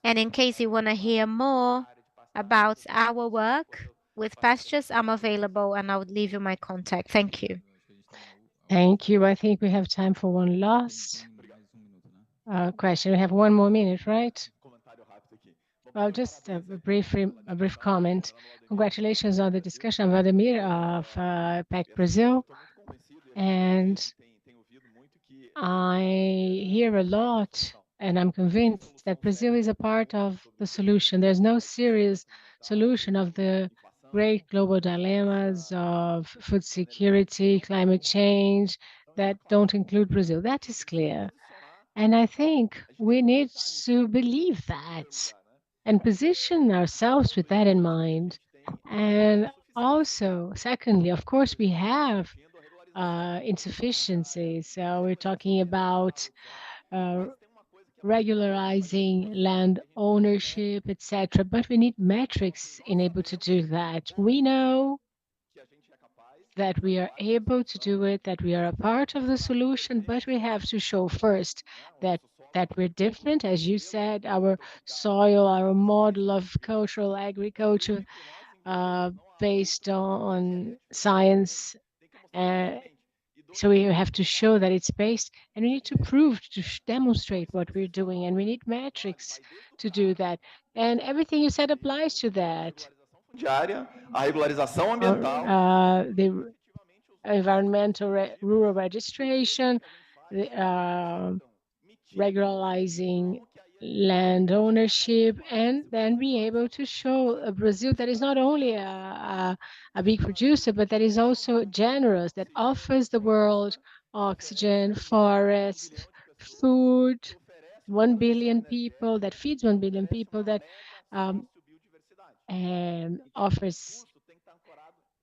And in case you want to hear more about our work with pastures, I'm available and I would leave you my contact. Thank you. Thank you. I think we have time for one last question. We have 1 more minute, right? Well, just a brief comment. Congratulations on the discussion, Vladimir, of PEC Brazil. And I hear a lot, and I'm convinced that Brazil is a part of the solution. There's no serious solution of the great global dilemmas of food security, climate change that don't include Brazil. That is clear. And I think we need to believe that and position ourselves with that in mind. And also, secondly, of course, we have insufficiencies. So we're talking about regularizing land ownership, etc. But we need metrics enabled to do that. We know that we are able to do it, that we are a part of the solution, but we have to show first that we're different. As you said, our soil, our model of cultural agriculture based on science. So we have to show that it's based, and we need to prove, to demonstrate what we're doing, and we need metrics to do that. And everything you said applies to that. The environmental rural registration, regularizing land ownership, and then be able to show a Brazil that is not only a big producer, but that is also generous, that offers the world oxygen, forests, food, 1 billion people, that feeds 1 billion people, that offers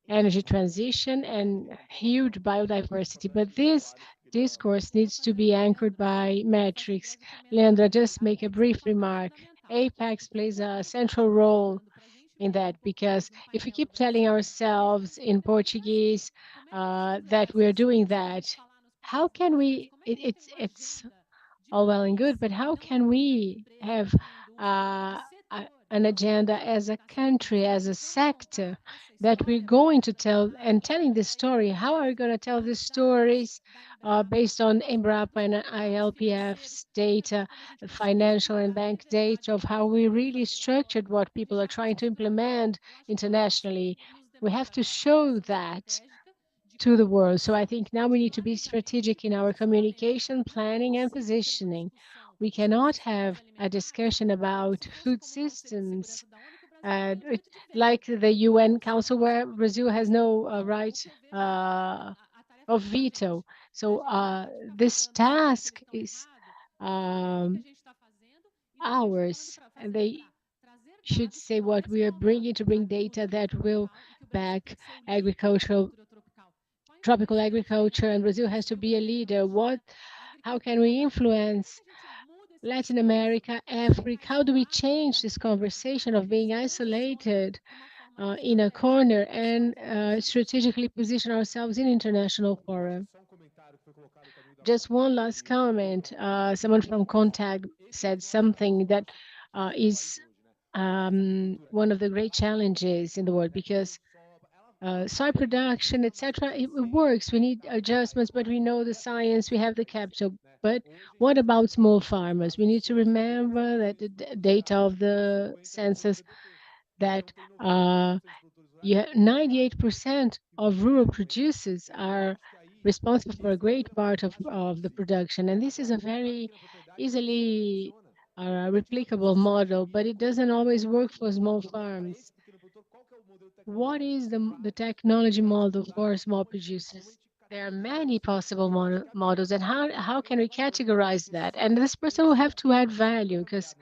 energy transition and huge biodiversity. But this discourse needs to be anchored by metrics. Leandra, just make a brief remark. Apex plays a central role in that, because if we keep telling ourselves in Portuguese that we're doing that, how can we, it's all well and good, but how can we have an agenda as a country, as a sector, that we're going to tell and telling this story? How are we going to tell these stories based on Embrapa and ILPF's data, financial and bank data of how we really structured what people are trying to implement internationally? We have to show that to the world. So I think now we need to be strategic in our communication, planning, and positioning. We cannot have a discussion about food systems like the UN Council, where Brazil has no right of veto. So this task is ours, and they should say what we are bringing to bring data that will back agricultural, tropical agriculture, and Brazil has to be a leader. How can we influence Latin America, Africa? How do we change this conversation of being isolated in a corner and strategically position ourselves in international fora? Just one last comment. Someone from Contact said something that is one of the great challenges in the world, because soy production, etc. It works. We need adjustments, but we know the science, we have the capital. But what about small farmers? We need to remember that the data of the census that 98% of rural producers are responsible for a great part of the production. And this is a very easily replicable model, but it doesn't always work for small farms. What is the technology model for small producers? There are many possible models, and how can we categorize that? And this person will have to add value because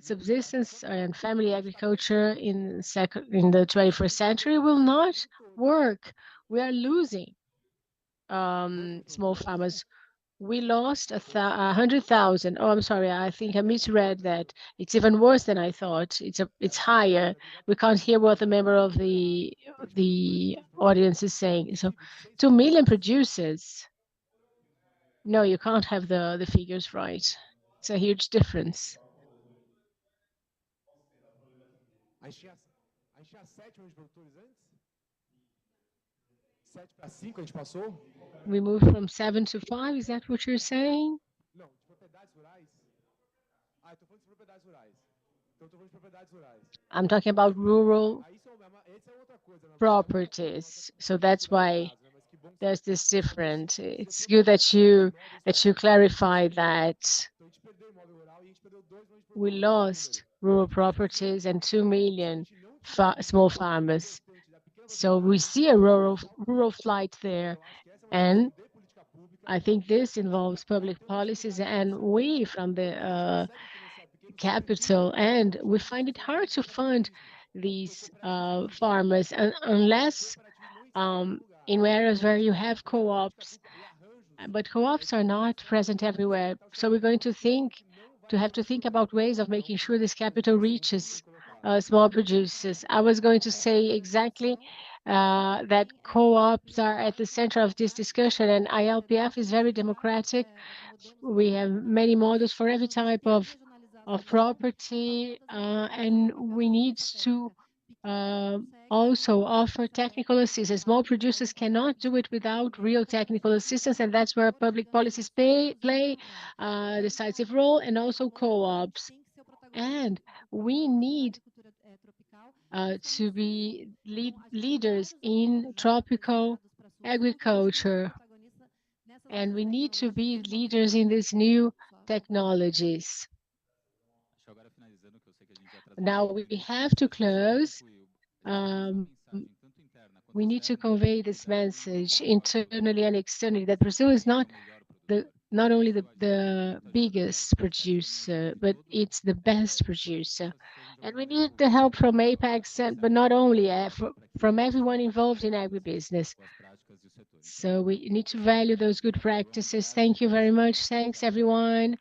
subsistence and family agriculture in the 21st century will not work. We are losing small farmers. We lost 100,000. Oh, I'm sorry. I think I misread that. It's even worse than I thought. It's higher. We can't hear what the member of the audience is saying. So, 2 million producers. No, you can't have the figures right. It's a huge difference. A gente tinha 7 milhões de produtores antes? 7 para 5 a gente passou? We moved from 7 to 5. Is that what you're saying? Não, de propriedades rurais. Ah, eu tô falando de propriedades rurais. Então eu tô falando de propriedades rurais. I'm talking about rural Aí isso é outra coisa, né? properties. So that's why there's this difference. It's good that you clarify that Então a gente perdeu o imóvel rural e a gente perdeu 2 milhões de we produtores. lost rural properties and 2 million small farmers. So we see a rural flight there. And I think this involves public policies, and we from the capital, and we find it hard to fund these farmers unless in areas where you have co-ops, but co-ops are not present everywhere. So we're going to have to think about ways of making sure this capital reaches small producers. I was going to say exactly that co-ops are at the center of this discussion, and ILPF is very democratic. We have many models for every type of property, and we need to also offer technical assistance. Small producers cannot do it without real technical assistance, and that's where public policies play a decisive role, and also co-ops. And we need to be leaders in tropical agriculture, and we need to be leaders in these new technologies. Now we have to close. We need to convey this message internally and externally that Brazil is not only the biggest producer, but it's the best producer. And we need the help from Apex, but not only from everyone involved in agribusiness. So we need to value those good practices. Thank you very much. Thanks, everyone.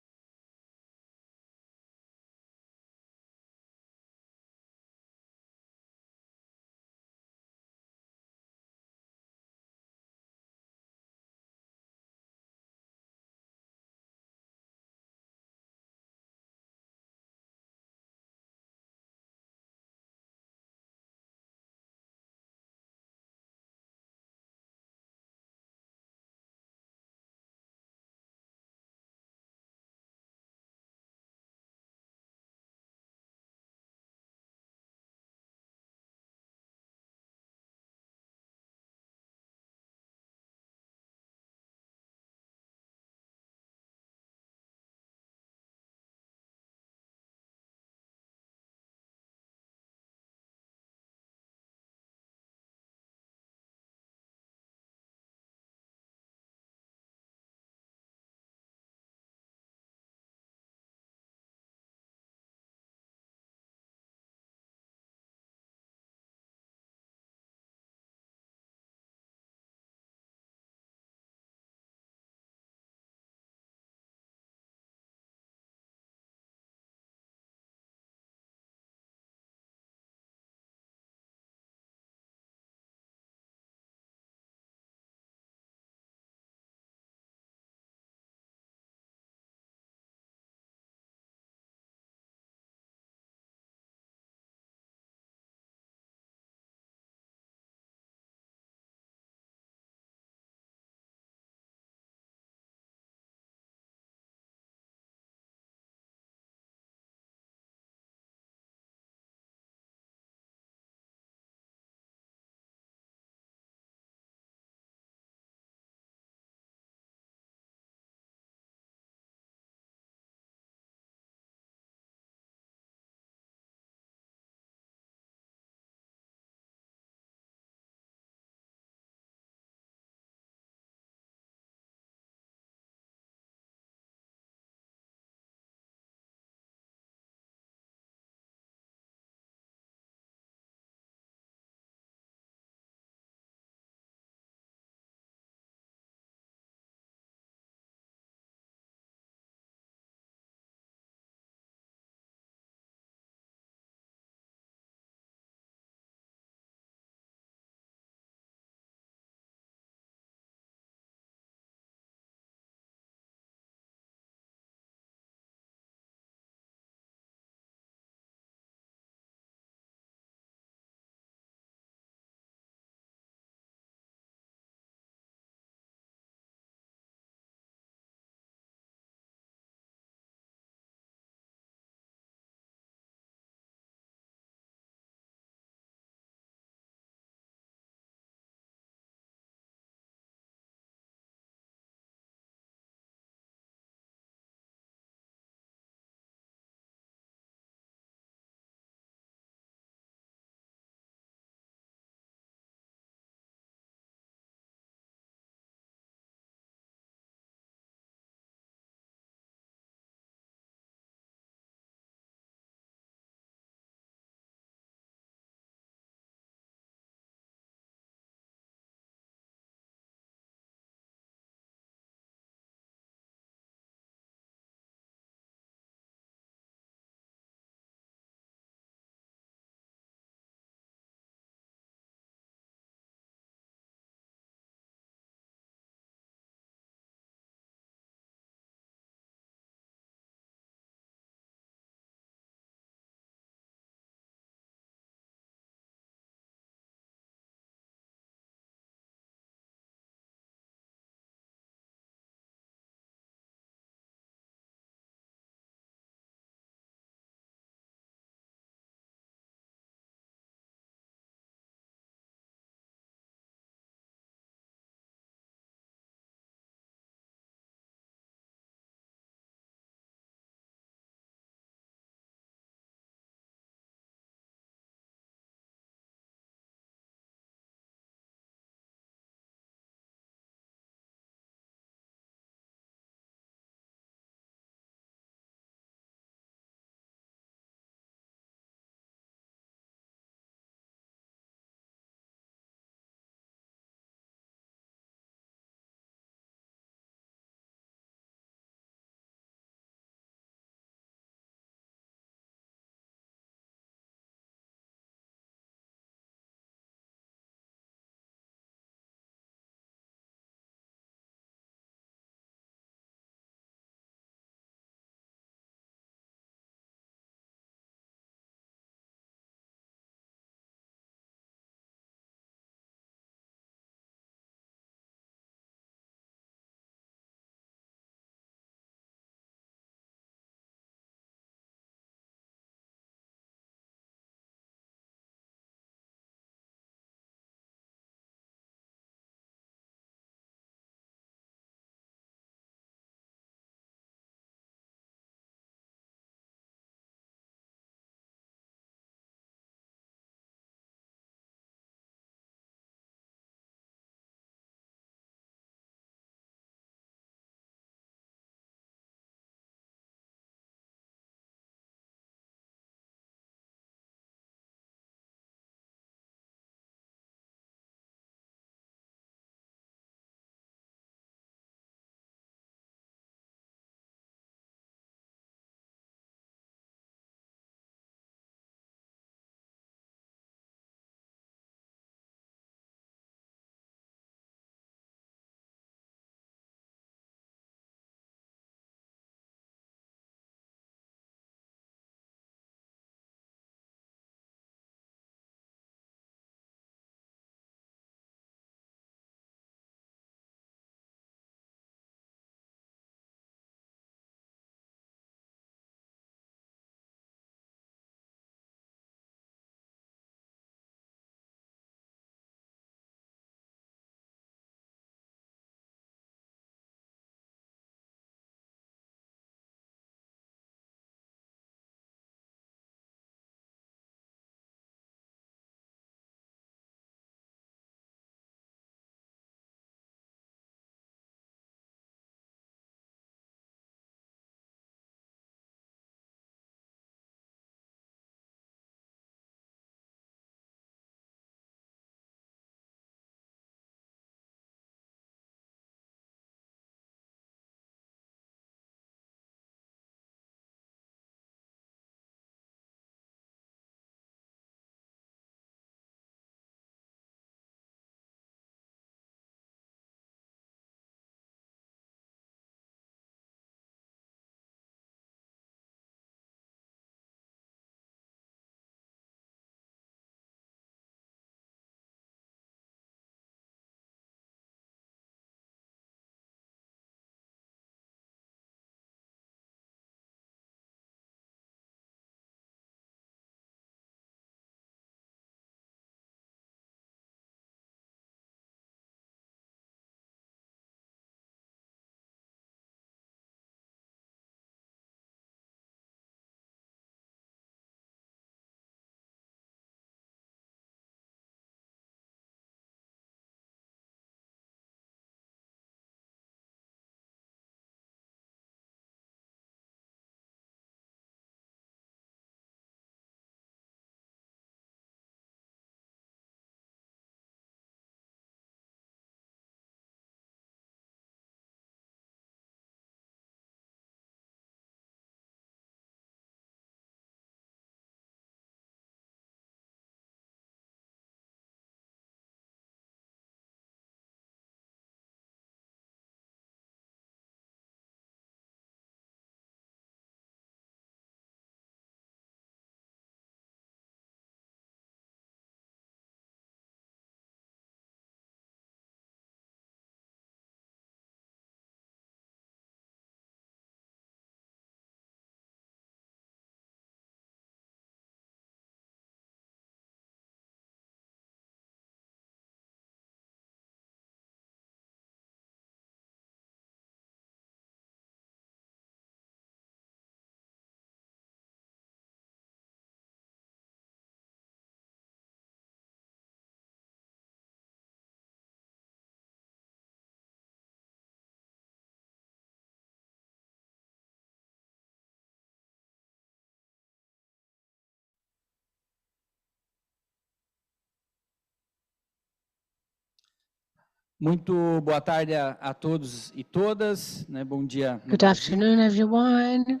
Muito boa tarde a todos e todas, né? Bom dia no Good Brasil. afternoon, everyone.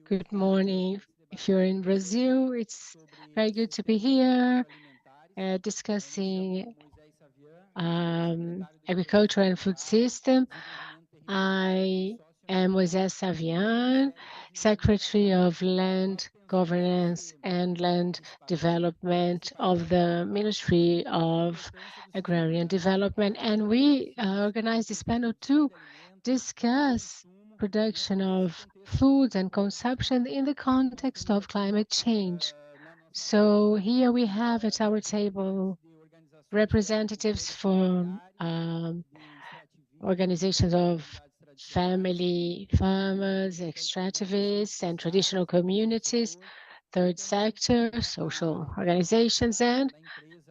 Good morning. If you're in Brazil, it's very good to be here discussing agriculture and food system. I am Moisés Savian, Secretary of Land Governance and Land Development of the Ministry of Agrarian Development. And we organized this panel to discuss production of foods and consumption in the context of climate change. So here we have at our table representatives from organizations of family farmers, extractivists, and traditional communities, third sector, social organizations, and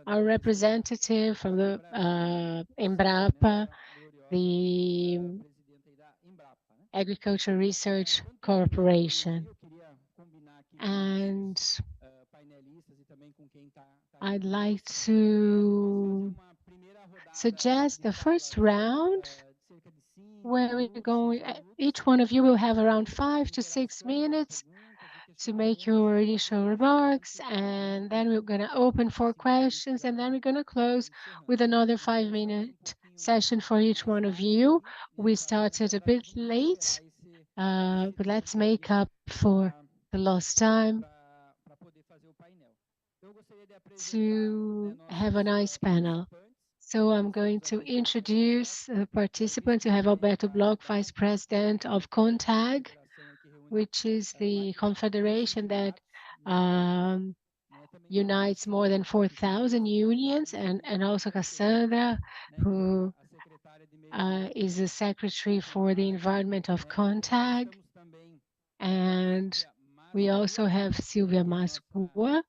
our representative from the Embrapa, the Agriculture Research Corporation. And I'd like to suggest the first round where we're going, each one of you will have around 5 to 6 minutes to make your initial remarks, and then we're going to open for questions, and then we're going to close with another 5-minute session for each one of you. We started a bit late, but let's make up for the lost time to have a nice panel. So I'm going to introduce the participants. You have Alberto Bloch, Vice President of CONTAG, which is the confederation that unites more than 4,000 unions, and also Cassandra, who is the Secretary for the Environment of CONTAG. And we also have Silvia Mascua,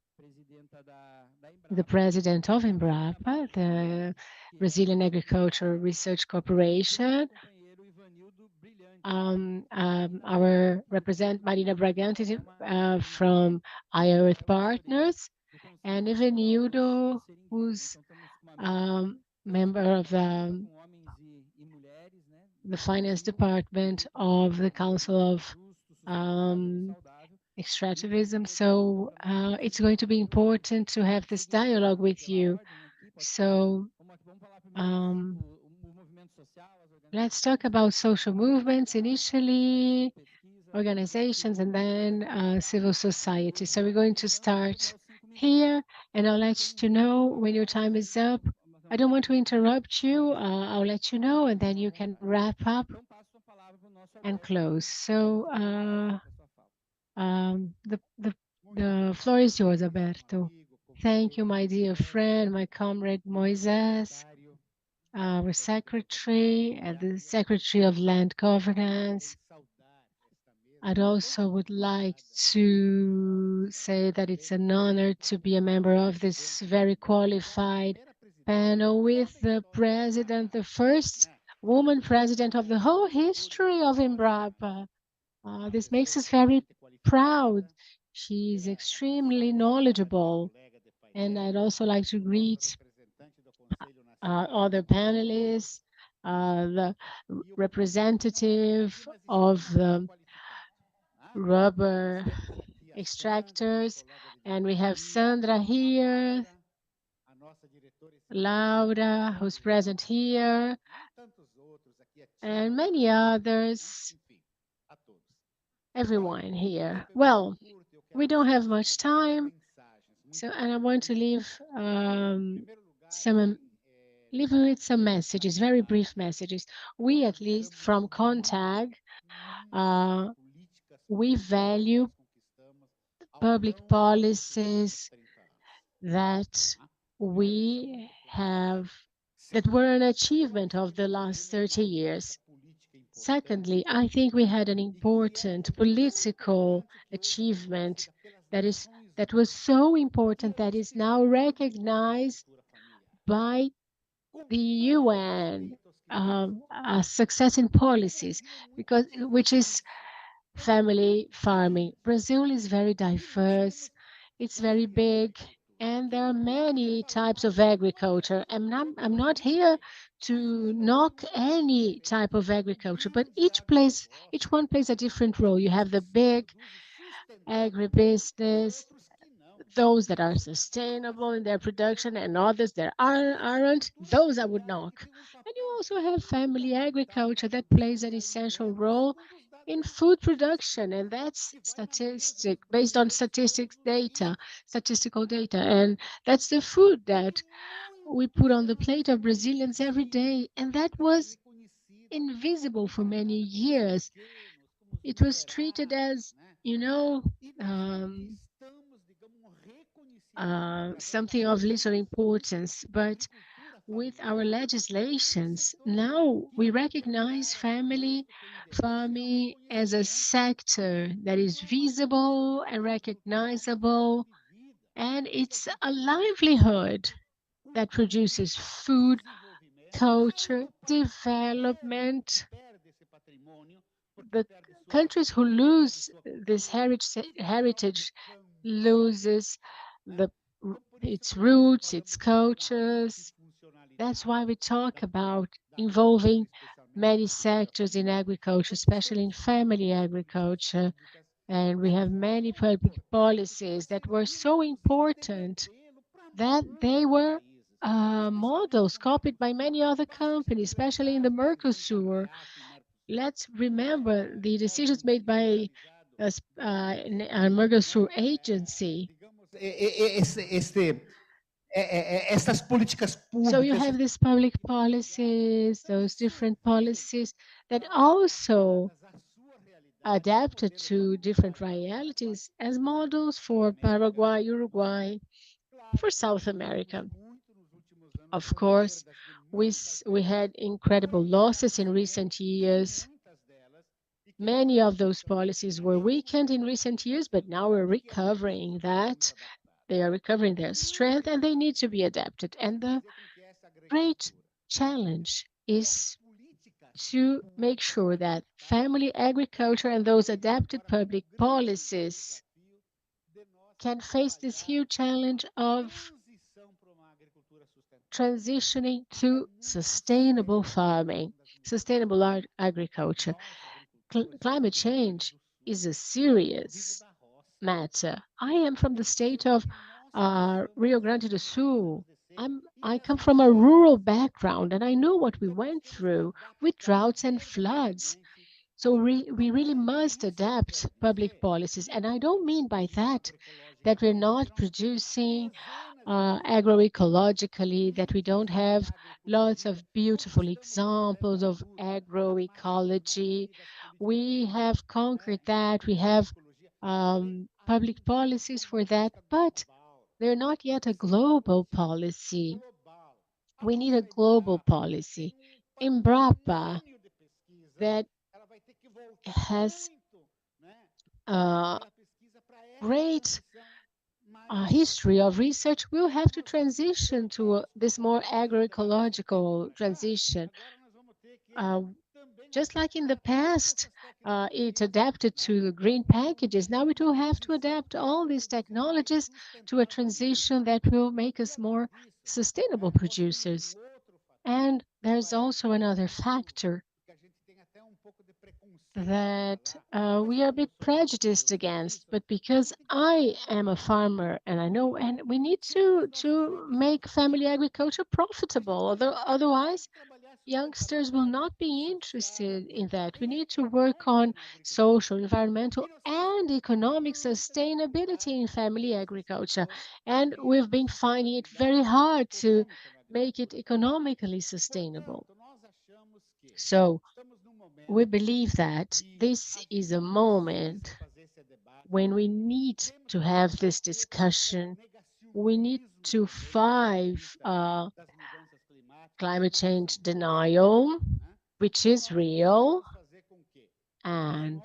the president of Embrapa, the Brazilian Agricultural Research Corporation. Our representative, Marina Bragante, from iEarth Partners, and Ivanildo, who's member of the finance department of the Council of Extractivism. So it's going to be important to have this dialogue with you. So let's talk about social movements, initially organizations, and then civil society. So we're going to start here, and I'll let you know when your time is up. I don't want to interrupt you. I'll let you know, and then you can wrap up and close. So the floor is yours, Alberto. Thank you, my dear friend, my comrade Moisés, our secretary, and the Secretary of Land Governance. I'd also would like to say that it's an honor to be a member of this very qualified panel with the president, the first woman president of the whole history of Embrapa. This makes us very proud. She's extremely knowledgeable. And I'd also like to greet other panelists, the representative of the rubber extractors, and we have Sandra here, Laura, who's present here, and many others, everyone here. Well, we don't have much time, and I want to leave you with some messages, very brief messages. We, at least from CONTAG, we value public policies that we have, that were an achievement of the last 30 years. Secondly, I think we had an important political achievement that was so important that is now recognized by the UN, a success in policies, which is family farming. Brazil is very diverse, it's very big, And there are many types of agriculture. I'm not here to knock any type of agriculture, but each one plays a different role. You have the big agribusiness, those that are sustainable in their production, and others that aren't. Those I would knock. And you also have family agriculture that plays an essential role in food production, and that's based on statistical data, and that's the food that we put on the plate of Brazilians every day, and that was invisible for many years. It was treated as, you know, um, something of little importance, but with our legislations, now we recognize family farming as a sector that is visible and recognizable, and it's a livelihood that produces food, culture, development. The countries who lose this heritage loses its roots, its cultures. That's why we talk about involving many sectors in agriculture, especially in family agriculture. And we have many public policies that were so important that they were models copied by many other companies, especially in the Mercosur. Let's remember the decisions made by a Mercosur agency. Estas políticas So you públicas. have these public policies, those different policies that also adapted to different realities as models for Paraguay, Uruguay, for South America. Of course, we had incredible losses in recent years. Many of those policies were weakened in recent years, but now we're recovering that. They are recovering their strength and they need to be adapted. And the great challenge is to make sure that family agriculture and those adapted public policies can face this huge challenge of transitioning to sustainable farming, sustainable agriculture. Climate change is a serious matter. I am from the state of Rio Grande do Sul. I come from a rural background, and I know what we went through with droughts and floods. So we really must adapt public policies. And I don't mean by that we're not producing agroecologically, that we don't have lots of beautiful examples of agroecology. We have conquered that. We have public policies for that, but they're not yet a global policy. We need a global policy. Embrapa, that has great history of research, will have to transition to this more agroecological transition. Just like in the past, it adapted to the green packages. Now it will have to adapt all these technologies to a transition that will make us more sustainable producers. And there's also another factor that we are a bit prejudiced against, but because I am a farmer and I know, and we need to make family agriculture profitable, although otherwise youngsters will not be interested in that. We need to work on social, environmental, and economic sustainability in family agriculture. And we've been finding it very hard to make it economically sustainable. So we believe that this is a moment when we need to have this discussion. We need to fight climate change denial, which is real, and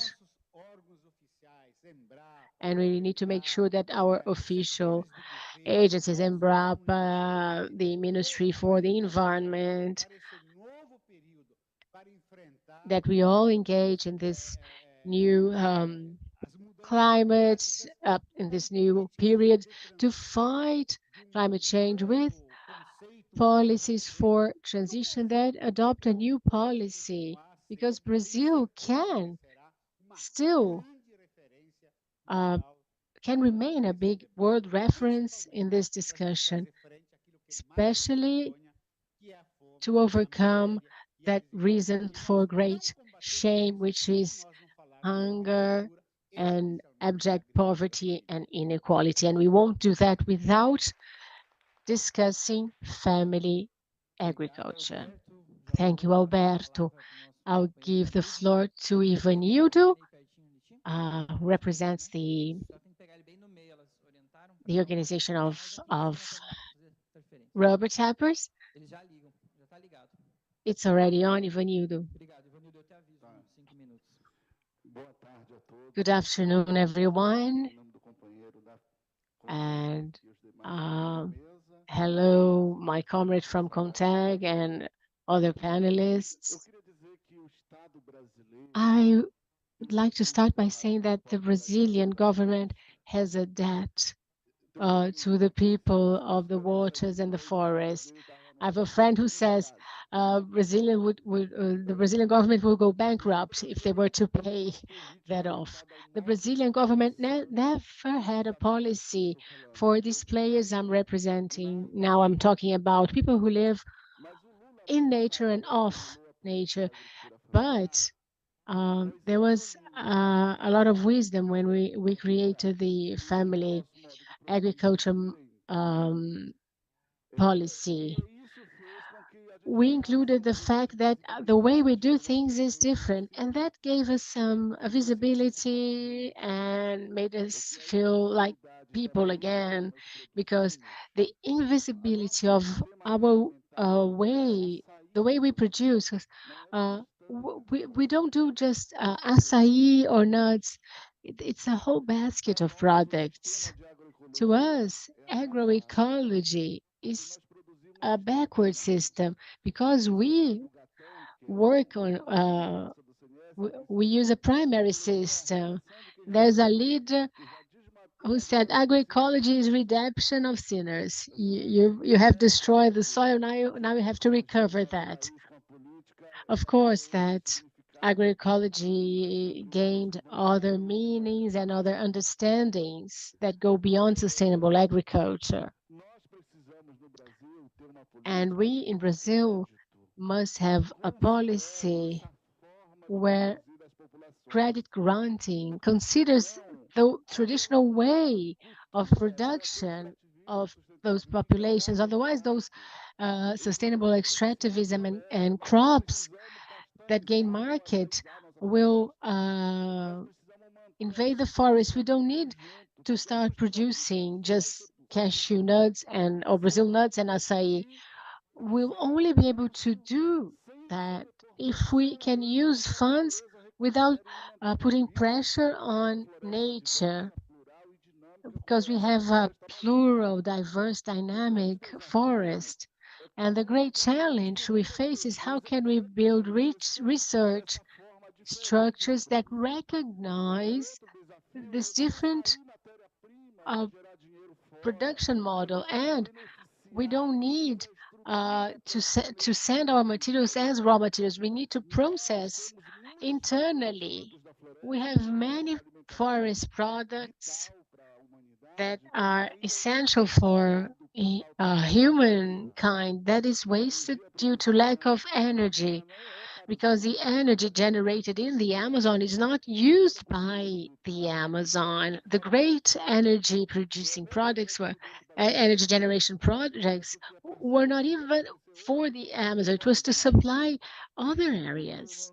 we need to make sure that our official agencies, Embrapa, the Ministry for the Environment, that we all engage in this new climate, in this new period, to fight climate change with policies for transition that adopt a new policy, because Brazil can still can remain a big world reference in this discussion, especially to overcome that reason for great shame, which is hunger and abject poverty and inequality. And we won't do that without discussing family agriculture. Thank you, Alberto. I'll give the floor to Ivanildo, who represents the organization of rubber tappers. It's already on, Ivanildo. Good afternoon, everyone. And hello, my comrade from CONTAG and other panelists. I would like to start by saying that the Brazilian government has a debt to the people of the waters and the forests. I have a friend who says the Brazilian government will go bankrupt if they were to pay that off. The Brazilian government never had a policy for these players I'm representing. Now I'm talking about people who live in nature and off nature. But there was a lot of wisdom when we created the family agriculture policy. We included the fact that the way we do things is different, and that gave us some visibility and made us feel like people again, because the invisibility of our way, the way we produce, we don't do just acai or nuts. It's a whole basket of products. To us, agroecology is a backward system because we work on, we use a primary system. There's a leader who said agroecology is redemption of sinners. You have destroyed the soil, now you have to recover that. Of course, that agroecology gained other meanings and other understandings that go beyond sustainable agriculture. And we in Brazil must have a policy where credit granting considers the traditional way of production of those populations. Otherwise, those sustainable extractivism and crops that gain market will invade the forest. We don't need to start producing just cashew nuts or Brazil nuts and acai. We'll only be able to do that if we can use funds without putting pressure on nature, because we have a plural, diverse, dynamic forest. And the great challenge we face is how can we build rich research structures that recognize this different production model. And we don't need to send our materials as raw materials. We need to process internally. We have many forest products that are essential for humankind that is wasted due to lack of energy, because the energy generated in the Amazon is not used by the Amazon. The great energy producing products were energy generation projects were not even for the Amazon. It was to supply other areas.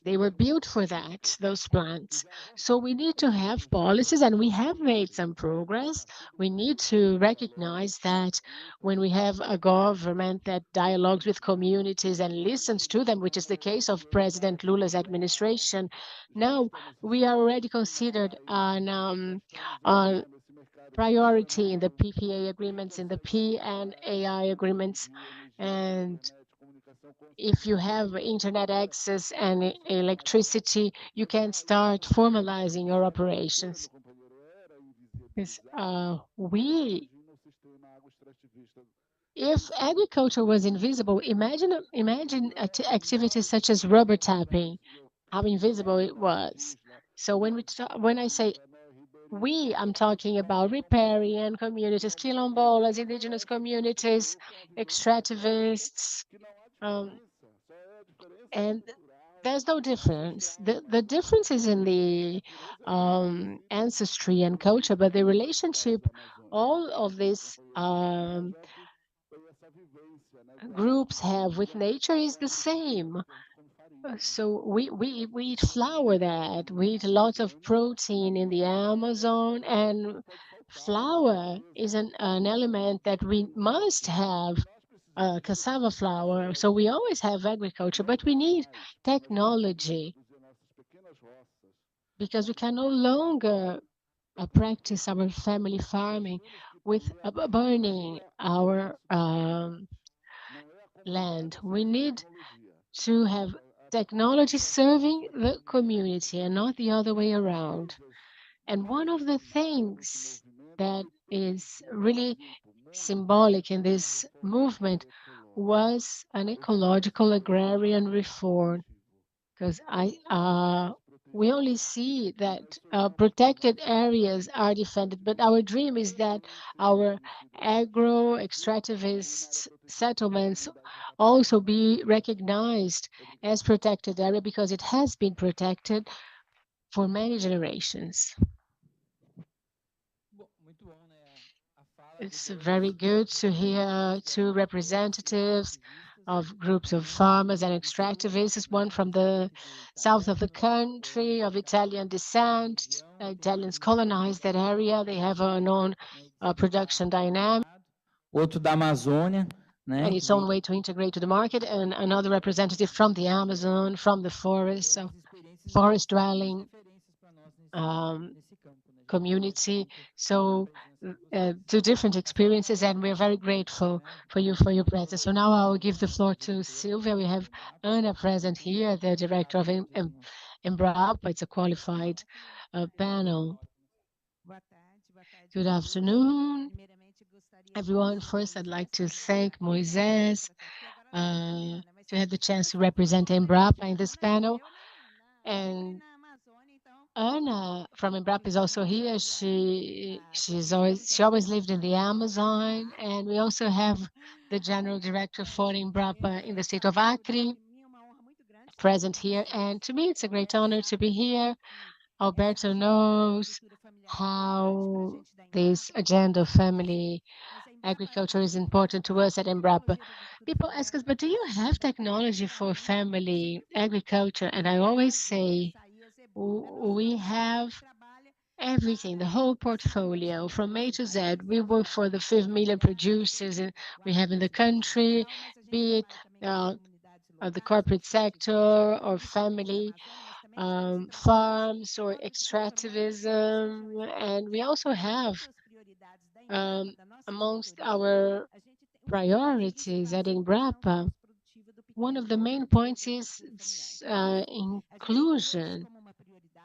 They were built for that, those plants. So we need to have policies, and we have made some progress. We need to recognize that when we have a government that dialogues with communities and listens to them, which is the case of President Lula's administration, now we are already considered on priority in the PPA agreements, in the P and AI agreements. And if you have internet access and electricity, you can start formalizing your operations. We If agriculture was invisible, imagine activities such as rubber tapping, how invisible it was. So when I say we, I'm talking about riparian communities, quilombolas, indigenous communities, extractivists, and there's no difference. The difference is in the ancestry and culture, but the relationship, all of these groups have with nature is the same. So we eat flour that we eat lots of protein in the Amazon, and flour is an element that we must have, cassava flour. So we always have agriculture, but we need technology because we can no longer practice our family farming with burning our land. We need to have technology serving the community and not the other way around. And one of the things that is really symbolic in this movement was an ecological agrarian reform, because we only see that protected areas are defended, but our dream is that our agro-extractivist settlements also be recognized as protected area because it has been protected for many generations. It's very good to hear two representatives of groups of farmers and extractivists, one from the south of the country of Italian descent. Italians colonized that area. They have a known production dynamic Outro da Amazônia, né? and its own way to integrate to the market, and another representative from the Amazon, from the forest, so forest dwelling community. So two different experiences, and we're very grateful for your presence. So now I will give the floor to Sylvia. We have Ana present here, the director of Embrapa. It's a qualified panel. Good afternoon, everyone. First, I'd like to thank Moises to have the chance to represent Embrapa in this panel. And Ana from Embrapa is also here. She always lived in the Amazon, and we also have the general director for Embrapa in the state of Acre present here. And to me, it's a great honor to be here. Alberto knows how this agenda of family agriculture is important to us at Embrapa. People ask us, but do you have technology for family agriculture? And I always say, we have everything, the whole portfolio from A to Z. We work for the 5 million producers we have in the country, be it the corporate sector or family farms or extractivism. And we also have amongst our priorities at Embrapa, one of the main points is inclusion,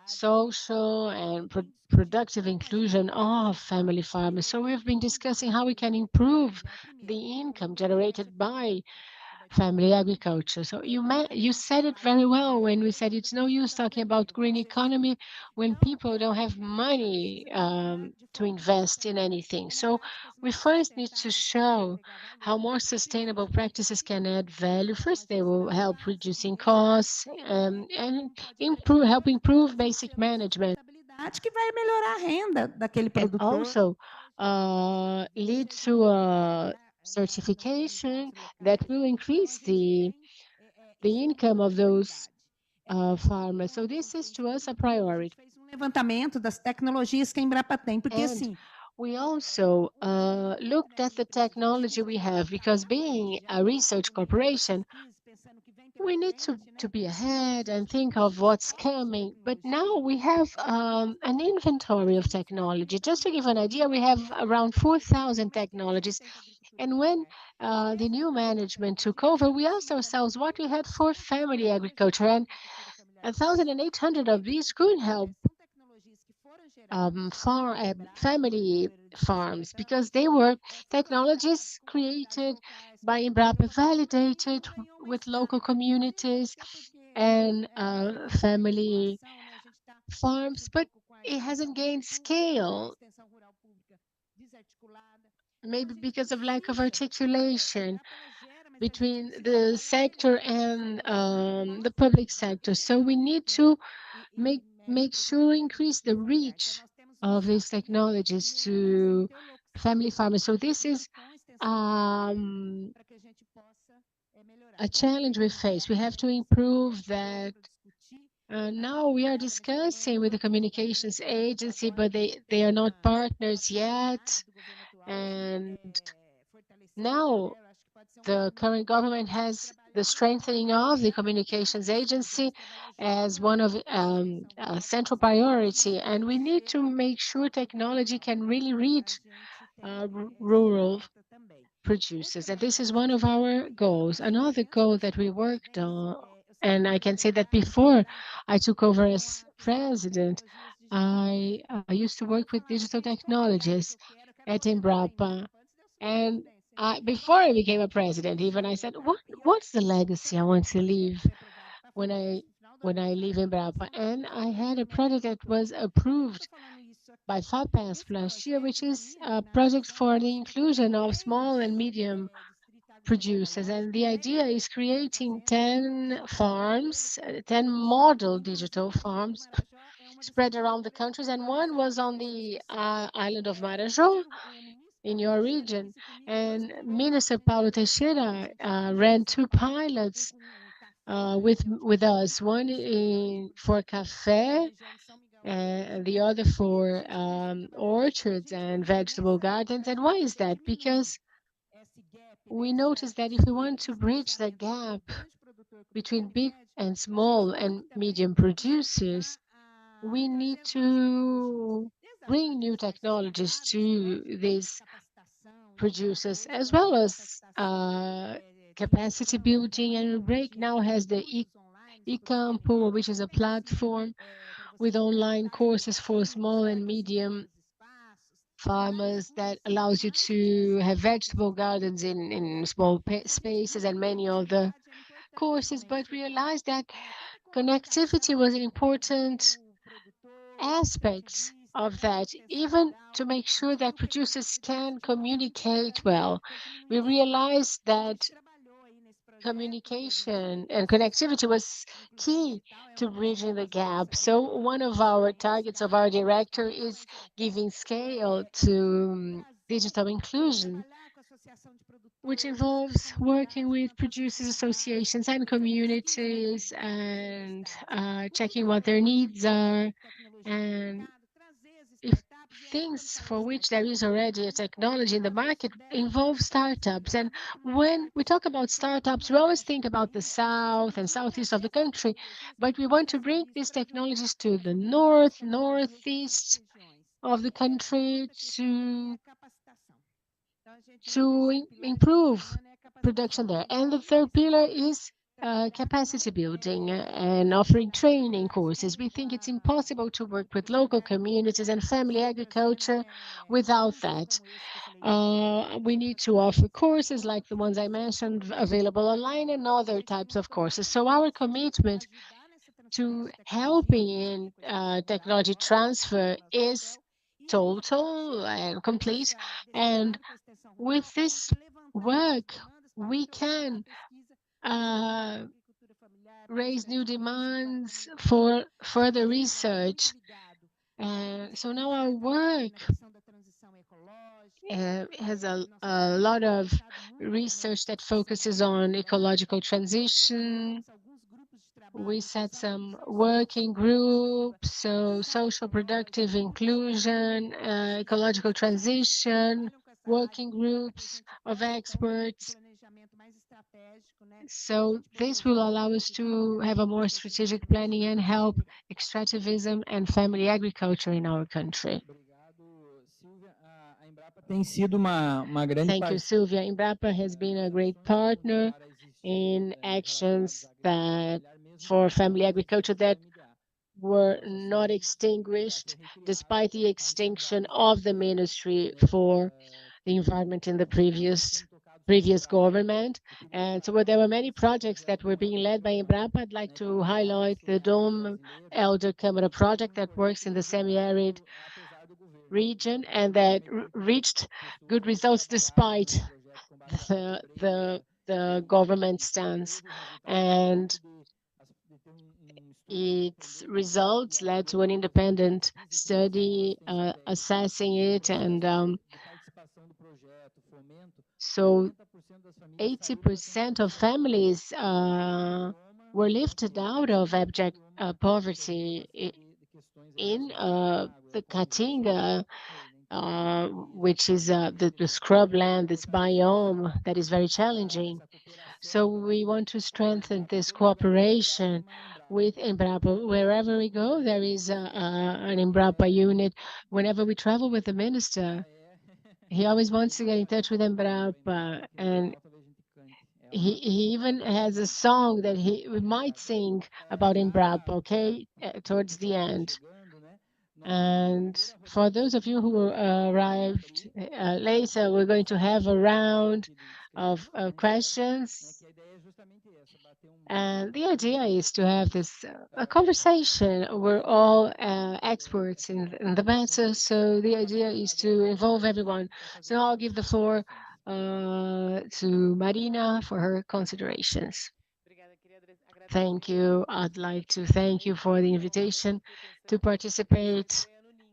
social and productive inclusion of family farmers. So we've been discussing how we can improve the income generated by family agriculture. So you said it very well when we said it's no use talking about green economy when people don't have money to invest in anything. So we first need to show how more sustainable practices can add value. First, they will help reducing costs and help improve basic management. Que vai melhorar a renda daquele produtor. Also lead to a certification that will increase the income of those farmers. So this is to us a priority. Levantamento das tecnologias que a Embrapa tem, porque assim. We also looked at the technology we have, because being a research corporation, we need to be ahead and think of what's coming. But now we have an inventory of technology. Just to give an idea, we have around 4,000 technologies. And when the new management took over, we asked ourselves what we had for family agriculture, and 1,800 of these could help family farms, because they were technologies created by Embrapa, validated with local communities and family farms, but it hasn't gained scale, maybe because of lack of articulation between the sector and the public sector. So we need to make sure increase the reach of these technologies to family farmers. So this is a challenge we face. We have to improve that. Now we are discussing with the communications agency, but they are not partners yet. And now the current government has the strengthening of the communications agency as one of a central priority, and we need to make sure technology can really reach rural producers, and this is one of our goals. Another goal that we worked on, and I can say that before I took over as president, I used to work with digital technologies at Embrapa, and before I became a president, even I said, what's the legacy I want to leave when I leave Embrapa? And I had a project that was approved by FAPESP last year, which is a project for the inclusion of small and medium producers. And the idea is creating 10 farms, 10 model digital farms spread around the countries. And one was on the island of Marajó, in your region. And Minister Paulo Teixeira ran 2 pilots with us, one for café and the other for orchards and vegetable gardens. And why is that? Because we noticed that if we want to bridge the gap between big and small and medium producers, we need to bring new technologies to these producers, as well as capacity building. And Break now has the eCampo, which is a platform with online courses for small and medium farmers that allows you to have vegetable gardens in small spaces and many other courses, but realized that connectivity was an important aspect of that, even to make sure that producers can communicate well. We realized that communication and connectivity was key to bridging the gap. So one of our targets of our director is giving scale to digital inclusion, which involves working with producers associations and communities and checking what their needs are, and if things for which there is already a technology in the market involve startups. And when we talk about startups, we always think about the south and southeast of the country, but we want to bring these technologies to the north, northeast of the country to improve production there. And the third pillar is capacity building and offering training courses. We think it's impossible to work with local communities and family agriculture without that. We need to offer courses like the ones I mentioned, available online, and other types of courses. So our commitment to helping in technology transfer is total and complete. And with this work, we can raise new demands for further research. So now our work has a lot of research that focuses on ecological transition. We set some working groups, so social productive inclusion, ecological transition, working groups of experts. So this will allow us to have a more strategic planning and help extractivism and family agriculture in our country. Thank you, Sylvia. Embrapa has been a great partner in actions that for family agriculture that were not extinguished despite the extinction of the Ministry for the Environment in the previous government. And so there were many projects that were being led by Embrapa. I'd like to highlight the Dom Elder Câmara project that works in the semi-arid region and that reached good results despite the government stance. And its results led to an independent study assessing it, and so 80% of families were lifted out of abject poverty in the Caatinga, which is the scrubland, this biome that is very challenging. So we want to strengthen this cooperation with Embrapa. Wherever we go, there is an Embrapa unit. Whenever we travel with the minister, he always wants to get in touch with Embrapa, and he even has a song that we might sing about Embrapa, okay, towards the end. And for those of you who arrived later, we're going to have a round of questions. And the idea is to have this a conversation. We're all experts in the matter, so the idea is to involve everyone. So I'll give the floor to Marina for her considerations. Thank you. I'd like to thank you for the invitation to participate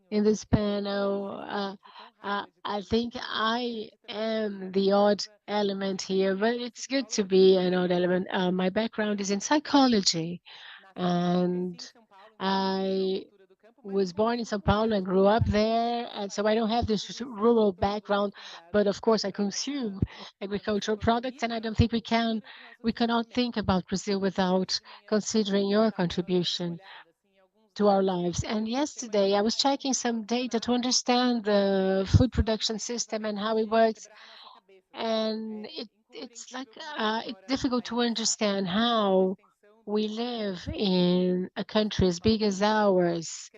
in this panel. I think I am the odd element here, but it's good to be an odd element. My background is in psychology, and I was born in São Paulo and grew up there, and so I don't have this rural background, but of course I consume agricultural products, and I don't think we cannot think about Brazil without considering your contribution to our lives. And yesterday I was checking some data to understand the food production system and how it works, and it's like it's difficult to understand how we live in a country as big as ours.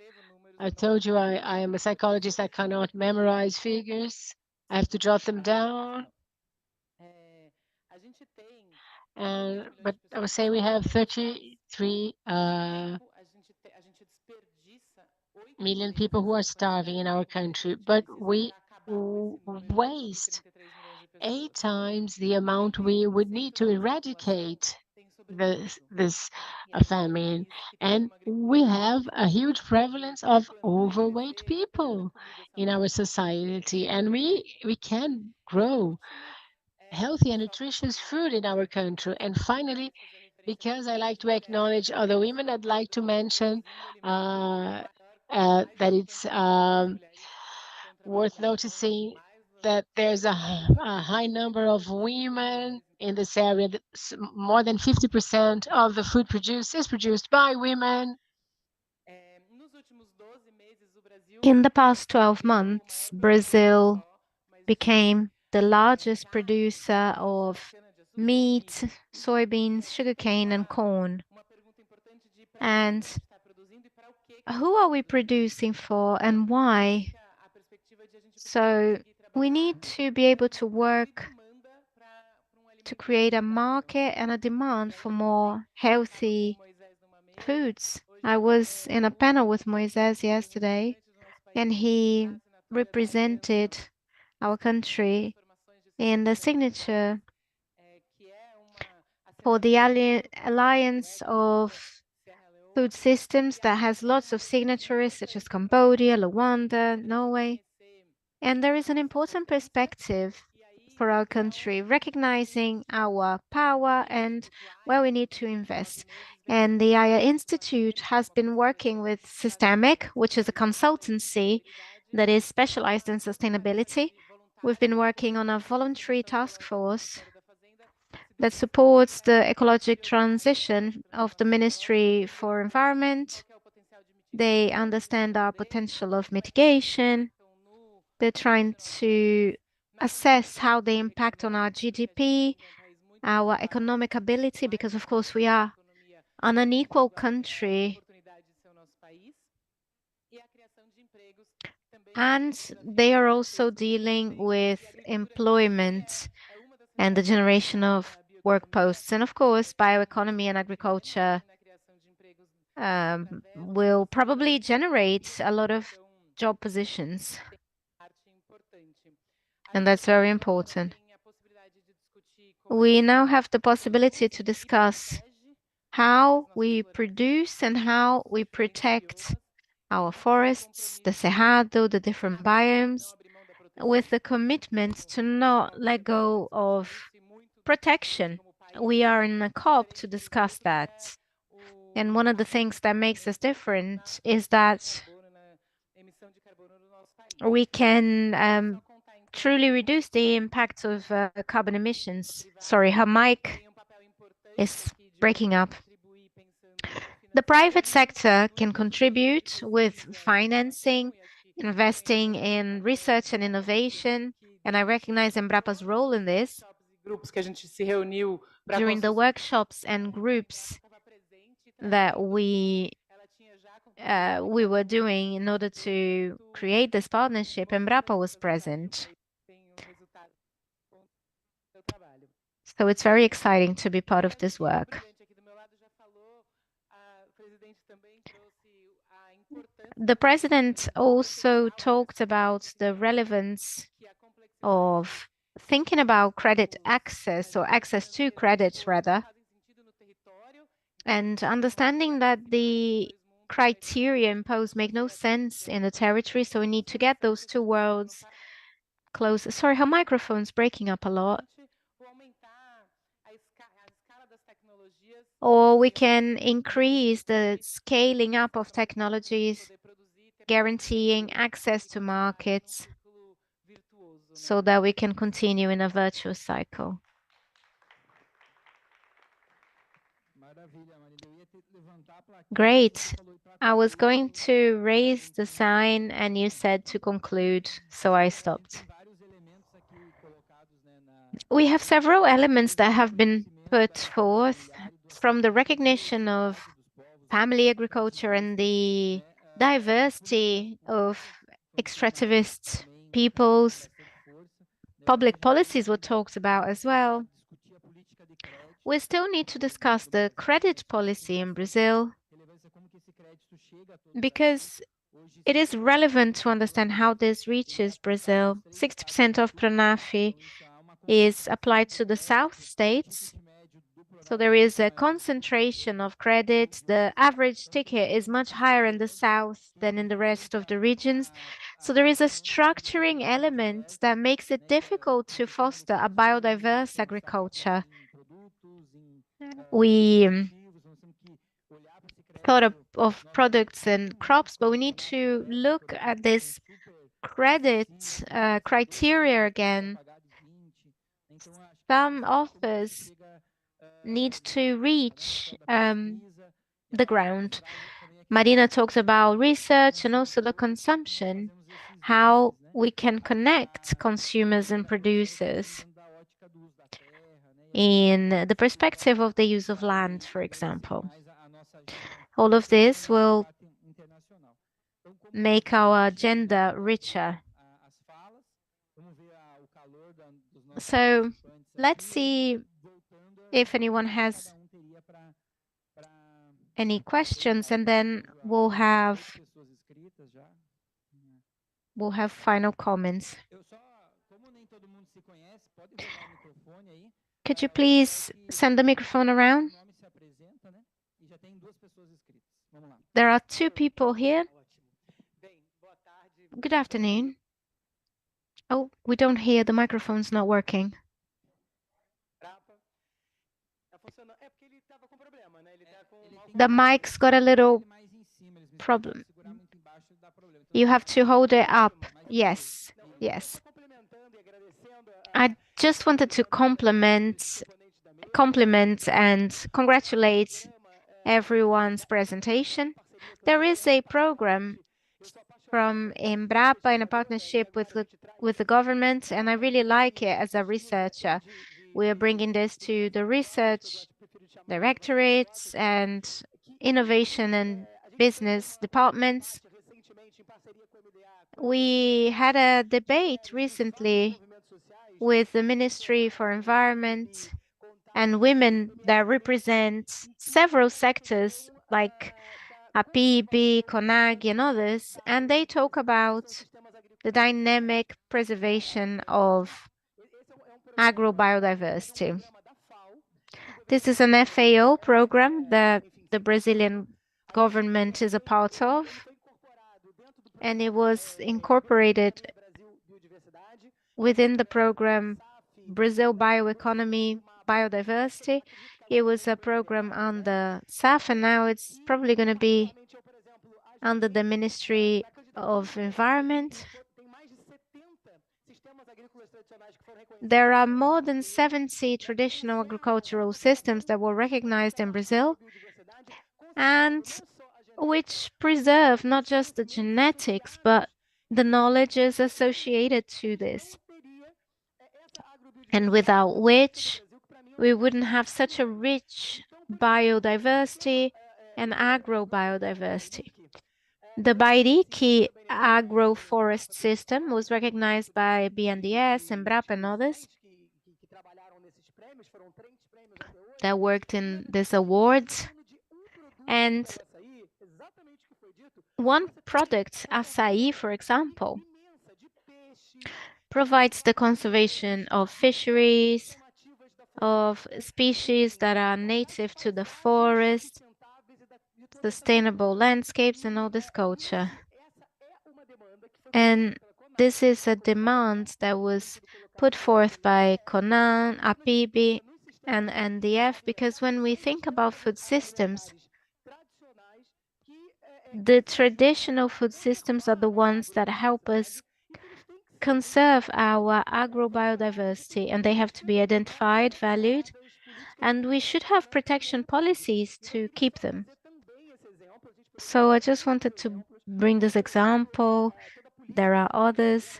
I told you I am a psychologist. I cannot memorize figures. I have to jot them down. But I would say we have 33 million people who are starving in our country, but we waste 8 times the amount we would need to eradicate this famine. And we have a huge prevalence of overweight people in our society, and we can grow healthy and nutritious food in our country. And finally, because I like to acknowledge other women, I'd like to mention that it's worth noticing that there's a high number of women in this area. More than 50% of the food produced is produced by women. In the past 12 months, Brazil became the largest producer of meat, soybeans, sugarcane, and corn. And who are we producing for and why? So we need to be able to work to create a market and a demand for more healthy foods. I was in a panel with Moisés yesterday, and he represented our country in the signature for the Alliance of Food Systems that has lots of signatories such as Cambodia, Rwanda, Norway. And there is an important perspective for our country, recognizing our power and where we need to invest. And the Aya Institute has been working with Systemic, which is a consultancy that is specialized in sustainability. We've been working on a voluntary task force that supports the ecologic transition of the Ministry for Environment. They understand our potential of mitigation. They're trying to assess how they impact on our GDP, our economic ability, because of course we are an unequal country And they are also dealing with employment and the generation of work posts. And of course, bioeconomy and agriculture will probably generate a lot of job positions. And that's very important. We now have the possibility to discuss how we produce and how we protect our forests, the Cerrado, the different biomes, with the commitment to not let go of protection. We are in a COP to discuss that. And one of the things that makes us different is that we can truly reduce the impact of carbon emissions. Sorry, her mic is breaking up. The private sector can contribute with financing, investing in research and innovation, and I recognize Embrapa's role in this. During the workshops and groups that we were doing in order to create this partnership, Embrapa was present. So it's very exciting to be part of this work. The president also talked about the relevance of thinking about credit access, or access to credit rather, and understanding that the criteria imposed make no sense in the territory, so we need to get those two worlds close. Sorry, her microphone's breaking up a lot. Or we can increase the scaling up of technologies, guaranteeing access to markets so that we can continue in a virtuous cycle. Great. I was going to raise the sign and you said to conclude, so I stopped. We have several elements that have been put forth from the recognition of family agriculture and the diversity of extractivist peoples. Public policies were talked about as well. We still need to discuss the credit policy in Brazil because it is relevant to understand how this reaches Brazil. 60% of PRONAF is applied to the South states. So there is a concentration of credit. The average ticket is much higher in the South than in the rest of the regions. So there is a structuring element that makes it difficult to foster a biodiverse agriculture. We thought of products and crops, but we need to look at this credit criteria again. Some offers need to reach the ground. Marina talked about research and also the consumption, how we can connect consumers and producers in the perspective of the use of land, for example. All of this will make our agenda richer. So let's see if anyone has any questions, and then we'll have final comments. Could you please send the microphone around? There are 2 people here. Good afternoon. Oh, we don't hear. The microphone's not working. The mic's got a little problem. You have to hold it up. Yes, yes. I just wanted to compliment and congratulate everyone's presentation. There is a program from Embrapa in a partnership with the government, and I really like it as a researcher. We are bringing this to the research directorates and innovation and business departments. We had a debate recently with the Ministry for Environment and women that represent several sectors like APIB, CONAG, and others, and they talk about the dynamic preservation of agrobiodiversity. This is an FAO program that the Brazilian government is a part of, and it was incorporated within the program Brazil Bioeconomy Biodiversity. It was a program on the SAF, and now it's probably going to be under the Ministry of Environment. There are more than 70 traditional agricultural systems that were recognized in Brazil and which preserve not just the genetics, but the knowledges associated to this, and without which we wouldn't have such a rich biodiversity and agrobiodiversity. The Bairiki agroforest system was recognized by BNDES, Embrapa, and others that worked in these awards. And one product, açaí, for example, provides the conservation of fisheries, of species that are native to the forest, sustainable landscapes, and all this culture. And this is a demand that was put forth by CONAN, APIB, and NDF, because when we think about food systems, the traditional food systems are the ones that help us conserve our agrobiodiversity, and they have to be identified, valued, and we should have protection policies to keep them. So I just wanted to bring this example. There are others,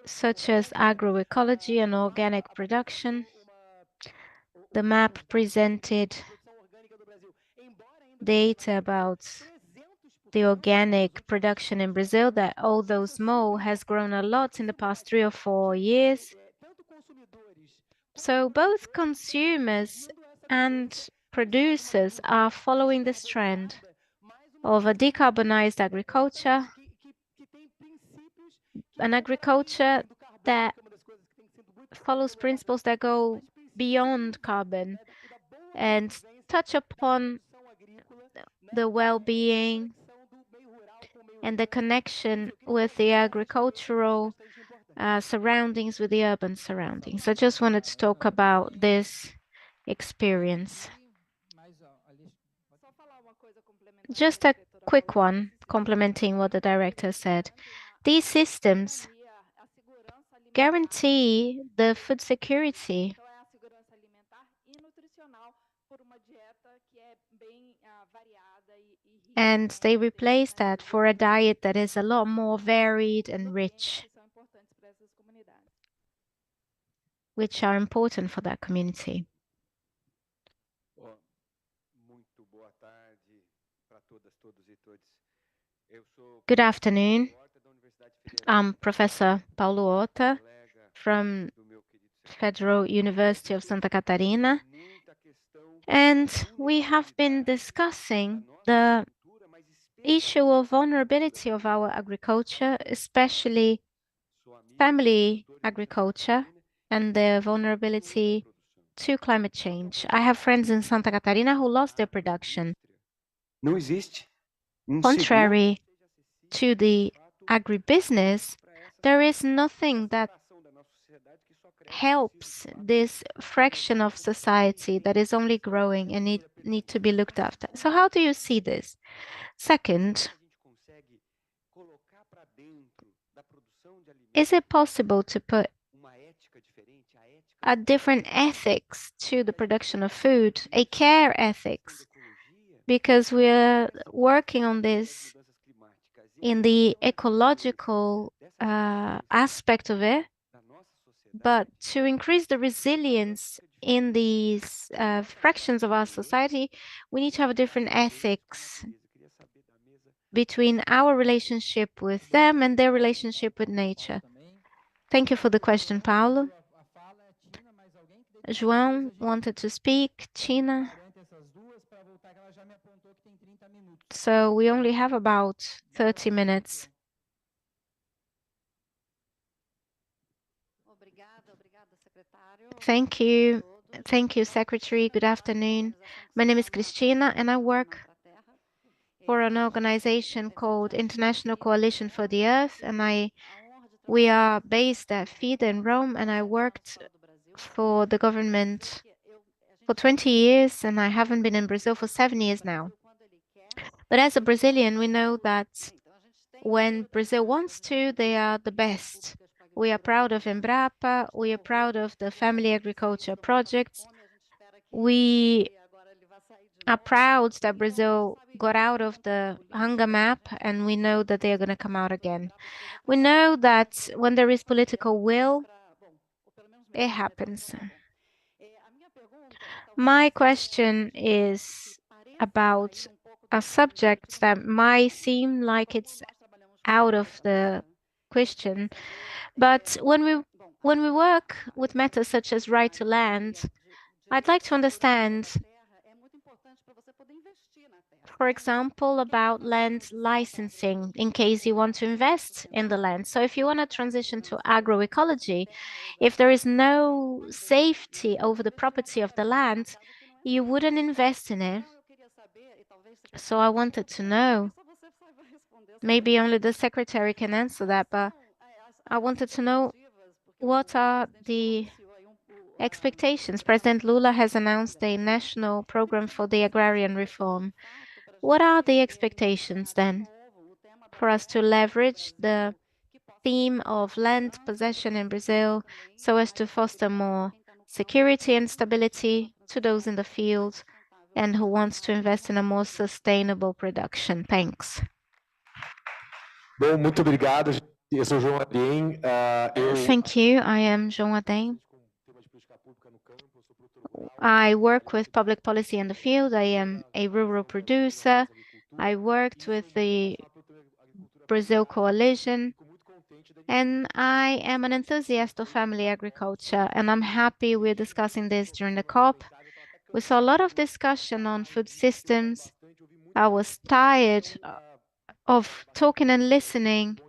such as agroecology and organic production. The map presented data about the organic production in Brazil that, although small, has grown a lot in the past 3 or 4 years. So both consumers and producers are following this trend of a decarbonized agriculture, an agriculture that follows principles that go beyond carbon and touch upon the well-being and the connection with the agricultural surroundings, with the urban surroundings. I just wanted to talk about this experience. Just a quick one, complementing what the director said. These systems guarantee the food security and they replace that for a diet that is a lot more varied and rich, which are important for that community. Good afternoon. I'm Professor Paulo Horta from Federal University of Santa Catarina, and we have been discussing the issue of vulnerability of our agriculture, especially family agriculture, and the vulnerability to climate change. I have friends in Santa Catarina who lost their production. Contrary to the agribusiness, there is nothing that helps this fraction of society that is only growing and need to be looked after. So how do you see this? Second, is it possible to put a different ethics to the production of food, a care ethics? Because we're working on this in the ecological aspect of it, but to increase the resilience in these fractions of our society, we need to have a different ethics. between our relationship with them and their relationship with nature? Thank you for the question, Paulo. João wanted to speak, Tina. So we only have about 30 minutes. Thank you. Thank you, Secretary. Good afternoon. My name is Cristina, and I work for an organization called International Coalition for the Earth, and we are based at FIDA in Rome, and I worked for the government for 20 years, and I haven't been in Brazil for 7 years now. But as a Brazilian, we know that when Brazil wants to, they are the best. We are proud of Embrapa. We are proud of the family agriculture projects. We are proud that Brazil got out of the hunger map, and we know that they are going to come out again. We know that when there is political will, it happens. My question is about a subject that might seem like it's out of the question, but when we work with matters such as right to land, I'd like to understand, for example, about land licensing in case you want to invest in the land. So if you want to transition to agroecology, if there is no safety over the property of the land, you wouldn't invest in it. So I wanted to know, maybe only the secretary can answer that, but I wanted to know what are the expectations. President Lula has announced a national program for the agrarian reform. What are the expectations then for us to leverage the theme of land possession in Brazil so as to foster more security and stability to those in the field and who wants to invest in a more sustainable production? Thanks. Bom, muito obrigado. Eu sou João Adem. Thank you. I am João Adem. I work with public policy in the field. I am a rural producer. I worked with the Brazil Coalition, and I am an enthusiast of family agriculture, and I'm happy we're discussing this during the COP. We saw a lot of discussion on food systems. I was tired of talking and listening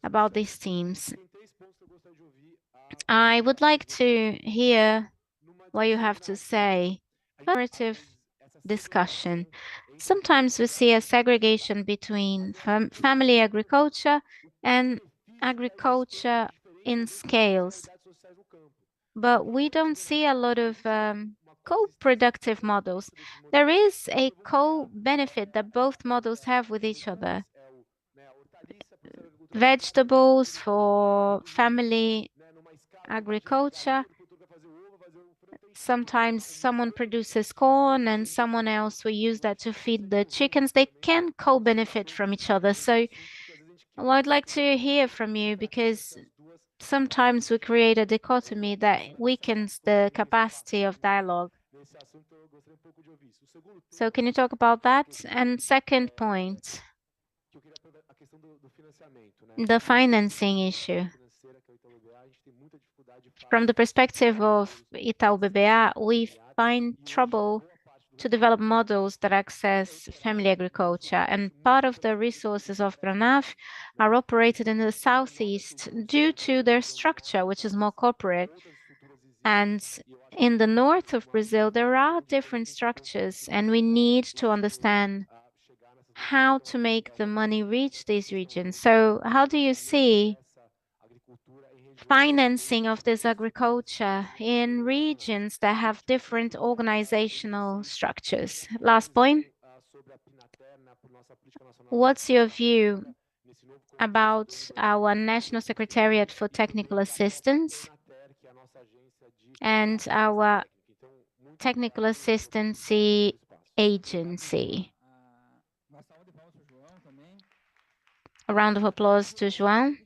about these themes. I would like to hear what you have to say. Narrative discussion. Sometimes we see a segregation between family agriculture and agriculture in scales, but we don't see a lot of co-productive models. There is a co-benefit that both models have with each other. Vegetables for family agriculture. Sometimes someone produces corn and someone else will use that to feed the chickens. They can co-benefit from each other. So well, I'd like to hear from you, because sometimes we create a dichotomy that weakens the capacity of dialogue. So can you talk about that? And second point, the financing issue. From the perspective of Itaú BBA, we find trouble to develop models that access family agriculture, and part of the resources of Pronaf are operated in the southeast due to their structure, which is more corporate. And in the north of Brazil, there are different structures, and we need to understand how to make the money reach these regions. So how do you see financing of this agriculture in regions that have different organizational structures? Last point. What's your view about our National Secretariat for Technical Assistance and our Technical Assistance Agency? A round of applause to João.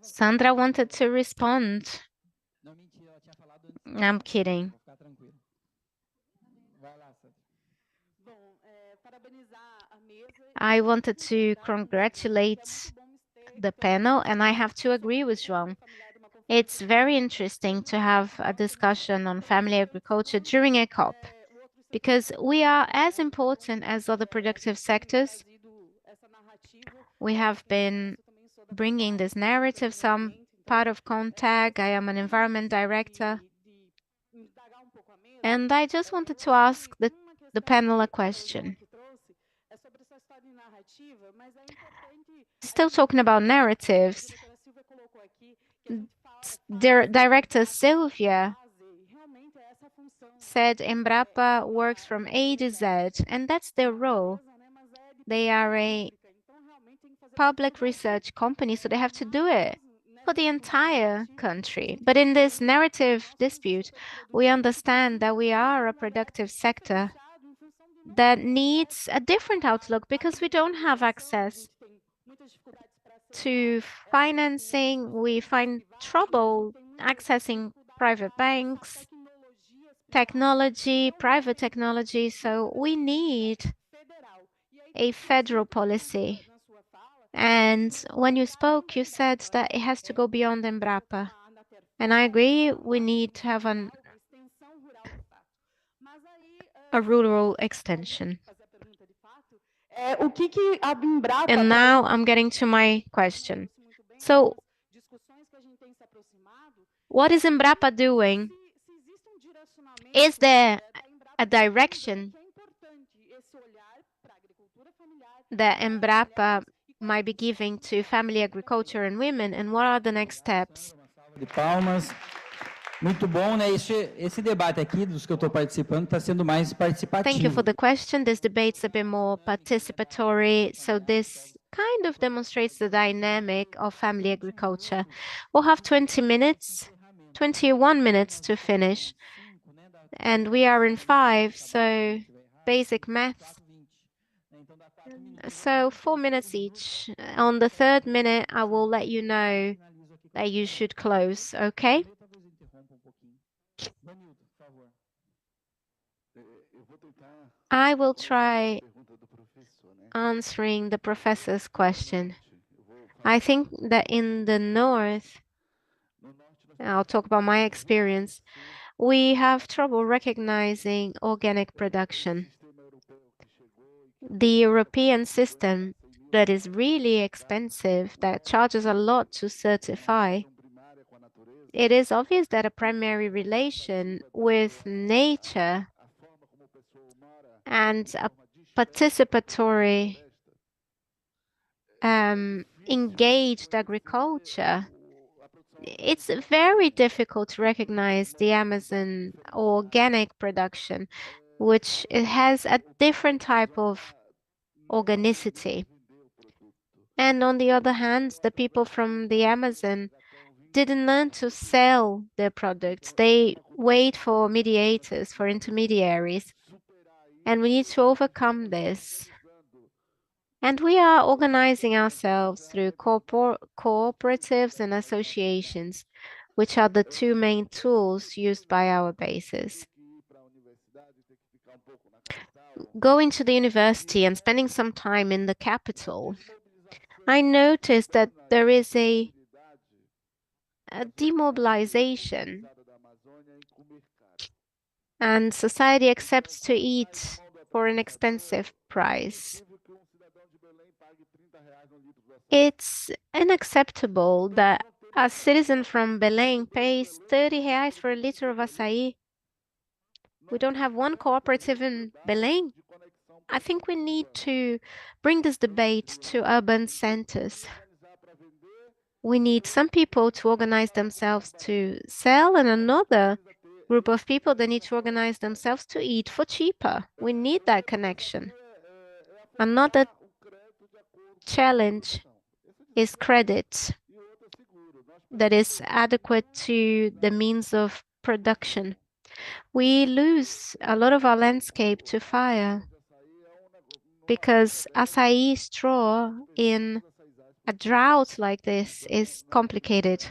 Sandra wanted to respond. I'm kidding. I wanted to congratulate the panel, and I have to agree with João. It's very interesting to have a discussion on family agriculture during a COP, because we are as important as other productive sectors. We have been bringing this narrative, some part of CONTAG. I am an environment director. And I just wanted to ask the panel a question. Still talking about narratives, Director Sylvia said Embrapa works from A to Z, and that's their role. They are a public research company, so they have to do it for the entire country. But in this narrative dispute, we understand that we are a productive sector that needs a different outlook because we don't have access to financing. We find trouble accessing private banks, technology, private technology. So we need a federal policy. And when you spoke, you said that it has to go beyond Embrapa. And I agree, we need to have a rural extension. And now I'm getting to my question. So, what is Embrapa doing? Is there a direction that Embrapa might be giving to family agriculture and women, and what are the next steps? De palmas. Muito bom, né? Esse debate aqui dos que eu estou participando está sendo mais participativo. Thank you for the question. This debate's a bit more participatory, so this kind of demonstrates the dynamic of family agriculture. We'll have 21 minutes to finish, and we are in 5, so basic maths. So 4 minutes each. On the 3rd minute, I will let you know that you should close, okay? I will try answering the professor's question. I think that in the north, I'll talk about my experience, we have trouble recognizing organic production. The European system that is really expensive, that charges a lot to certify, it is obvious that a primary relation with nature and a participatory engaged agriculture, it's very difficult to recognize the Amazon organic production, which it has a different type of organicity. And on the other hand, the people from the Amazon didn't learn to sell their products. They wait for mediators, for intermediaries. And we need to overcome this. And we are organizing ourselves through cooperatives and associations, which are the 2 main tools used by our bases. Going to the university and spending some time in the capital, I noticed that there is a demobilization, and society accepts to eat for an expensive price. It's unacceptable that a citizen from Belém pays 30 reais for a liter of açaí. We don't have one cooperative in Belém. I think we need to bring this debate to urban centers. We need some people to organize themselves to sell, and another group of people that need to organize themselves to eat for cheaper. We need that connection. Another challenge is credit that is adequate to the means of production. We lose a lot of our landscape to fire because açaí straw in a drought like this is complicated.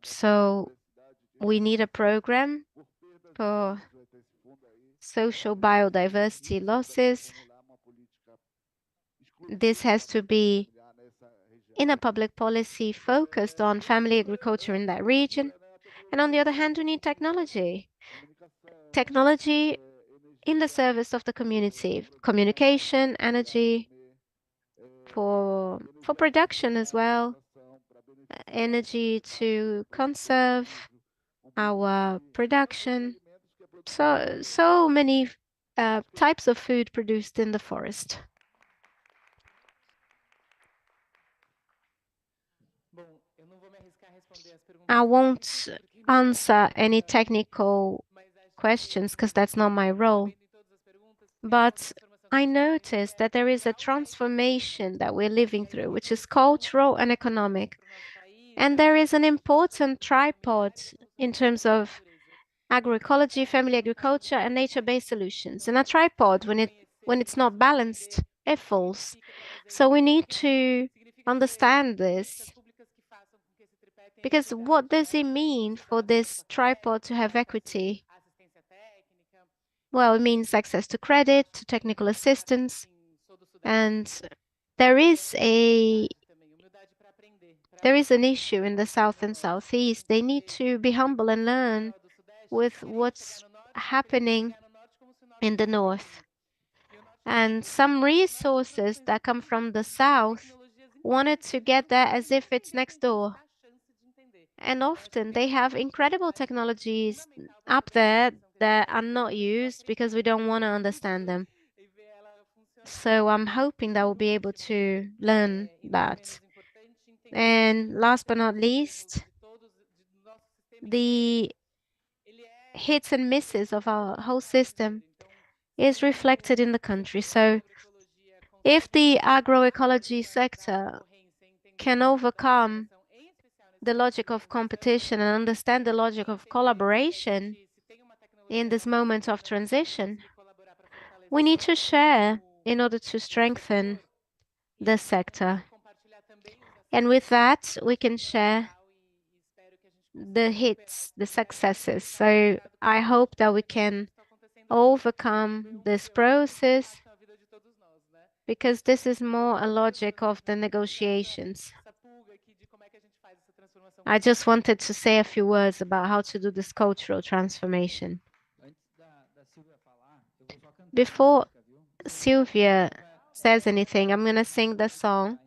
So we need a program for social biodiversity losses. This has to be in a public policy focused on family agriculture in that region. And on the other hand, we need technology. Technology in the service of the community, communication, energy, for production as well, energy to conserve our production. So many types of food produced in the forest. I won't answer any technical questions because that's not my role. But I noticed that there is a transformation that we're living through, which is cultural and economic. And there is an important tripod in terms of agroecology, family agriculture, and nature-based solutions. And a tripod, when it's not balanced, it falls. So we need to understand this. Because what does it mean for this tripod to have equity? Well, it means access to credit, to technical assistance, and there is an issue in the South and Southeast. They need to be humble and learn with what's happening in the North. And some resources that come from the South wanted to get there as if it's next door. And often they have incredible technologies up there that are not used because we don't want to understand them. So I'm hoping that we'll be able to learn that. And last but not least, the hits and misses of our whole system is reflected in the country. So if the agroecology sector can overcome the logic of competition and understand the logic of collaboration in this moment of transition, we need to share in order to strengthen the sector. And with that, we can share the hits, the successes. So I hope that we can overcome this process, because this is more a logic of the negotiations. I just wanted to say a few words about how to do this cultural transformation. Before Sylvia says anything, I'm going to sing the song.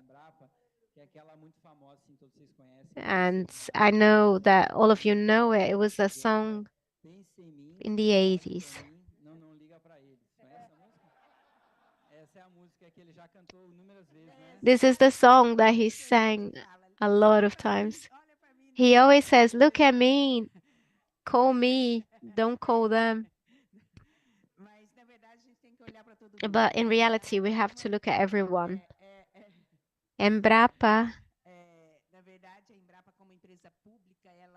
And I know that all of you know it. It was a song in the 80s. This is the song that he sang a lot of times. He always says, "Look at me, call me, don't call them." But in reality, we have to look at everyone. Embrapa,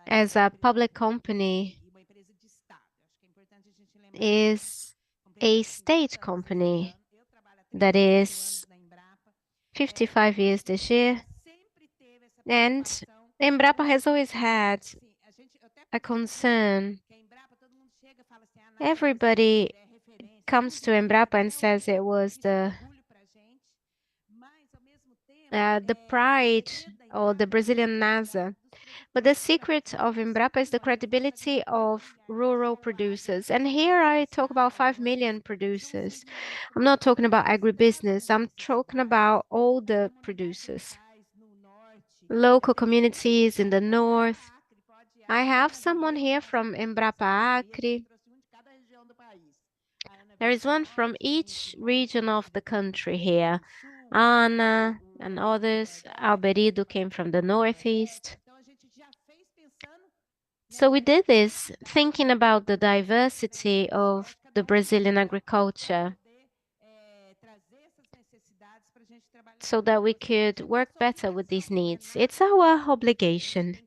as a public company, is a state company that is 55 years this year. And Embrapa has always had a concern. Everybody comes to Embrapa and says it was the pride or the Brazilian NASA. But the secret of Embrapa is the credibility of rural producers. And here I talk about 5 million producers. I'm not talking about agribusiness. I'm talking about all the producers. Local communities in the north. I have someone here from Embrapa Acre. There is one from each region of the country here. Ana and others. Alberido came from the northeast. So we did this thinking about the diversity of the Brazilian agriculture so that we could work better with these needs. It's our obligation.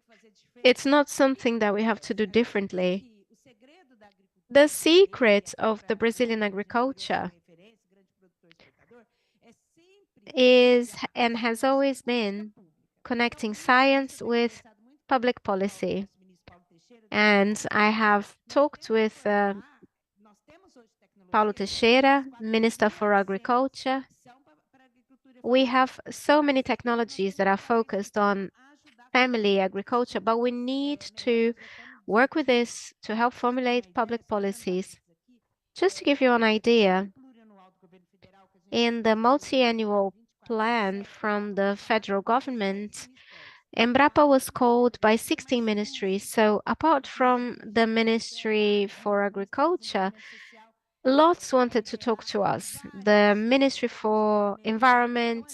It's not something that we have to do differently. The secret of the Brazilian agriculture is and has always been connecting science with public policy. And I have talked with Paulo Teixeira, Minister for Agriculture. We have so many technologies that are focused on family agriculture, but we need to work with this to help formulate public policies. Just to give you an idea, in the multi-annual plan from the federal government, Embrapa was called by 16 ministries. So apart from the Ministry for Agriculture, lots wanted to talk to us. The Ministry for Environment,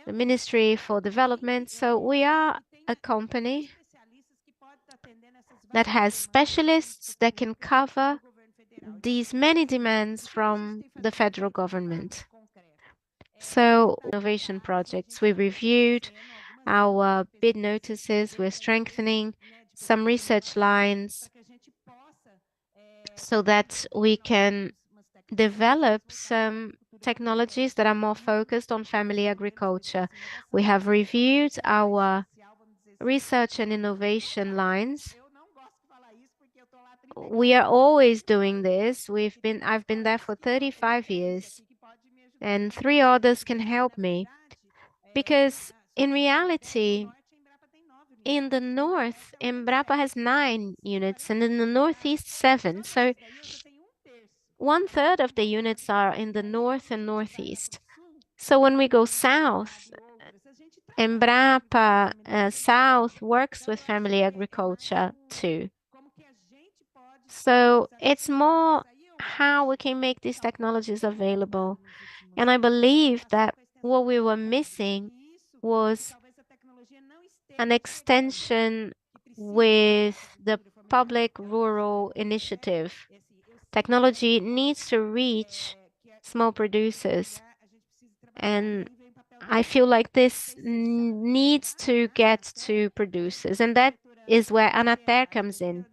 the Ministry for Development. So we are a company that has specialists that can cover these many demands from the federal government. So innovation projects, we reviewed our bid notices, we're strengthening some research lines so that we can develop some technologies that are more focused on family agriculture. We have reviewed our research and innovation lines. We are always doing this. I've been there for 35 years, and 3 others can help me. Because in reality, in the north, Embrapa has 9 units, and in the northeast, 7. So 1/3 of the units are in the north and northeast. So when we go south, Embrapa South works with family agriculture too. So it's more how we can make these technologies available. And I believe that what we were missing was an extension with the public rural initiative. Technology needs to reach small producers. And I feel like this needs to get to producers. And that is where Anater comes in.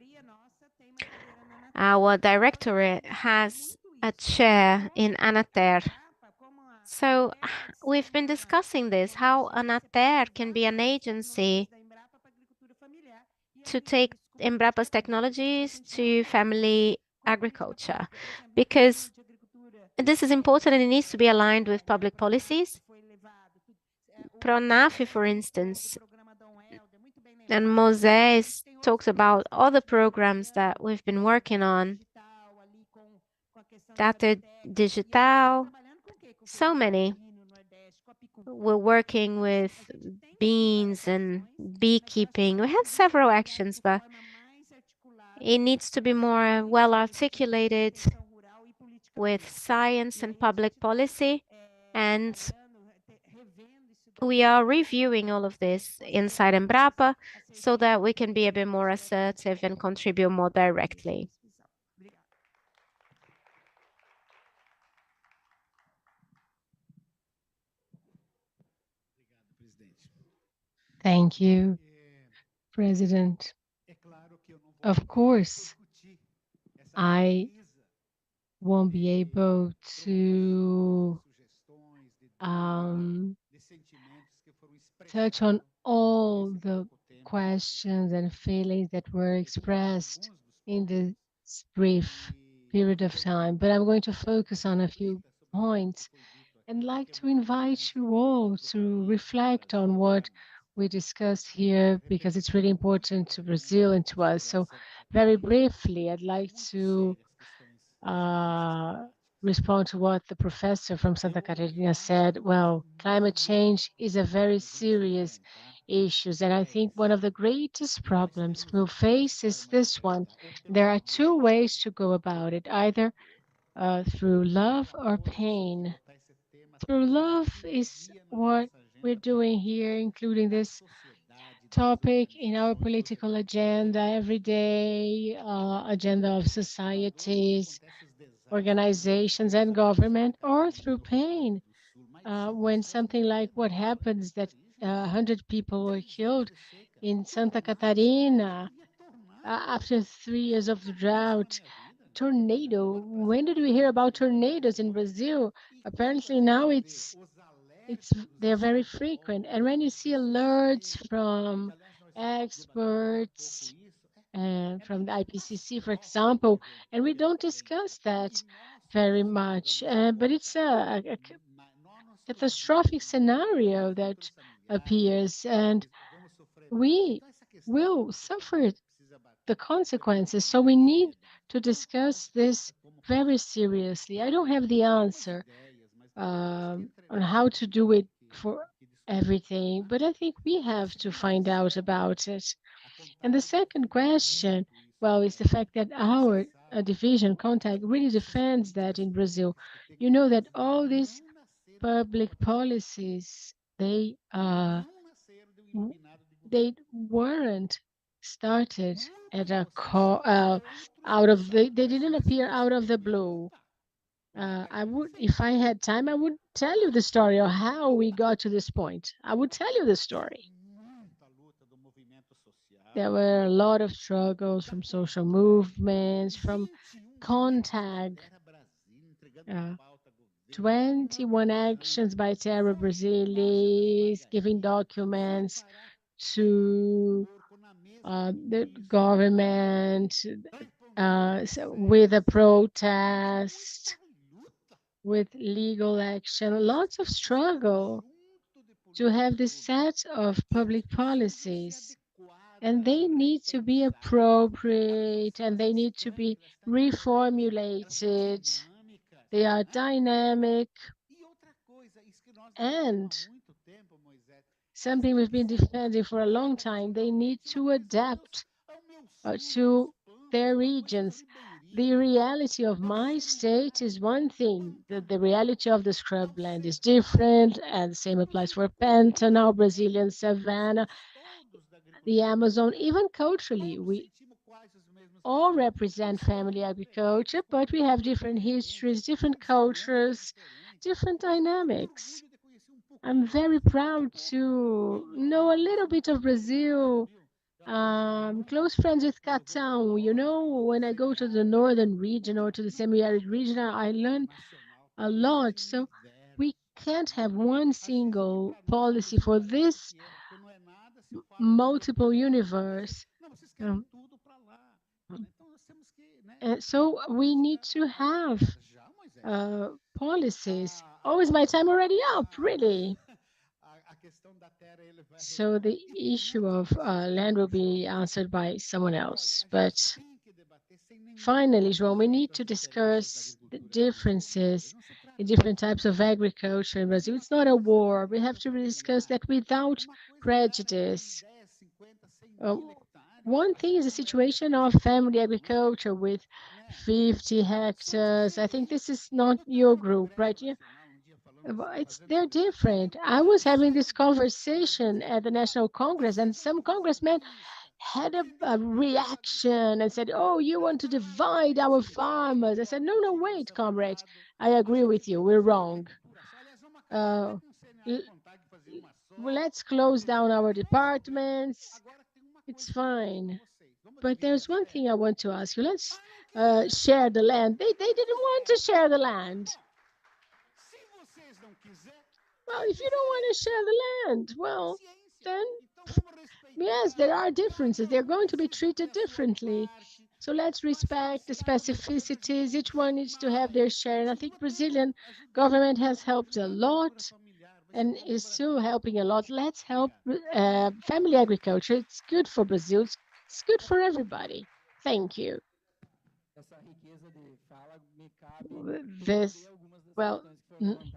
Our directorate has a chair in Anater. So we've been discussing this, how Anater can be an agency to take Embrapa's technologies to family agriculture, because this is important and it needs to be aligned with public policies. Pronaf, for instance, and Moses talked about other programs that we've been working on. Data Digital, so many. We're working with beans and beekeeping. We have several actions, but it needs to be more well articulated with science and public policy. And we are reviewing all of this inside Embrapa so that we can be a bit more assertive and contribute more directly. Thank you, President. Of course, I won't be able to touch on all the questions and feelings that were expressed in this brief period of time, but I'm going to focus on a few points and like to invite you all to reflect on what we discussed here, because it's really important to Brazil and to us. So very briefly, I'd like to respond to what the professor from Santa Catarina said. Well, climate change is a very serious issue, and I think one of the greatest problems we'll face is this one. There are 2 ways to go about it, either through love or pain. Through love is what we're doing here, including this topic in our political agenda, everyday agenda of societies, organizations, and government, or through pain. When something like what happens that 100 people were killed in Santa Catarina after 3 years of drought, tornado. When did we hear about tornadoes in Brazil? Apparently now they're very frequent. And when you see alerts from experts and from the IPCC, for example, and we don't discuss that, very much. But it's a catastrophic scenario that appears, and we will suffer the consequences. So we need to discuss this very seriously. I don't have the answer on how to do it for everything, but I think we have to find out about it. And the second question, well, is the fact that our division contact really defends that in Brazil. You know that all these public policies, they weren't started at a call out of they didn't appear out of the blue. I would, if I had time, I would tell you the story of how we got to this point. I would tell you the story. There were a lot of struggles from social movements, from CONTAG, 21 actions by Terra Brasilis, giving documents to the government with a protest, with legal action, lots of struggle to have this set of public policies. And they need to be appropriate and they need to be reformulated. They are dynamic. And something we've been defending for a long time, they need to adapt to their regions. The reality of my state is one thing, the reality of the scrubland is different, and the same applies for Pantanal, Brazilian savanna, the Amazon. Even culturally, we all represent family agriculture, but we have different histories, different cultures, different dynamics. I'm very proud to know a little bit of Brazil. Close friends with Catão. You know, when I go to the northern region or to the semi-arid region, I learn a lot. So we can't have one single policy for this multiple universe. So we need to have policies. Oh, is my time already up? Really? So the issue of land will be answered by someone else. But finally, João, we need to discuss the differences in different types of agriculture in Brazil. It's not a war. We have to discuss that without prejudice. One thing is the situation of family agriculture with 50 hectares. I think this is not your group, right? Yeah. They're different. I was having this conversation at the National Congress, and some congressmen had a reaction and said, "Oh, you want to divide our farmers." I said, "No, no, wait, comrade. I agree with you. We're wrong. Let's close down our departments. It's fine." But there's one thing I want to ask you. Let's share the land. They didn't want to share the land. Well, if you don't want to share the land, well, then yes, there are differences. They're going to be treated differently. So let's respect the specificities. Each one needs to have their share. And I think Brazilian government has helped a lot and is still helping a lot. Let's help family agriculture. It's good for Brazil. It's good for everybody. Thank you. Well,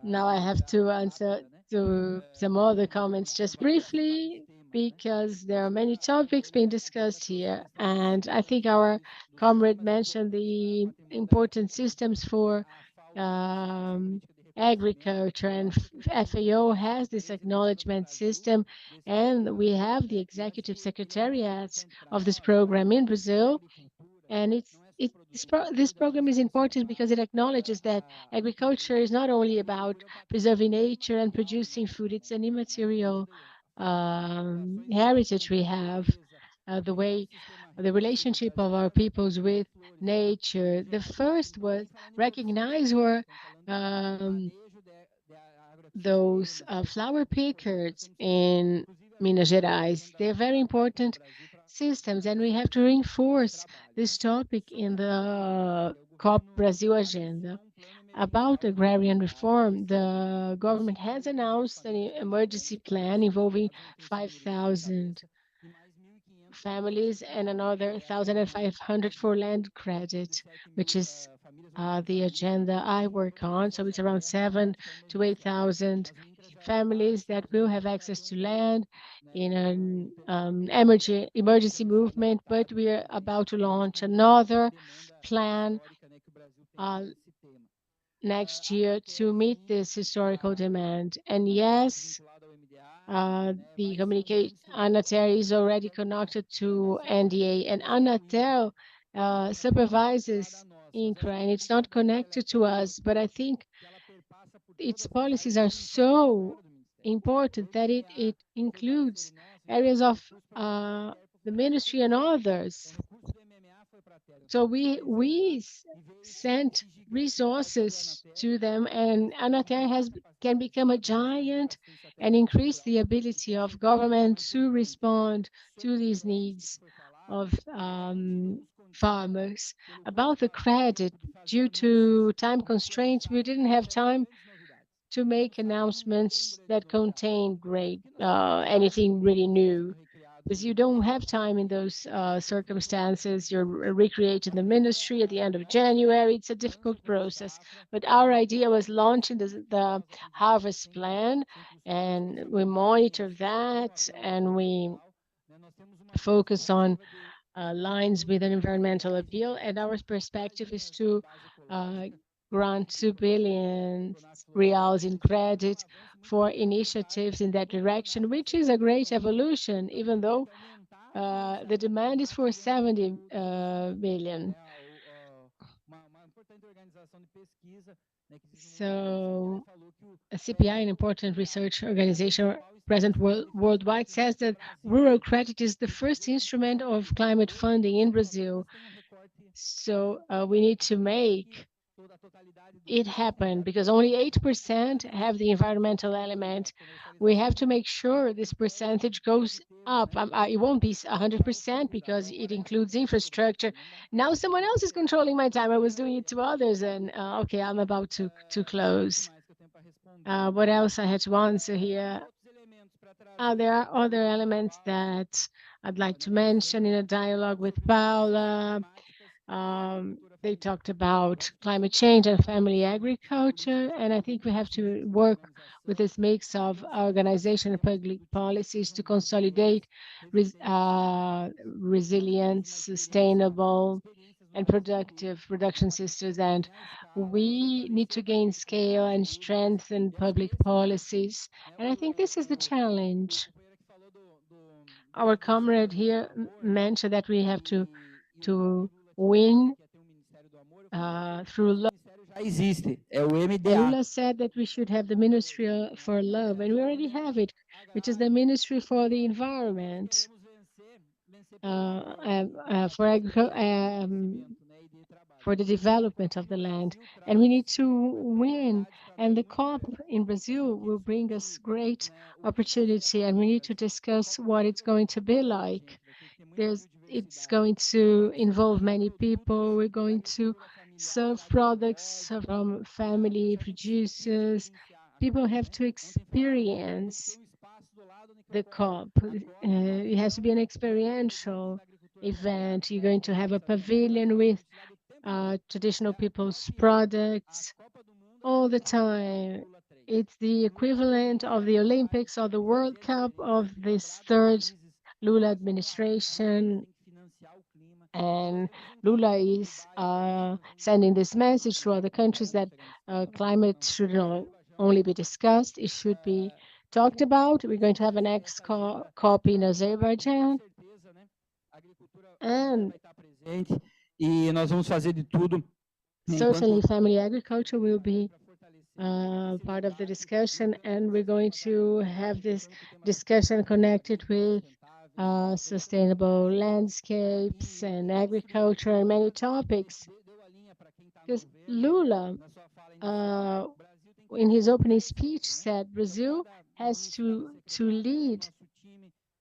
now I have to answer to some other comments just briefly, because there are many topics being discussed here. And I think our comrade mentioned the important systems for agriculture, and FAO has this acknowledgement system, and we have the executive secretariat of this program in Brazil. And this program is important because it acknowledges that agriculture is not only about preserving nature and producing food, it's an immaterial heritage we have, the relationship of our peoples with nature. The first was recognized were those flower pickers in Minas Gerais. They're very important systems, and we have to reinforce this topic in the COP Brazil agenda. About agrarian reform, the government has announced an emergency plan involving 5,000 families and another 1,500 for land credit, which is the agenda I work on. So it's around 7 to 8,000 families that will have access to land in an emergency movement. But we are about to launch another plan next year to meet this historical demand. And yes, the communication, Anatel is already connected to NDA, and Anatel supervises INCRA, and it's not connected to us, but I think its policies are so important that it includes areas of the ministry and others. So we sent resources to them, and Anatel can become a giant and increase the ability of government to respond to these needs of farmers. About the credit, due to time constraints, we didn't have time to make announcements that contain anything really new, because you don't have time in those circumstances. You're recreating the ministry at the end of January. It's a difficult process. But our idea was launching the harvest plan, and we monitor that, and we focus on lines with an environmental appeal. And our perspective is to grant 2 billion reals in credit for initiatives in that direction, which is a great evolution, even though the demand is for 70 million. So a CPI, an important research organization present worldwide, says that rural credit is the first instrument of climate funding in Brazil. So we need to make it happen, because only 8% have the environmental element. We have to make sure this percentage goes up. It won't be 100% because it includes infrastructure. Now someone else is controlling my time. I was doing it to others, and okay, I'm about to close. What else I had to answer here? There are other elements that I'd like to mention in a dialogue with Paula. They talked about climate change and family agriculture, and I think we have to work with this mix of organization and public policies to consolidate resilient, sustainable, and productive production systems. And we need to gain scale and strengthen public policies. And I think this is the challenge. Our comrade here mentioned that we have to win through love. Lula said that we should have the Ministry for Love, and we already have it, which is the Ministry for the Environment, for the development of the land. And we need to win. And the COP in Brazil will bring us great opportunity, and we need to discuss what it's going to be like. It's going to involve many people. We're going to serve products from family producers. People have to experience the COP. It has to be an experiential event. You're going to have a pavilion with traditional people's products all the time. It's the equivalent of the Olympics or the World Cup of this third Lula administration. And Lula is sending this message to other countries that climate should not only be discussed, it should be talked about. We're going to have an next COP in Azerbaijan. And certainly family agriculture will be part of the discussion, and we're going to have this discussion connected with sustainable landscapes and agriculture and many topics. Because Lula, in his opening speech, said Brazil has to lead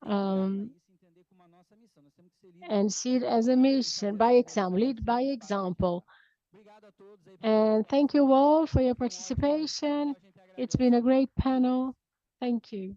and see it as a mission, by example, lead by example. And thank you all for your participation. It's been a great panel. Thank you.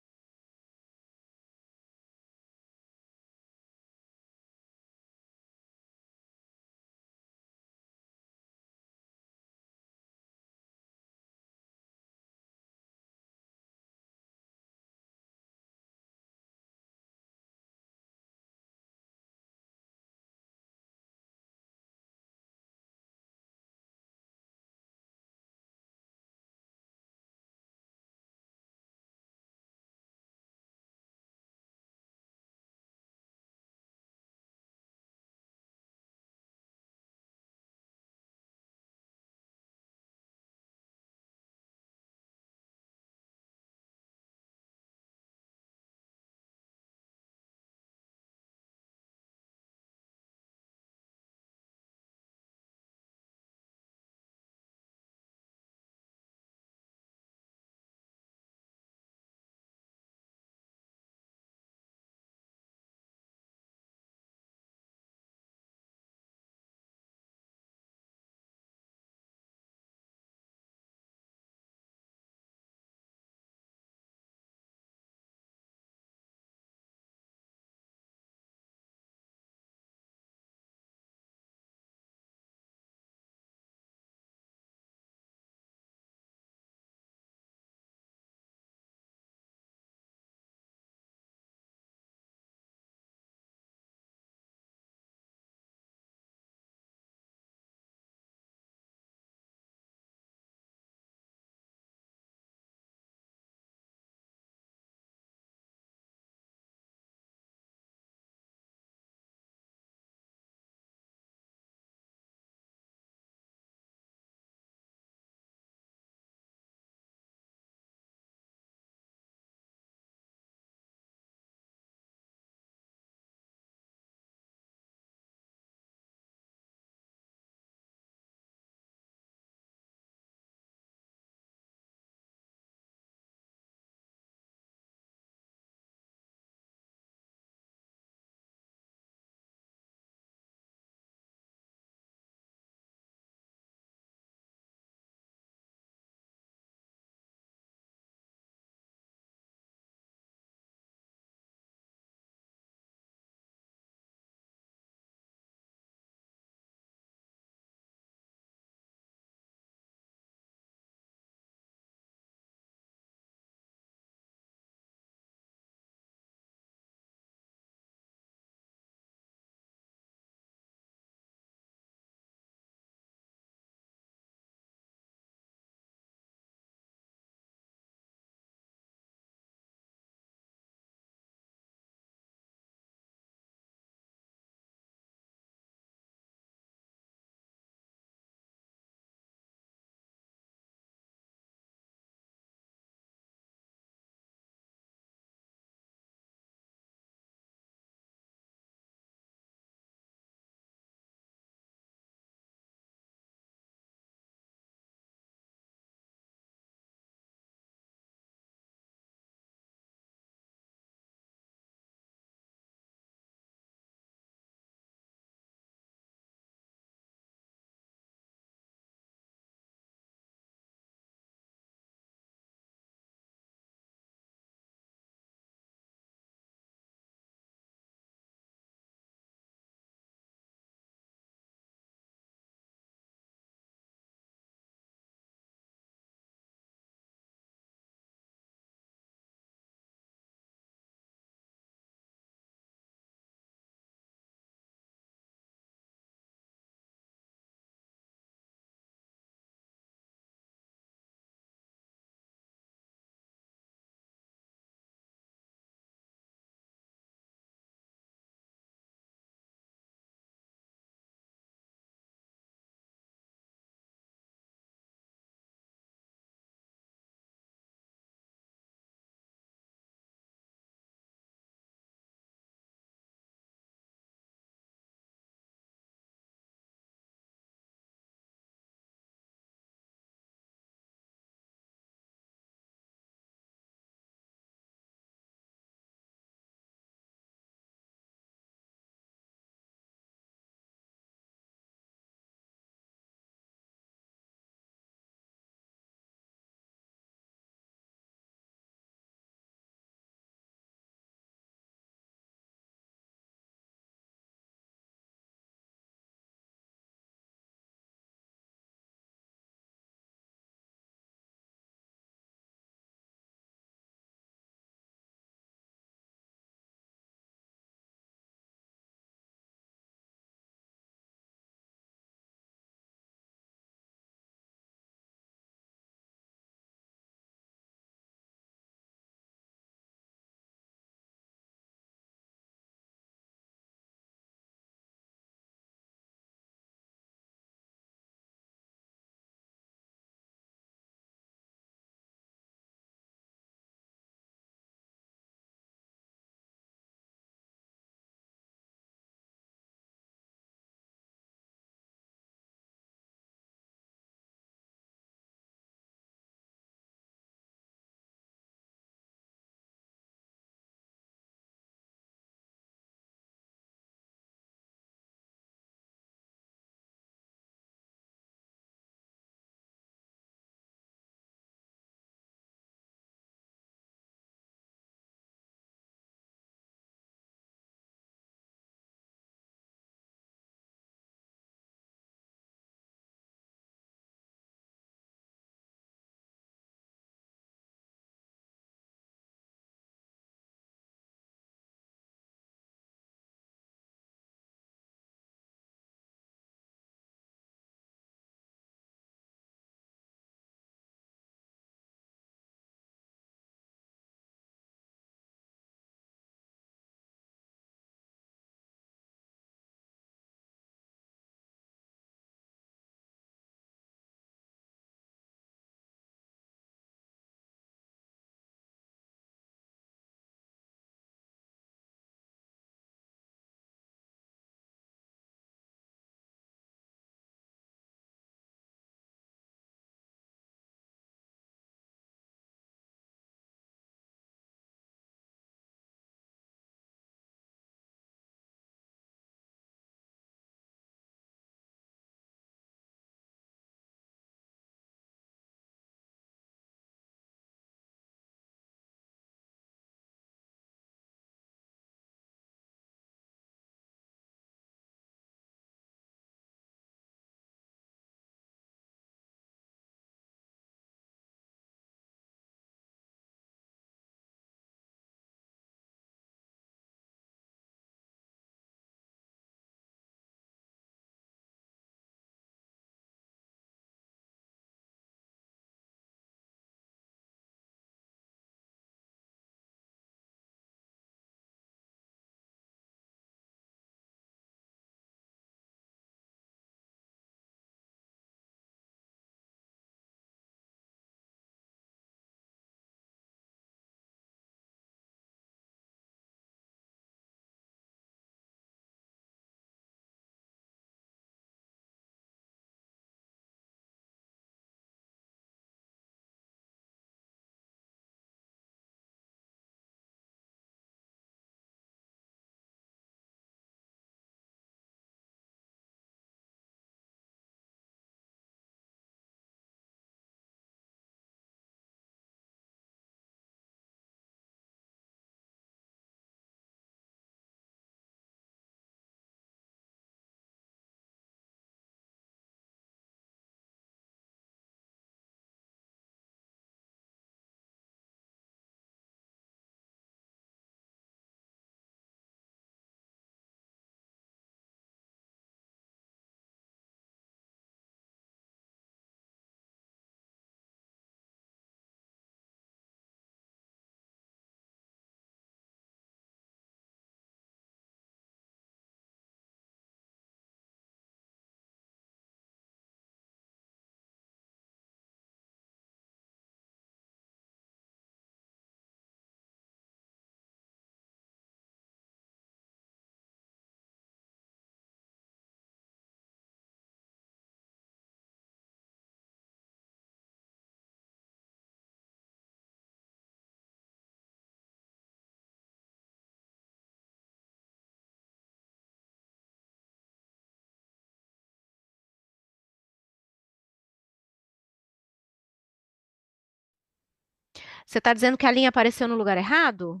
Você está dizendo que a linha apareceu no lugar errado?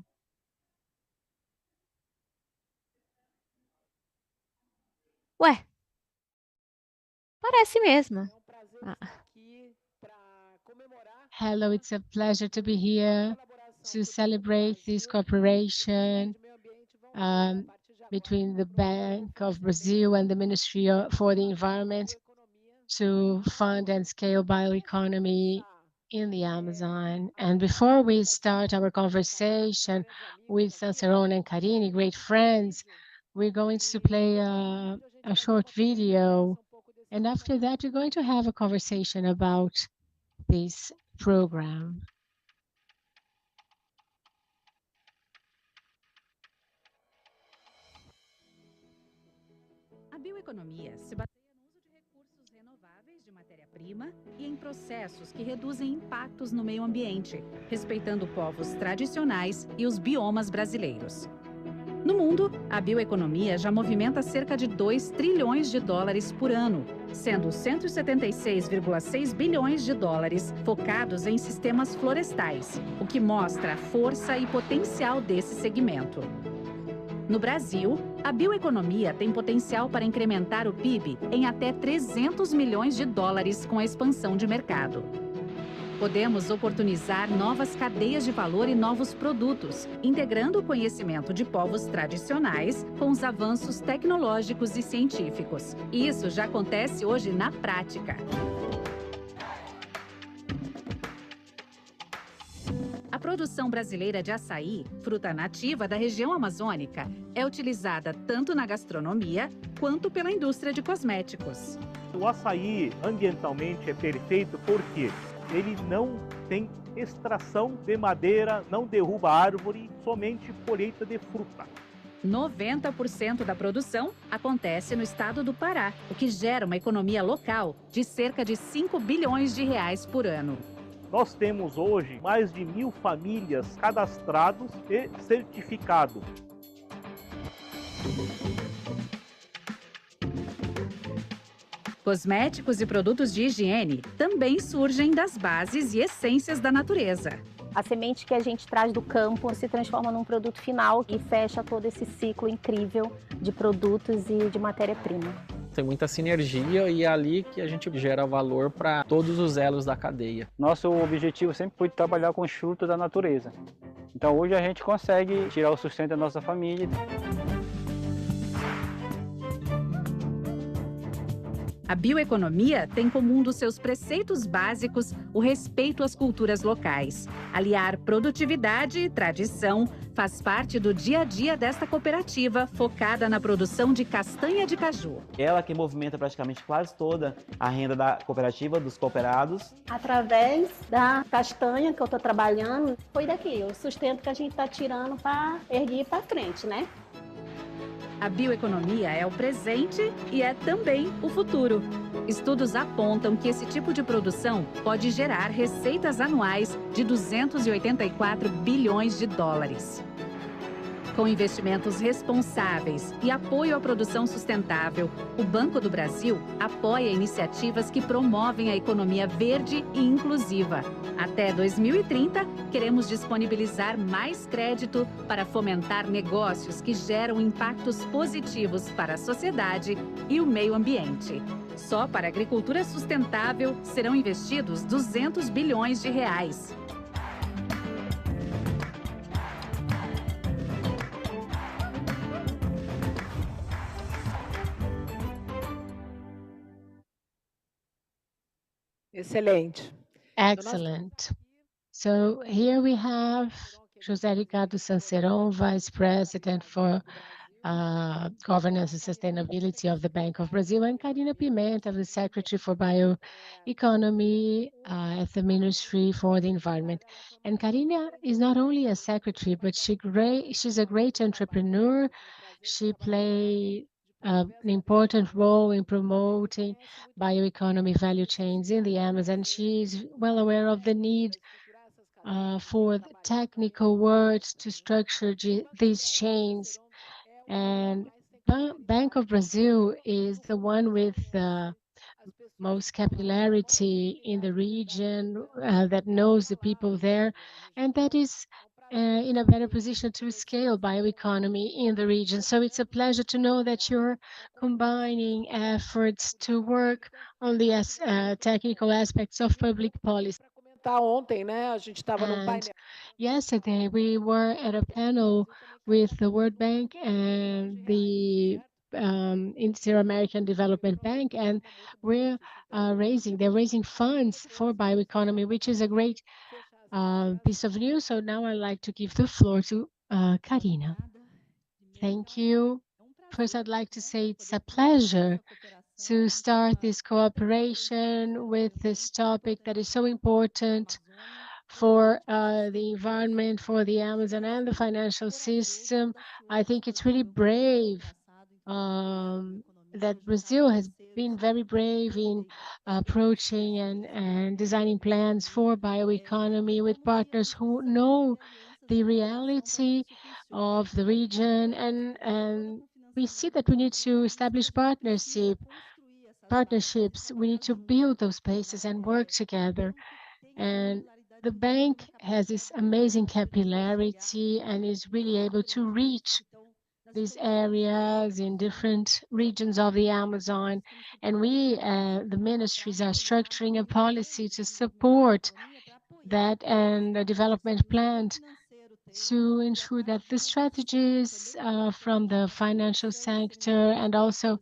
Ué, parece mesmo. Hello, it's a pleasure to be here to celebrate this cooperation between the Bank of Brazil and the Ministry for the Environment to fund and scale bioeconomy in the Amazon. And before we start our conversation with Sancerone and Karine, great friends, we're going to play a short video. And after that, we're going to have a conversation about this program. A bioeconomia se baseia no uso de recursos renováveis de matéria-prima e em processos que reduzem impactos no meio ambiente, respeitando povos tradicionais e os biomas brasileiros. No mundo, a bioeconomia já movimenta cerca de 2 trilhões de dólares por ano, sendo 176,6 bilhões de dólares focados em sistemas florestais, o que mostra a força e potencial desse segmento. No Brasil, a bioeconomia tem potencial para incrementar o PIB em até 300 milhões de dólares com a expansão de mercado. Podemos oportunizar novas cadeias de valor e novos produtos, integrando o conhecimento de povos tradicionais com os avanços tecnológicos e científicos. E isso já acontece hoje na prática. A produção brasileira de açaí, fruta nativa da região amazônica, é utilizada tanto na gastronomia quanto pela indústria de cosméticos. O açaí ambientalmente é perfeito porque ele não tem extração de madeira, não derruba árvore, somente colheita de fruta. 90% da produção acontece no estado do Pará, o que gera uma economia local de cerca de 5 bilhões de reais por ano. Nós temos hoje mais de 1.000 famílias cadastrados e certificados. Cosméticos e produtos de higiene também surgem das bases e essências da natureza. A semente que a gente traz do campo se transforma num produto final e fecha todo esse ciclo incrível de produtos e de matéria-prima. Tem muita sinergia e é ali que a gente gera valor para todos os elos da cadeia. Nosso objetivo sempre foi trabalhar com os frutos da natureza. Então hoje a gente consegue tirar o sustento da nossa família. A bioeconomia tem como um dos seus preceitos básicos o respeito às culturas locais. Aliar produtividade e tradição faz parte do dia a dia desta cooperativa focada na produção de castanha de caju. Ela que movimenta praticamente quase toda a renda da cooperativa, dos cooperados. Através da castanha que eu estou trabalhando, foi daqui, o sustento que a gente está tirando para erguer para frente, né? A bioeconomia é o presente e é também o futuro. Estudos apontam que esse tipo de produção pode gerar receitas anuais de 284 bilhões de dólares. Com investimentos responsáveis e apoio à produção sustentável, o Banco do Brasil apoia iniciativas que promovem a economia verde e inclusiva. Até 2030, queremos disponibilizar mais crédito para fomentar negócios que geram impactos positivos para a sociedade e o meio ambiente. Só para a agricultura sustentável serão investidos 200 bilhões de reais. Excelente. Excellent. So here we have José Ricardo Sanceron, Vice President for Governance and Sustainability of the Bank of Brazil, and Karina Pimenta, the Secretary for Bioeconomy at the Ministry for the Environment. And Karina is not only a secretary, but she's a great entrepreneur. She played an important role in promoting bioeconomy value chains in the Amazon. She's well aware of the need for technical words to structure these chains. And Bank of Brazil is the one with most capillarity in the region, that knows the people there, and that is in a better position to scale bioeconomy in the region. So it's a pleasure to know that you're combining efforts to work on the technical aspects of public policy. Ontem, né, a gente estava num And painel. yesterday we were at a panel with the World Bank and the Inter-American Development Bank, and they're raising funds for bioeconomy, which is a great piece of news. So now I'd like to give the floor to Karina. Thank you. First, I'd like to say it's a pleasure to start this cooperation with this topic that is so important for the environment, for the Amazon and the financial system. I think it's really brave that Brazil has been very brave in approaching and designing plans for bioeconomy with partners who know the reality of the region, and we see that we need to establish partnerships. We need to build those spaces and work together. And the bank has this amazing capillarity and is really able to reach these areas in different regions of the Amazon. And we, the ministries, are structuring a policy to support that and a development plan to ensure that the strategies from the financial sector and also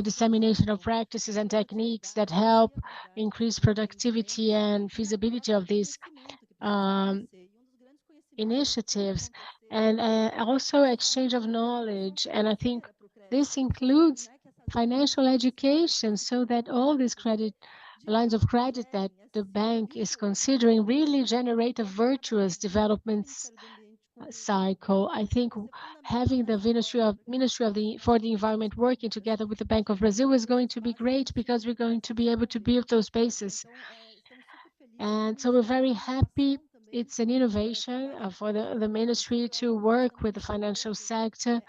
dissemination of practices and techniques that help increase productivity and feasibility of these initiatives, and also exchange of knowledge. And I think this includes financial education so that all these lines of credit that the bank is considering really generate a virtuous development cycle. I think having the Ministry for the Environment working together with the Bank of Brazil is going to be great, because we're going to be able to build those bases. And so we're very happy. It's an innovation for the ministry to work with the financial sector.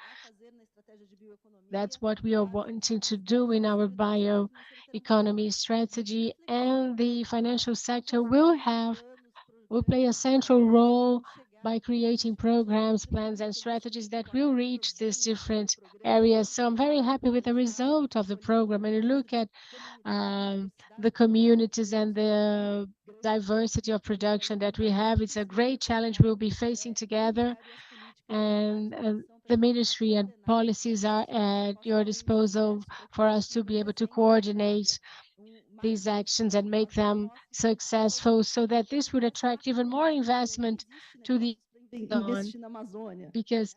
That's what we are wanting to do in our bioeconomy strategy, and the financial sector will play a central role by creating programs, plans, and strategies that will reach these different areas. So I'm very happy with the result of the program. And you look at the communities and the diversity of production that we have. It's a great challenge we'll be facing together. And the ministry and policies are at your disposal for us to be able to coordinate these actions and make them successful, so that this would attract even more investment to the Amazon. Because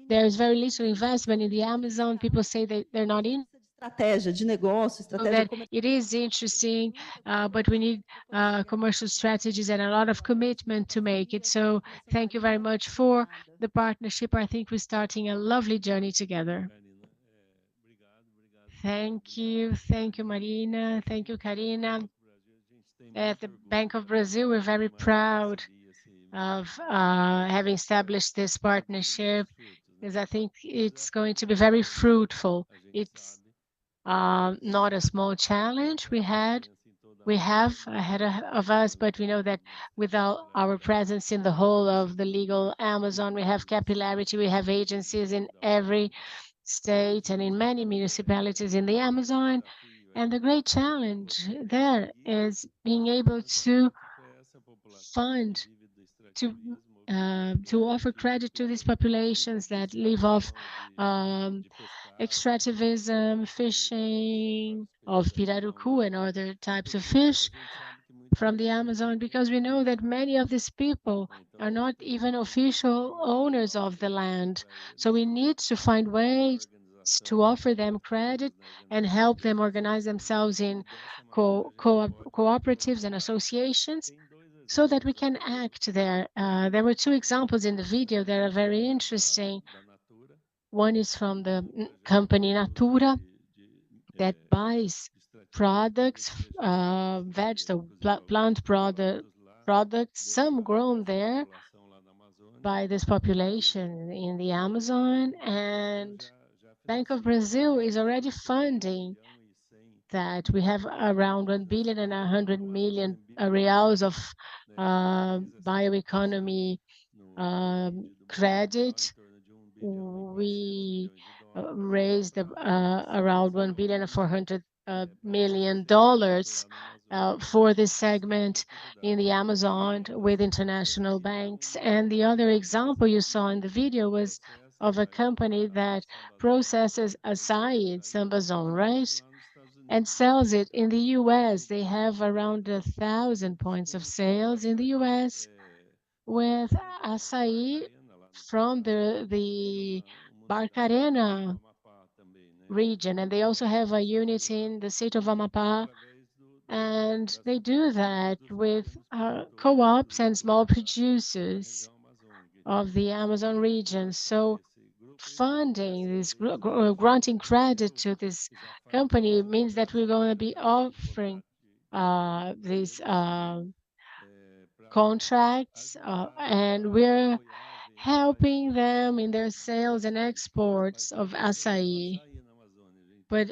there's very little investment in the Amazon. People say that they're not in. Estratégia de negócio, estratégia That it is interesting, but we need commercial strategies and a lot of commitment to make it. So thank you very much for the partnership. I think we're starting a lovely journey together. Thank you, Marina. Thank you, Karina. At the Bank of Brazil, we're very proud of having established this partnership, because I think it's going to be very fruitful. It's not a small challenge we have ahead of us, but we know that without our presence in the whole of the legal Amazon, we have capillarity, we have agencies in every state and in many municipalities in the Amazon. And the great challenge there is being able to fund, to offer credit to these populations that live off extractivism, fishing of pirarucu and other types of fish from the Amazon, because we know that many of these people are not even official owners of the land. So we need to find ways to offer them credit and help them organize themselves in cooperatives and associations, so that we can act there. There were two examples in the video that are very interesting. One is from the company Natura that buys products, vegetable, plant products, some grown there by this population in the Amazon. And Bank of Brazil is already funding that we have around 1.1 billion reals of bioeconomy credit. We raised around $1.4 billion for this segment in the Amazon with international banks. And the other example you saw in the video was of a company that processes acai in Sambazon, right? And sells it in the US. They have around 1,000 points of sales in the US with acai from the Barcarena region. And they also have a unit in the state of Amapá. And they do that with co-ops and small producers of the Amazon region. So funding this, granting credit to this company means that we're going to be offering these contracts and we're helping them in their sales and exports of acai. But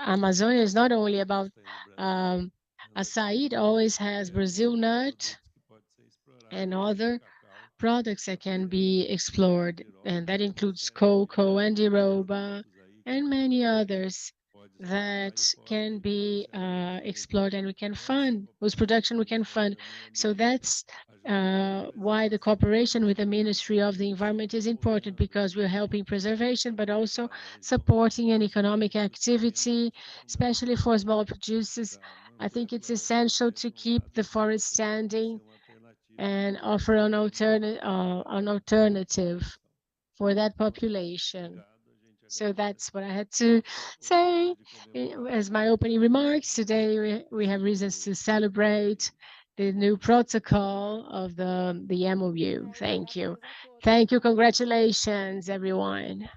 Amazonia is not only about acai, it always has Brazil nut and other products that can be explored, and that includes cocoa, andiroba, and many others that can be explored and we can fund, whose production we can fund. So that's why the cooperation with the Ministry of the Environment is important, because we're helping preservation, but also supporting an economic activity, especially for small producers. I think it's essential to keep the forest standing and offer an alternative for that population. So that's what I had to say as my opening remarks. Today we have reasons to celebrate the new protocol of the MOU. Thank you. Thank you. Congratulations, everyone.